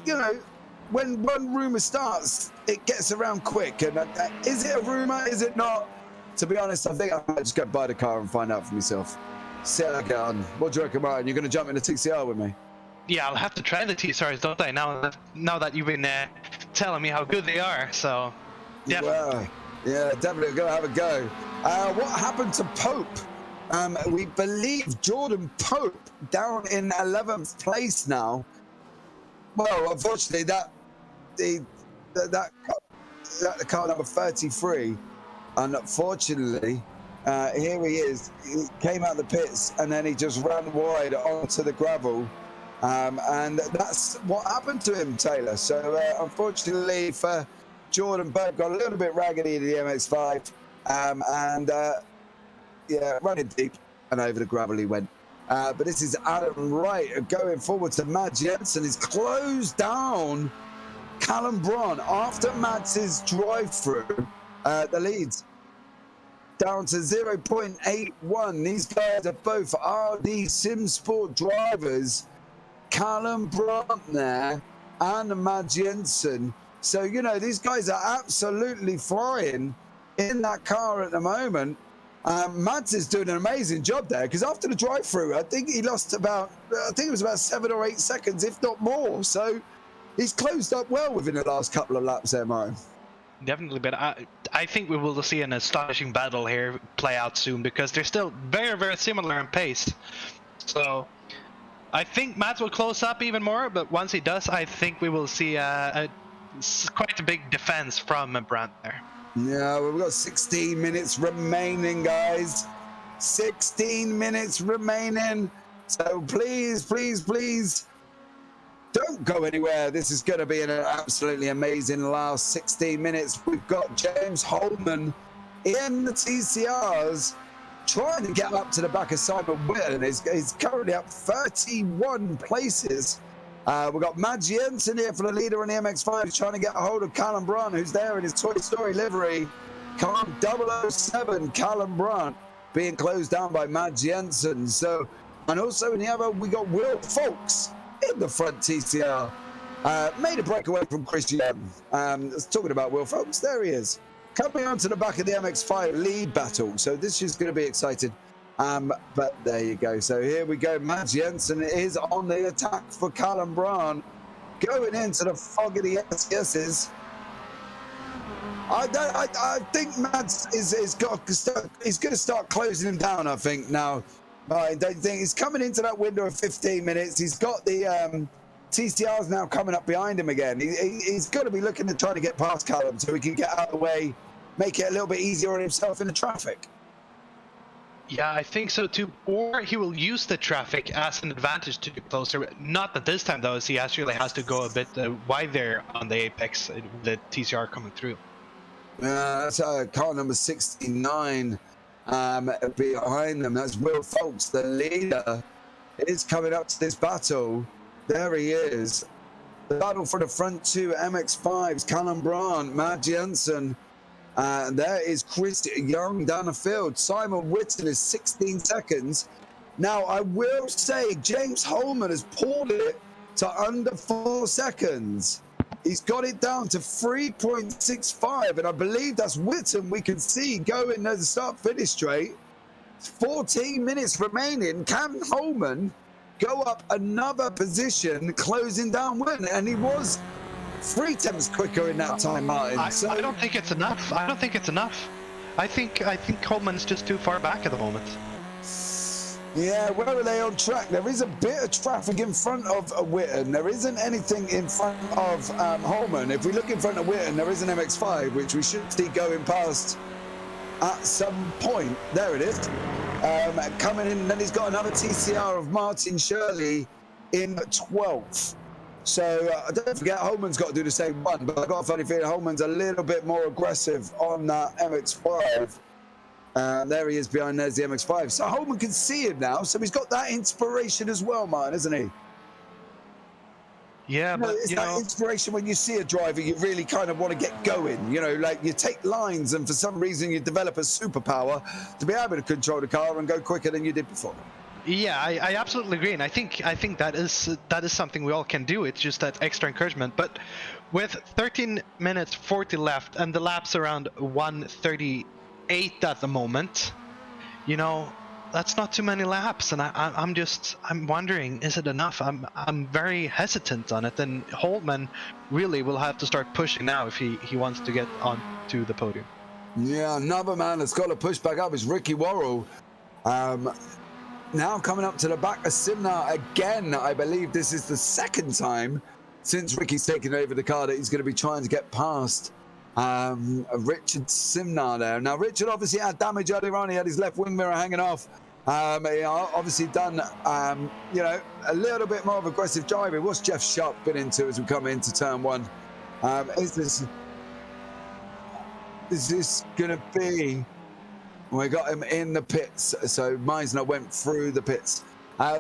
[SPEAKER 1] when one rumor starts, it gets around quick. And is it a rumor? Is it not? To be honest, I think I might just go buy the car and find out for myself. See how I get on. What do you reckon, Ryan? You're going to jump in the TCR with me?
[SPEAKER 9] Yeah, I'll have to try the TCRs, don't I? Now that you've been telling me how good they are, so definitely.
[SPEAKER 1] Yeah, definitely. Go have a go. What happened to Pope? We believe Jordan Pope down in 11th place now. Well, unfortunately, that car number 33, unfortunately, Here he is. He came out the pits and then he just ran wide onto the gravel. And that's what happened to him, Taylor. So unfortunately for Jordan, Bird got a little bit raggedy in the MX-5. Yeah, running deep and over the gravel he went. But this is Adam Wright going forward to Mads Jensen. He's closed down Callum Braun after Mads's drive-through. The leads down to 0.81. These guys are both RD Sim Sport drivers. Callum Braun there and Mads Jensen. So, you know, these guys are absolutely flying in that car at the moment. Mads is doing an amazing job there because after the drive-through, I think he lost about, I think it was about 7 or 8 seconds, if not more. So he's closed up well within the last couple of laps there, Martin.
[SPEAKER 9] Definitely, but I think we will see an astonishing battle here play out soon because they're still very, very similar in pace. So I think Mads will close up even more, but once he does, I think we will see quite a big defense from Brandt there.
[SPEAKER 1] Yeah, we've got 16 minutes remaining, guys. 16 minutes remaining. So please, please, please don't go anywhere. This is going to be an absolutely amazing last 16 minutes. We've got James Holman in the TCRs trying to get up to the back of Simon Whitten. He's currently up 31 places. We've got Mads Jensen here for the leader on the MX-5 trying to get a hold of Callum Braun, who's there in his Toy Story livery. Car 007, Callum Braun being closed down by Mads Jensen. So, and also in the other, we got Will Folks in the front TCR. Made a breakaway from Chris Young. Talking about Will Folks, there he is. Coming onto the back of the MX-5 lead battle. So this is going to be exciting. But there you go. So here we go. Mads Jensen is on the attack for Callum Braun. Going into the fog of the SCSs. I think Mads is going to start closing him down, I think, now. I don't think he's coming into that window of 15 minutes. He's got the TCRs now coming up behind him again. He's got to be looking to try to get past Callum so he can get out of the way, make it a little bit easier on himself in the traffic.
[SPEAKER 9] Yeah, I think so too. Or he will use the traffic as an advantage to get closer. Not that this time though, as he actually has to go a bit wider on the apex, the TCR coming through.
[SPEAKER 1] That's car number 69 behind them. That's Will Folks, the leader, is coming up to this battle. There he is. The battle for the front two MX-5s, Callum Braun, Mads Jensen. There is Chris Young down the field. Simon Whitten is 16 seconds. Now, I will say James Holman has pulled it to under 4 seconds. He's got it down to 3.65, and I believe that's Whitten we can see going as a start-finish straight. 14 minutes remaining. Can Holman go up another position, closing down Whitten? And he was 3 tenths quicker in that time, Martin.
[SPEAKER 9] I don't think it's enough. I don't think it's enough. I think Coleman's just too far back at the moment.
[SPEAKER 1] Yeah, where are they on track? There is a bit of traffic in front of Whitten. There isn't anything in front of Holman. If we look in front of Whitten, there is an MX-5, which we should see going past at some point. There it is. Coming in, and then he's got another TCR of Martin Shirley in 12th. So don't forget, Holman's got to do the same one, but I've got a funny feeling Holman's a little bit more aggressive on that MX-5. There he is behind, there's the MX-5. So Holman can see him now, so he's got that inspiration as well, Martin, isn't he?
[SPEAKER 9] Yeah, but
[SPEAKER 1] it's that inspiration when you see a driver, you really kind of want to get going. You know, like you take lines and for some reason you develop a superpower to be able to control the car and go quicker than you did before.
[SPEAKER 9] Yeah, I absolutely agree, and I think that is something we all can do. It's just that extra encouragement. But with 13 minutes 40 left and the laps around 1:38 at the moment, you know, that's not too many laps, and I'm wondering, is it enough? I'm very hesitant on it, and Holman really will have to start pushing now if he wants to get onto the podium.
[SPEAKER 1] Yeah, another man that's got to push back up is Ricky Worrell. Now coming up to the back of Simnar again. I believe this is the second time since Ricky's taken over the car that he's going to be trying to get past Richard Simnar there. Now, Richard obviously had damage earlier on. He had his left wing mirror hanging off. He obviously done, you know, a little bit more of aggressive driving. What's Jeff Sharp been into as we come into turn one? Is this going to be... We got him in the pits, so Meisner went through the pits.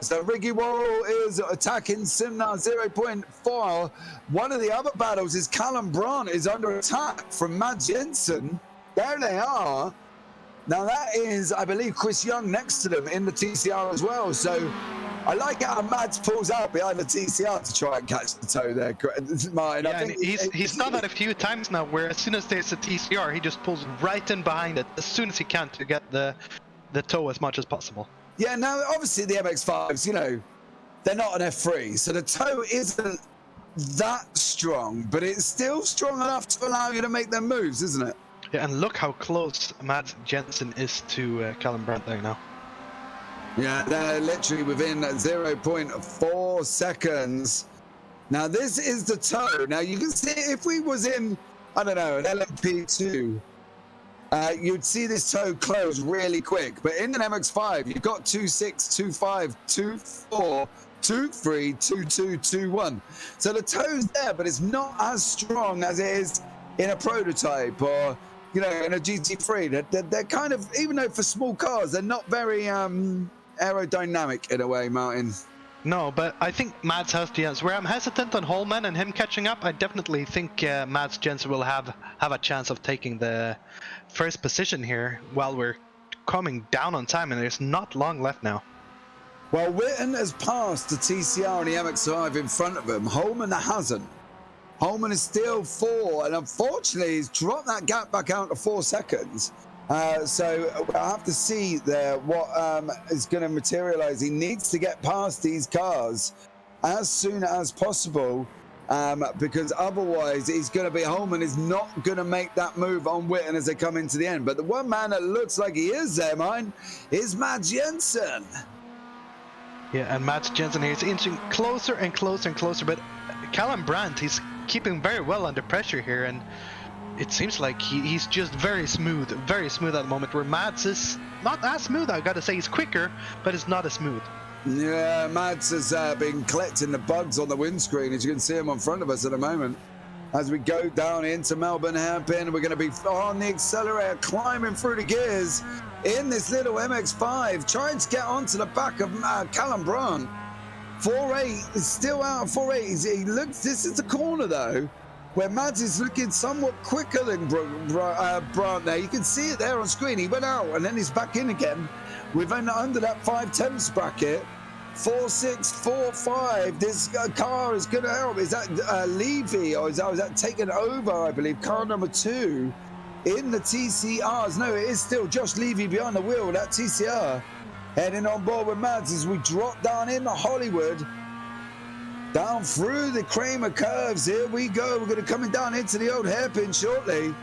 [SPEAKER 1] So Ricky Wall is attacking Simnar 0.4. One of the other battles is Callum Brandt is under attack from Mads Jensen. There they are. Now that is, I believe, Chris Young next to them in the TCR as well. So I like how Mads pulls out behind the TCR to try and catch the toe there, Martin.
[SPEAKER 9] Yeah, and he's done that a few times now, where as soon as there's a TCR, he just pulls right in behind it as soon as he can to get the toe as much as possible.
[SPEAKER 1] Yeah, now obviously the MX-5s, you know, they're not an F3, so the toe isn't that strong, but it's still strong enough to allow you to make them moves, isn't it?
[SPEAKER 9] Yeah, and look how close Mads Jensen is to Callum Brandt there now.
[SPEAKER 1] Yeah, they're literally within 0.4 seconds. Now this is the toe. Now you can see if we was in, I don't know, an LMP2, you'd see this toe close really quick. But in an MX-5, you've got 2.6, 2.5, 2.4, 2.3, 2.2, 2.1. So the toe's there, but it's not as strong as it is in a prototype or, you know, in a GT3. They're kind of, even though for small cars, they're not very aerodynamic in a way, Martin.
[SPEAKER 9] No, but I think Mads has the chance. Where I'm hesitant on Holman and him catching up, I definitely think Mads Jensen will have a chance of taking the first position here while we're coming down on time, and there's not long left now.
[SPEAKER 1] Well, Witten has passed the TCR and the MX-5 in front of him. Holman hasn't. Holman is still 4, and unfortunately he's dropped that gap back out to 4 seconds. So we'll have to see there what is going to materialize. He needs to get past these cars as soon as possible, because otherwise he's going to be, Holman is not going to make that move on Witten as they come into the end. But the one man that looks like he is there, mine, is Mads Jensen.
[SPEAKER 9] Yeah, and Mads Jensen here is inching closer and closer and closer, but Callum Brandt, he's keeping very well under pressure here, and it seems like he's just very smooth at the moment, where Mads is not as smooth. I gotta say, he's quicker, but it's not as smooth.
[SPEAKER 1] Yeah, Mads has been collecting the bugs on the windscreen, as you can see him on front of us at the moment. As we go down into Melbourne Hairpin, we're going to be on the accelerator, climbing through the gears in this little MX-5, trying to get onto the back of Callum Brandt. 4.8 is still out of 4.8. He looks, this is the corner though, where Mads is looking somewhat quicker than Brandt there. You can see it there on screen. He went out and then he's back in again. We've under that 5/10 bracket. 4.6, 4.5. This car is going to help. Is that Levy, or is that taken over, I believe, car number 2 in the TCRs? No, it is still Josh Levy behind the wheel, that TCR. Heading on board with Mads as we drop down into Hollywood. Down through the Kramer curves. Here we go. We're going to be coming down into the old hairpin shortly.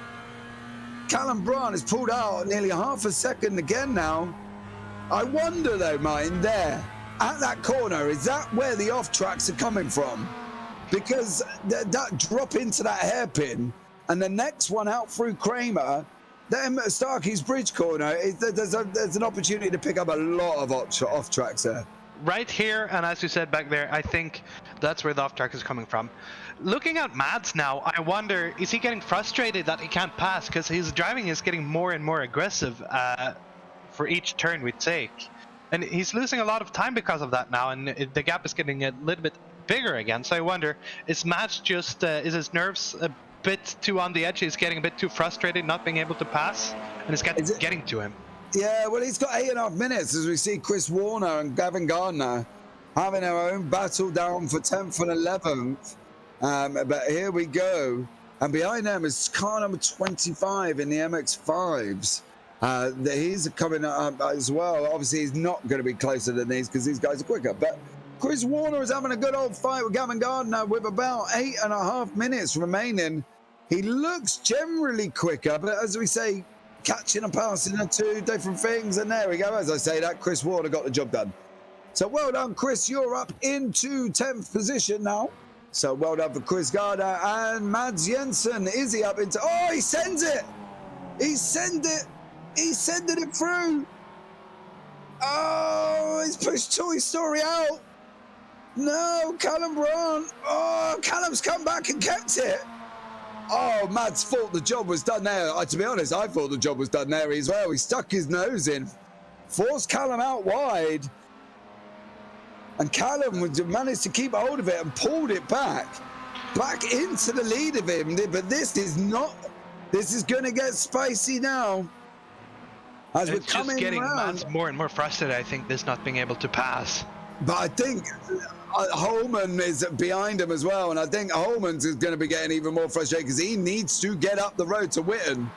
[SPEAKER 1] Callum Brandt has pulled out nearly half a second again now. I wonder though, Martin, there at that corner, is that where the off tracks are coming from? Because that drop into that hairpin and the next one out through Kramer, then Starkey's bridge corner, there's an opportunity to pick up a lot of off tracks there.
[SPEAKER 9] Right here, and as you said back there, I think that's where the off track is coming from. Looking at Mads now, I wonder, is he getting frustrated that he can't pass? Because his driving is getting more and more aggressive for each turn we take. And he's losing a lot of time because of that now, and the gap is getting a little bit bigger again. So I wonder, is Mads just, is his nerves a bit too on the edge? He's getting a bit too frustrated not being able to pass, and it's getting to him.
[SPEAKER 1] Yeah, well, he's got 8.5 minutes as we see Chris Warner and Gavin Gardner having their own battle down for 10th and 11th. But here we go. And behind them is car number 25 in the MX-5s. He's coming up as well. Obviously, he's not going to be closer than these because these guys are quicker. But Chris Warner is having a good old fight with Gavin Gardner with about 8.5 minutes remaining. He looks generally quicker, but as we say, catching and passing are 2 different things. And there we go. As I say that, Chris Warner got the job done. So well done, Chris. You're up into 10th position now. So well done for Chris Gardner and Mads Jensen. Is he up into... Oh, he sends it! He's sending it through! Oh, he's pushed Toy Story out! No, Callum Brown! Oh, Callum's come back and kept it! Oh, Mads thought the job was done there. To be honest, I thought the job was done there as well. He stuck his nose in, forced Callum out wide, and Callum managed to keep hold of it and pulled it back into the lead of him. But this is going to get spicy now. As
[SPEAKER 9] it's
[SPEAKER 1] we're coming
[SPEAKER 9] just getting
[SPEAKER 1] around.
[SPEAKER 9] Mads more and more frustrated, I think, this not being able to pass.
[SPEAKER 1] But I think Holman is behind him as well, and I think Holman's is going to be getting even more frustrated because he needs to get up the road to Witten.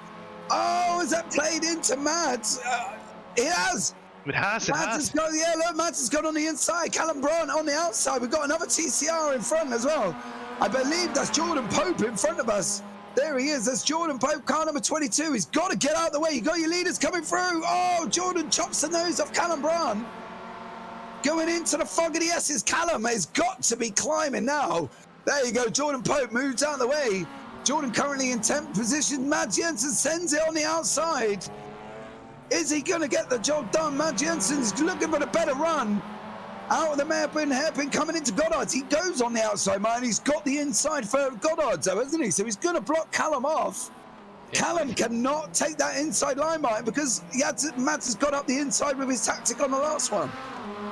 [SPEAKER 1] Oh, is that played into Mads? It has.
[SPEAKER 9] It has.
[SPEAKER 1] Mads has gone on the inside. Callum Brown on the outside. We've got another TCR in front as well. I believe that's Jordan Pope in front of us. There he is. That's Jordan Pope, car number 22. He's got to get out of the way. You got your leaders coming through. Oh, Jordan chops the nose off Callum Brown. Going into the fog of the S's. Callum has got to be climbing now. There you go. Jordan Pope moves out of the way. Jordan currently in 10th position. Mads Jensen sends it on the outside. Is he going to get the job done? Mads Jensen's looking for a better run. Out of the hairpin coming into Goddard's. He goes on the outside, man. He's got the inside for Goddard's, though, hasn't he? So he's going to block Callum off. Yeah. Callum cannot take that inside line, Martin, because Mads has got up the inside with his tactic on the last one.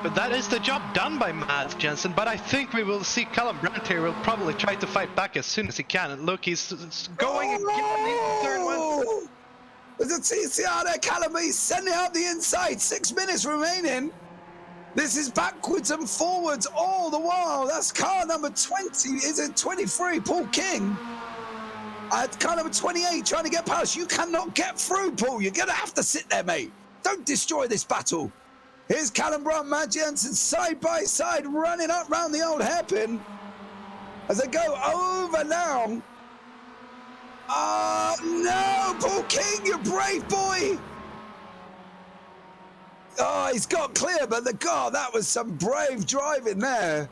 [SPEAKER 9] But that is the job done by Mads Jensen. But I think we will see Callum Brandt here will probably try to fight back as soon as he can. And look, he's going again into the third one.
[SPEAKER 1] There's a TCR there, Callum. He's sending out the inside. 6 minutes remaining. This is backwards and forwards all the while. That's car number 20. Is it 23? Paul King. At car number 28 trying to get past. You cannot get through, Paul. You're going to have to sit there, mate. Don't destroy this battle. Here's Callum Brown, Mads Jensen, side by side, running up round the old hairpin. As they go over now. Oh, no, Paul King, you brave boy. Oh, he's got clear, but that was some brave driving there.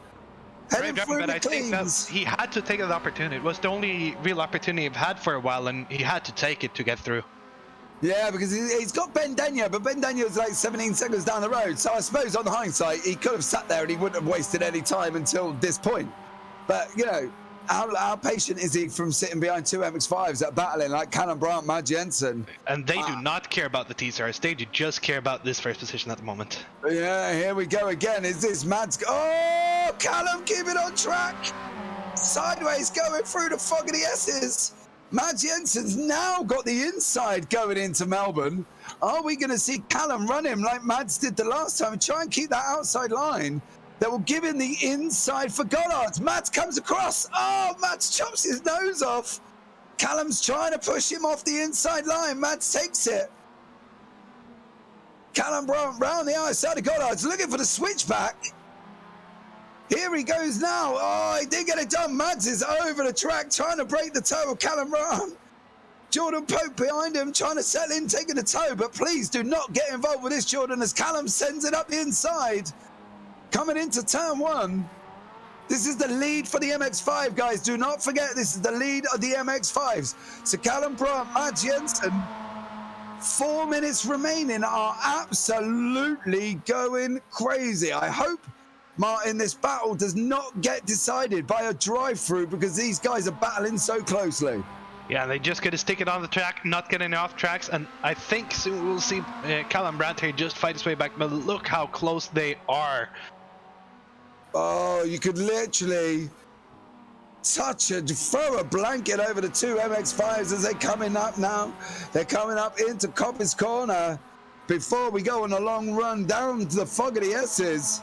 [SPEAKER 9] Brave driving, but I think that he had to take that opportunity. It was the only real opportunity he've had for a while, and he had to take it to get through.
[SPEAKER 1] Yeah, because he's got Ben Denya, but Ben Denya's like 17 seconds down the road. So I suppose on hindsight, he could have sat there and he wouldn't have wasted any time until this point. But, you know, how patient is he from sitting behind two MX-5s that are battling like Callum Brandt, Mads Jensen?
[SPEAKER 9] And they do not care about the TCRs. They do just care about this first position at the moment.
[SPEAKER 1] Yeah, here we go again. Is this Mads? Oh, Callum, keep it on track. Sideways going through the fog of the S's. Mads Jensen's now got the inside going into Melbourne. Are we going to see Callum run him like Mads did the last time and try and keep that outside line that will give him the inside for Goddard? Mads comes across. Oh, Mads chops his nose off. Callum's trying to push him off the inside line. Mads takes it. Callum round the outside of Goddard's looking for the switchback. Here he goes now. Oh, he did get it done. Mads is over the track trying to break the toe of Callum Brown. Jordan Pope behind him trying to settle in, taking the toe. But please do not get involved with this, Jordan, as Callum sends it up the inside. Coming into turn one. This is the lead for the MX-5, guys. Do not forget, this is the lead of the MX-5s. So Callum Brown, Mads Jensen, 4 minutes remaining, are absolutely going crazy. I hope, Martin, this battle does not get decided by a drive-through because these guys are battling so closely.
[SPEAKER 9] Yeah, they just got to stick it on the track, not get any off tracks, and I think soon we'll see Callum Brandt here just fight his way back, but look how close they are.
[SPEAKER 1] Oh, you could literally throw a blanket over the two MX-5s as they're coming up now. They're coming up into Coppice Corner before we go on a long run down to the fog of the S's.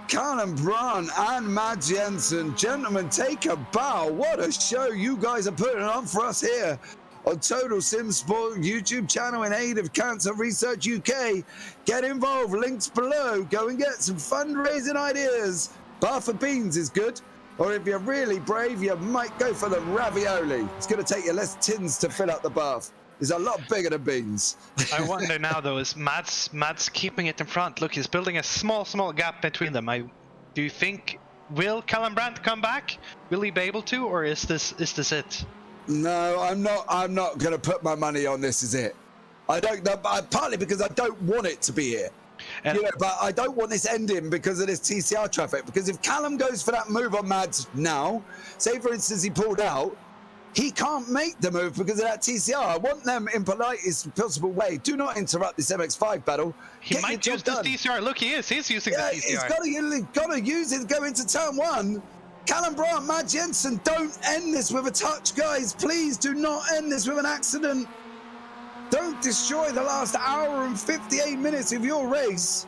[SPEAKER 1] Callum Brown and Mads Jensen. Gentlemen, take a bow. What a show you guys are putting on for us here on Total Sim Sport YouTube channel in aid of Cancer Research UK. Get involved, links below. Go and get some fundraising ideas. Bar for beans is good. Or if you're really brave, you might go for the ravioli. It's going to take you less tins to fill up the bath. It's a lot bigger than beans.
[SPEAKER 9] I wonder now, though, is Mads keeping it in front? Look, he's building a small gap between them. Do you think Will Callum Brandt come back? Will he be able to, or is this it?
[SPEAKER 1] No, I'm not going to put my money on this as it. I don't know, partly because I don't want it to be here. But I don't want this ending because of this TCR traffic. Because if Callum goes for that move on Mads now, say for instance he pulled out, he can't make the move because of that TCR. I want them in politest possible way. Do not interrupt this MX-5 battle.
[SPEAKER 9] He might use this TCR. Look, he is. He's using the TCR.
[SPEAKER 1] He's got to use it to go into turn 1. Callum Brandt, Matt Jensen, don't end this with a touch, guys. Please do not end this with an accident. Don't destroy the last hour and 58 minutes of your race.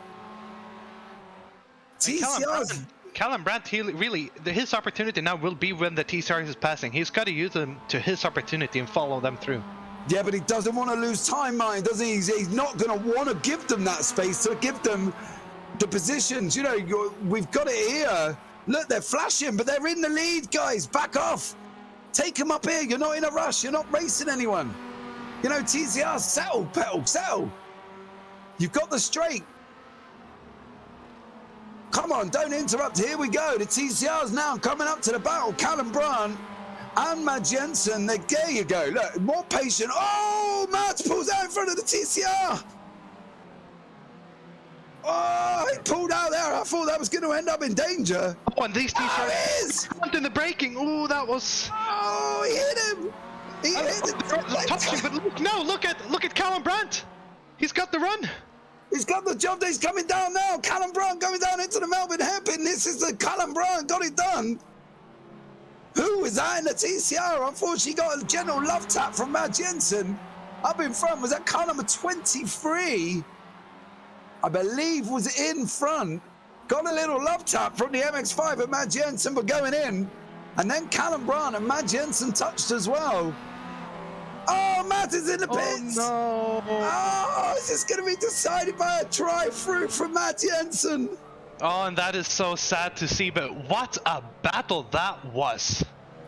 [SPEAKER 1] TCR's...
[SPEAKER 9] Callum Brandt, his opportunity now will be when the TCR is passing. He's got to use them to his opportunity and follow them through.
[SPEAKER 1] Yeah, but he doesn't want to lose time, mind, doesn't he? He's not going to want to give them that space to give them the positions. You know, we've got it here. Look, they're flashing, but they're in the lead, guys. Back off. Take them up here. You're not in a rush. You're not racing anyone. You know, TCR, settle, pedal, settle. You've got the straight. Come on, don't interrupt. Here we go. The TCR's now coming up to the battle. Callum Brandt and Matt Jensen. There you go. Look, more patient. Oh, Matt pulls out in front of the TCR. Oh, he pulled out there. I thought that was going to end up in danger.
[SPEAKER 9] Oh, and these TCRs jumped in the braking. Oh, that was...
[SPEAKER 1] Oh, he hit him. He hit him.
[SPEAKER 9] But look at Callum Brandt. He's got the run.
[SPEAKER 1] He's got the job. He's coming down now. Callum Brandt going down into the Melbourne hairpin. This is the Callum Brandt got it done. Who was that in the TCR? Unfortunately, got a general love tap from Matt Jensen. Up in front was that car number 23. I believe was in front. Got a little love tap from the MX-5 at Matt Jensen, but going in. And then Callum Brandt and Matt Jensen touched as well. Oh, Matt is in the pits.
[SPEAKER 9] Oh, no.
[SPEAKER 1] Oh, is this going to be decided by a drive-through from Matt Jensen?
[SPEAKER 9] Oh, and that is so sad to see, but what a battle that was.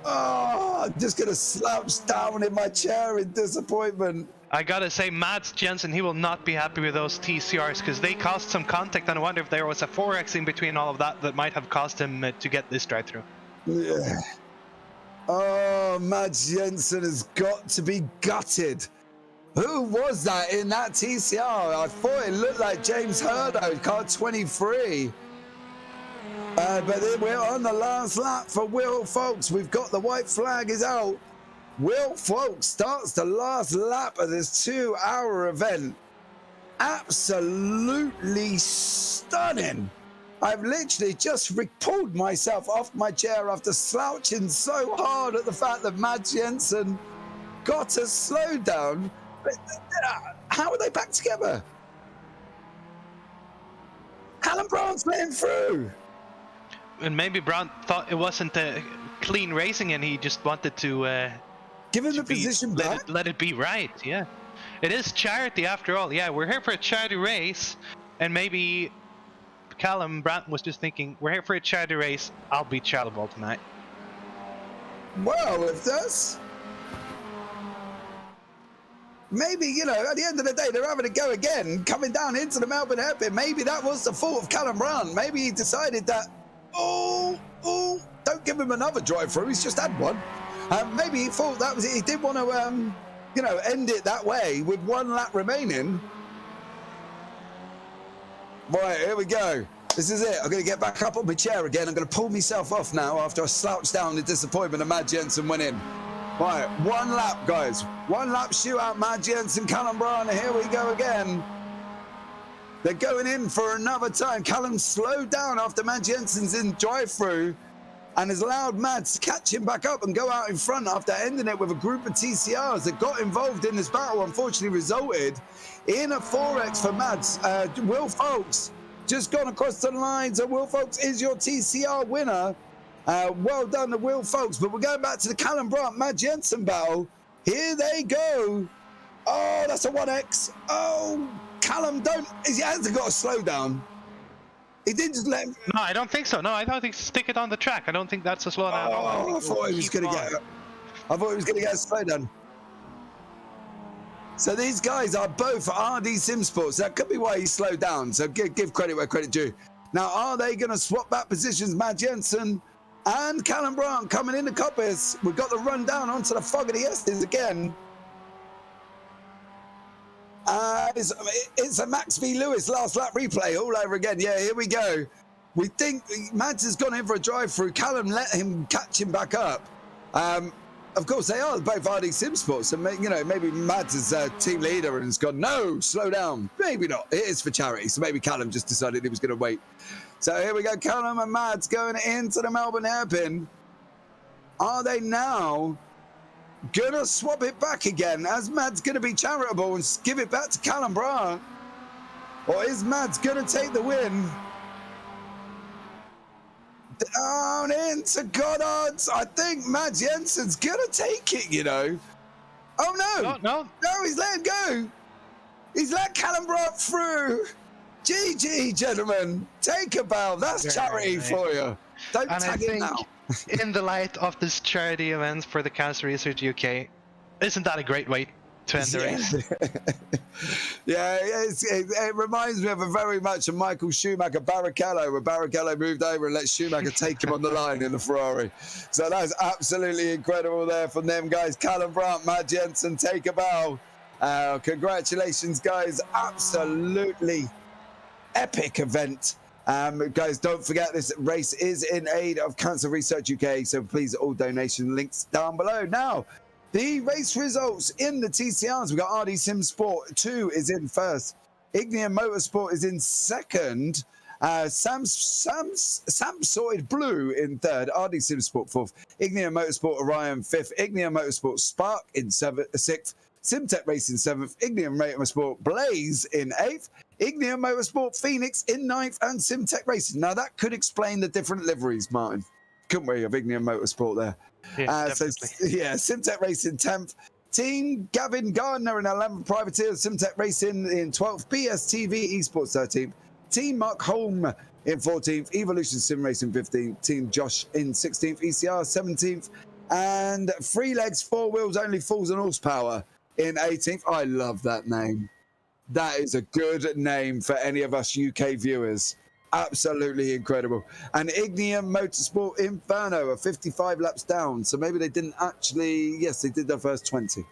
[SPEAKER 1] Oh, I'm just going to slouch down in my chair in disappointment.
[SPEAKER 9] I gotta say, Mads Jensen, he will not be happy with those TCRs because they caused some contact, and I wonder if there was a 4X in between all of that might have caused him to get this drive-through.
[SPEAKER 1] Yeah. Oh, Mads Jensen has got to be gutted. Who was that in that TCR? I thought it looked like James Hurdo, car 23. But then we're on the last lap for Will Folks. We've got the white flag is out. Will Folks starts the last lap of this 2-hour event. Absolutely stunning. I've literally just pulled myself off my chair after slouching so hard at the fact that Matt Jensen got a slowdown. How are they back together? Callum Brandt's let him through.
[SPEAKER 9] And maybe Brandt thought it wasn't a clean racing and he just wanted to
[SPEAKER 1] give him the position back.
[SPEAKER 9] Let it be right, yeah. It is charity after all. Yeah, we're here for a charity race, and maybe Callum Brandt was just thinking, we're here for a charity race, I'll beat Charleville tonight.
[SPEAKER 1] Well, if that's... Maybe, you know, at the end of the day, they're having to go again, coming down into the Melbourne hairpin. Maybe that was the fault of Callum Brandt. Maybe he decided that, don't give him another drive-through, he's just had one. Maybe he thought that was it. He did want to, you know, end it that way with 1 lap remaining. Right, here we go. This is it. I'm going to get back up on my chair again. I'm going to pull myself off now after I slouched down in disappointment and Matt Jensen went in. Right, 1 lap, guys. 1 lap shootout, Matt Jensen, Callum Brandt. Here we go again. They're going in for another time. Callum slowed down after Matt Jensen's in drive-through and has allowed Mads to catch him back up and go out in front after ending it with a group of TCRs that got involved in this battle, unfortunately resulted in a 4X for Mads. Will Folks just gone across the line, so Will Folks is your TCR winner. Well done to Will Folks, but we're going back to the Callum Brandt, Matt Jensen battle. Here they go. Oh, that's a 1X. Oh, Callum, he hasn't got a slowdown. He didn't just let him...
[SPEAKER 9] No, I don't think so. No, I don't think stick it on the track. I don't think that's a slowdown.
[SPEAKER 1] I thought he was going to get a slowdown. So these guys are both RD Sim Sports. That could be why he slowed down. So give credit where credit due. Now, are they going to swap back positions? Matt Jensen and Callum Brandt coming in the coppice. We've got the run down onto the fog of the S's again. It's a Max v. Lewis last lap replay all over again. Yeah, here we go. We think Mads has gone in for a drive-through. Callum let him catch him back up. Of course, they are both RD Sim Sports. So, maybe Mads is team leader and has gone, no, slow down. Maybe not. It is for charity. So maybe Callum just decided he was going to wait. So here we go. Callum and Mads going into the Melbourne hairpin. Are they now going to swap it back again? As Mads going to be charitable and give it back to Callum Brandt? Or is Mads going to take the win? Down into Goddard's. I think Mads Jensen's going to take it, Oh, no.
[SPEAKER 9] No,
[SPEAKER 1] he's let him go. He's let Callum Brandt through. GG, gentlemen. Take a bow. That's charity for you. Don't tag it now.
[SPEAKER 9] In the light of this charity event for the Cancer Research UK, isn't that a great way to end the race?
[SPEAKER 1] Yeah, it reminds me of very much of Michael Schumacher Barrichello, where Barrichello moved over and let Schumacher take him on the line in the Ferrari. So that's absolutely incredible there from them guys. Callum Brandt, Matt Jensen, take a bow. Congratulations, guys. Absolutely epic event. Guys, don't forget this race is in aid of Cancer Research UK, so please all donation links down below. Now, the race results in the TCRs. We've got RD Sim Sport 2 is in first. Ignium Motorsport is in second. Samsoid Blue in third. RD Sim Sport fourth. Ignium Motorsport Orion fifth. Ignium Motorsport Spark in sixth. Simtech Racing seventh. Ignium Motorsport Blaze in eighth. Ignium Motorsport Phoenix in ninth. And Simtech Racing. Now, that could explain the different liveries, Martin. Couldn't we, of Ignium Motorsport there?
[SPEAKER 9] Yeah,
[SPEAKER 1] Simtech Racing 10th. Team Gavin Gardner in 11th. Privateers Simtech Racing in 12th. PSTV Esports 13th. Team Mark Holm in 14th. Evolution Sim Racing 15th. Team Josh in 16th. ECR 17th. And Free Legs, Four Wheels Only Fools and Horsepower in 18th. I love that name. That is a good name for any of us UK viewers. Absolutely incredible. And Ignium Motorsport Inferno are 55 laps down. So maybe they didn't actually... Yes, they did their first 20.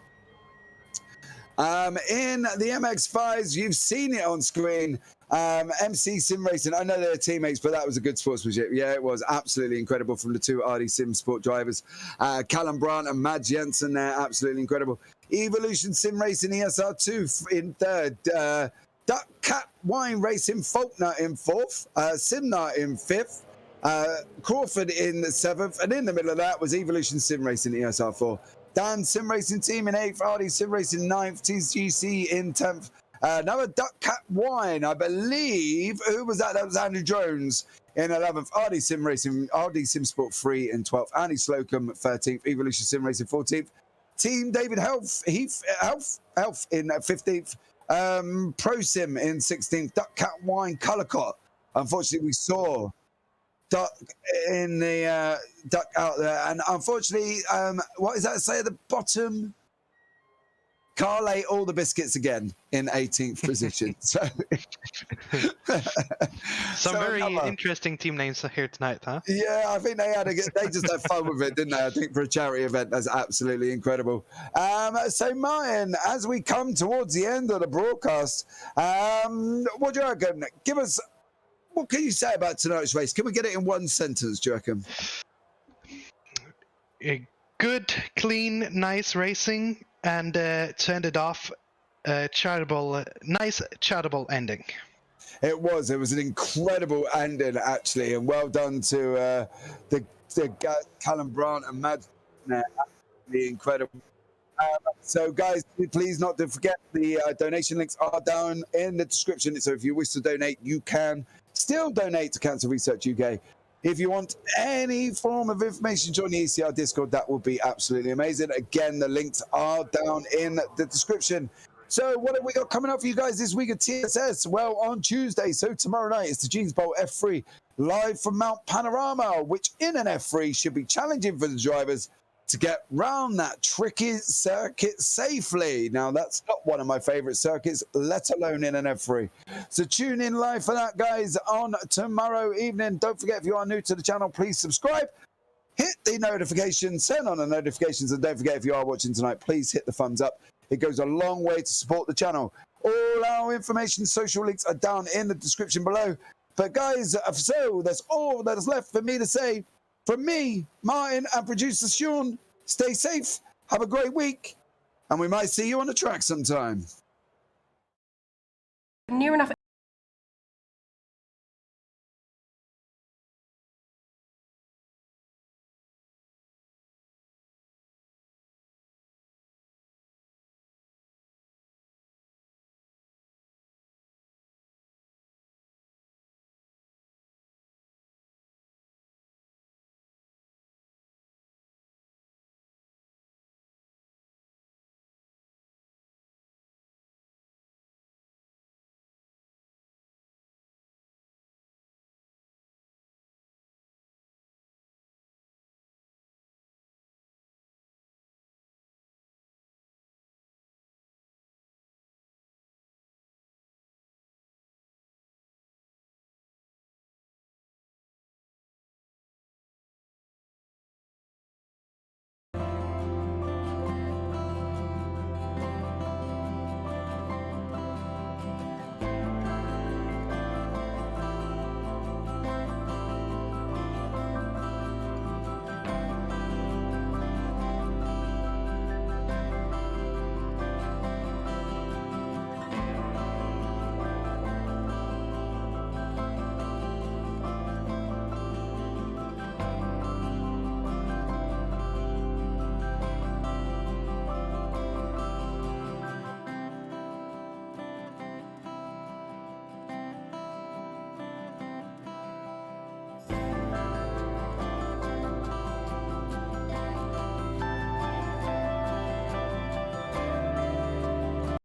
[SPEAKER 1] In the MX-5s, you've seen it on screen. MC Sim Racing, I know they're teammates, but that was a good sportsmanship. Yeah, it was absolutely incredible from the two RD Sim Sport drivers. Callum Brandt and Mads Jensen there, absolutely incredible. Evolution Sim Racing ESR2 in third. Duck Cat Wine Racing Faulkner in fourth. Simnar in fifth. Crawford in seventh. And in the middle of that was Evolution Sim Racing ESR4. Dan Sim Racing Team in eighth. RD Sim Racing ninth. TGC in 10th. Another Duck Cat Wine, I believe. Who was that? That was Andrew Jones in 11th. RD Sim Racing, RD Sim Sport 3 in 12th. Andy Slocum 13th. Evolution Sim Racing 14th. Team David Health in 15th. Pro Sim in 16th. Duck Cat Wine Colorcott. Unfortunately, we saw Duck in the Duck out there, and unfortunately, what does that say at the bottom? Carl ate all the biscuits again in 18th position.
[SPEAKER 9] Some very interesting team names here tonight, huh?
[SPEAKER 1] Yeah, I think they just had fun with it, didn't they? I think for a charity event, that's absolutely incredible. So, Martin, as we come towards the end of the broadcast, what do you reckon? What can you say about tonight's race? Can we get it in one sentence, do you reckon?
[SPEAKER 9] A good, clean, nice racing. And to end it off, nice charitable ending. It
[SPEAKER 1] was an incredible ending, actually, and well done to the Callum Brandt and Matt. Absolutely incredible. So, guys, please not to forget the donation links are down in the description. So, if you wish to donate, you can still donate to Cancer Research UK. If you want any form of information, join the ECR Discord. That would be absolutely amazing. Again, the links are down in the description. So what have we got coming up for you guys this week at TSS? Well, on Tuesday, so tomorrow night, it's the Jeans Bowl F3 live from Mount Panorama, which in an F3 should be challenging for the drivers. to get round that tricky circuit safely. Now, that's not one of my favorite circuits, let alone in an F3. So tune in live for that, guys, on tomorrow evening. Don't forget, if you are new to the channel, please subscribe. Hit the notifications, turn on the notifications, and don't forget, if you are watching tonight, please hit the thumbs up. It goes a long way to support the channel. All our information, social links are down in the description below. But guys, so that's all that is left for me to say. From me, Martin, and producer Sean, stay safe, have a great week, and we might see you on the track sometime.
[SPEAKER 4] Near enough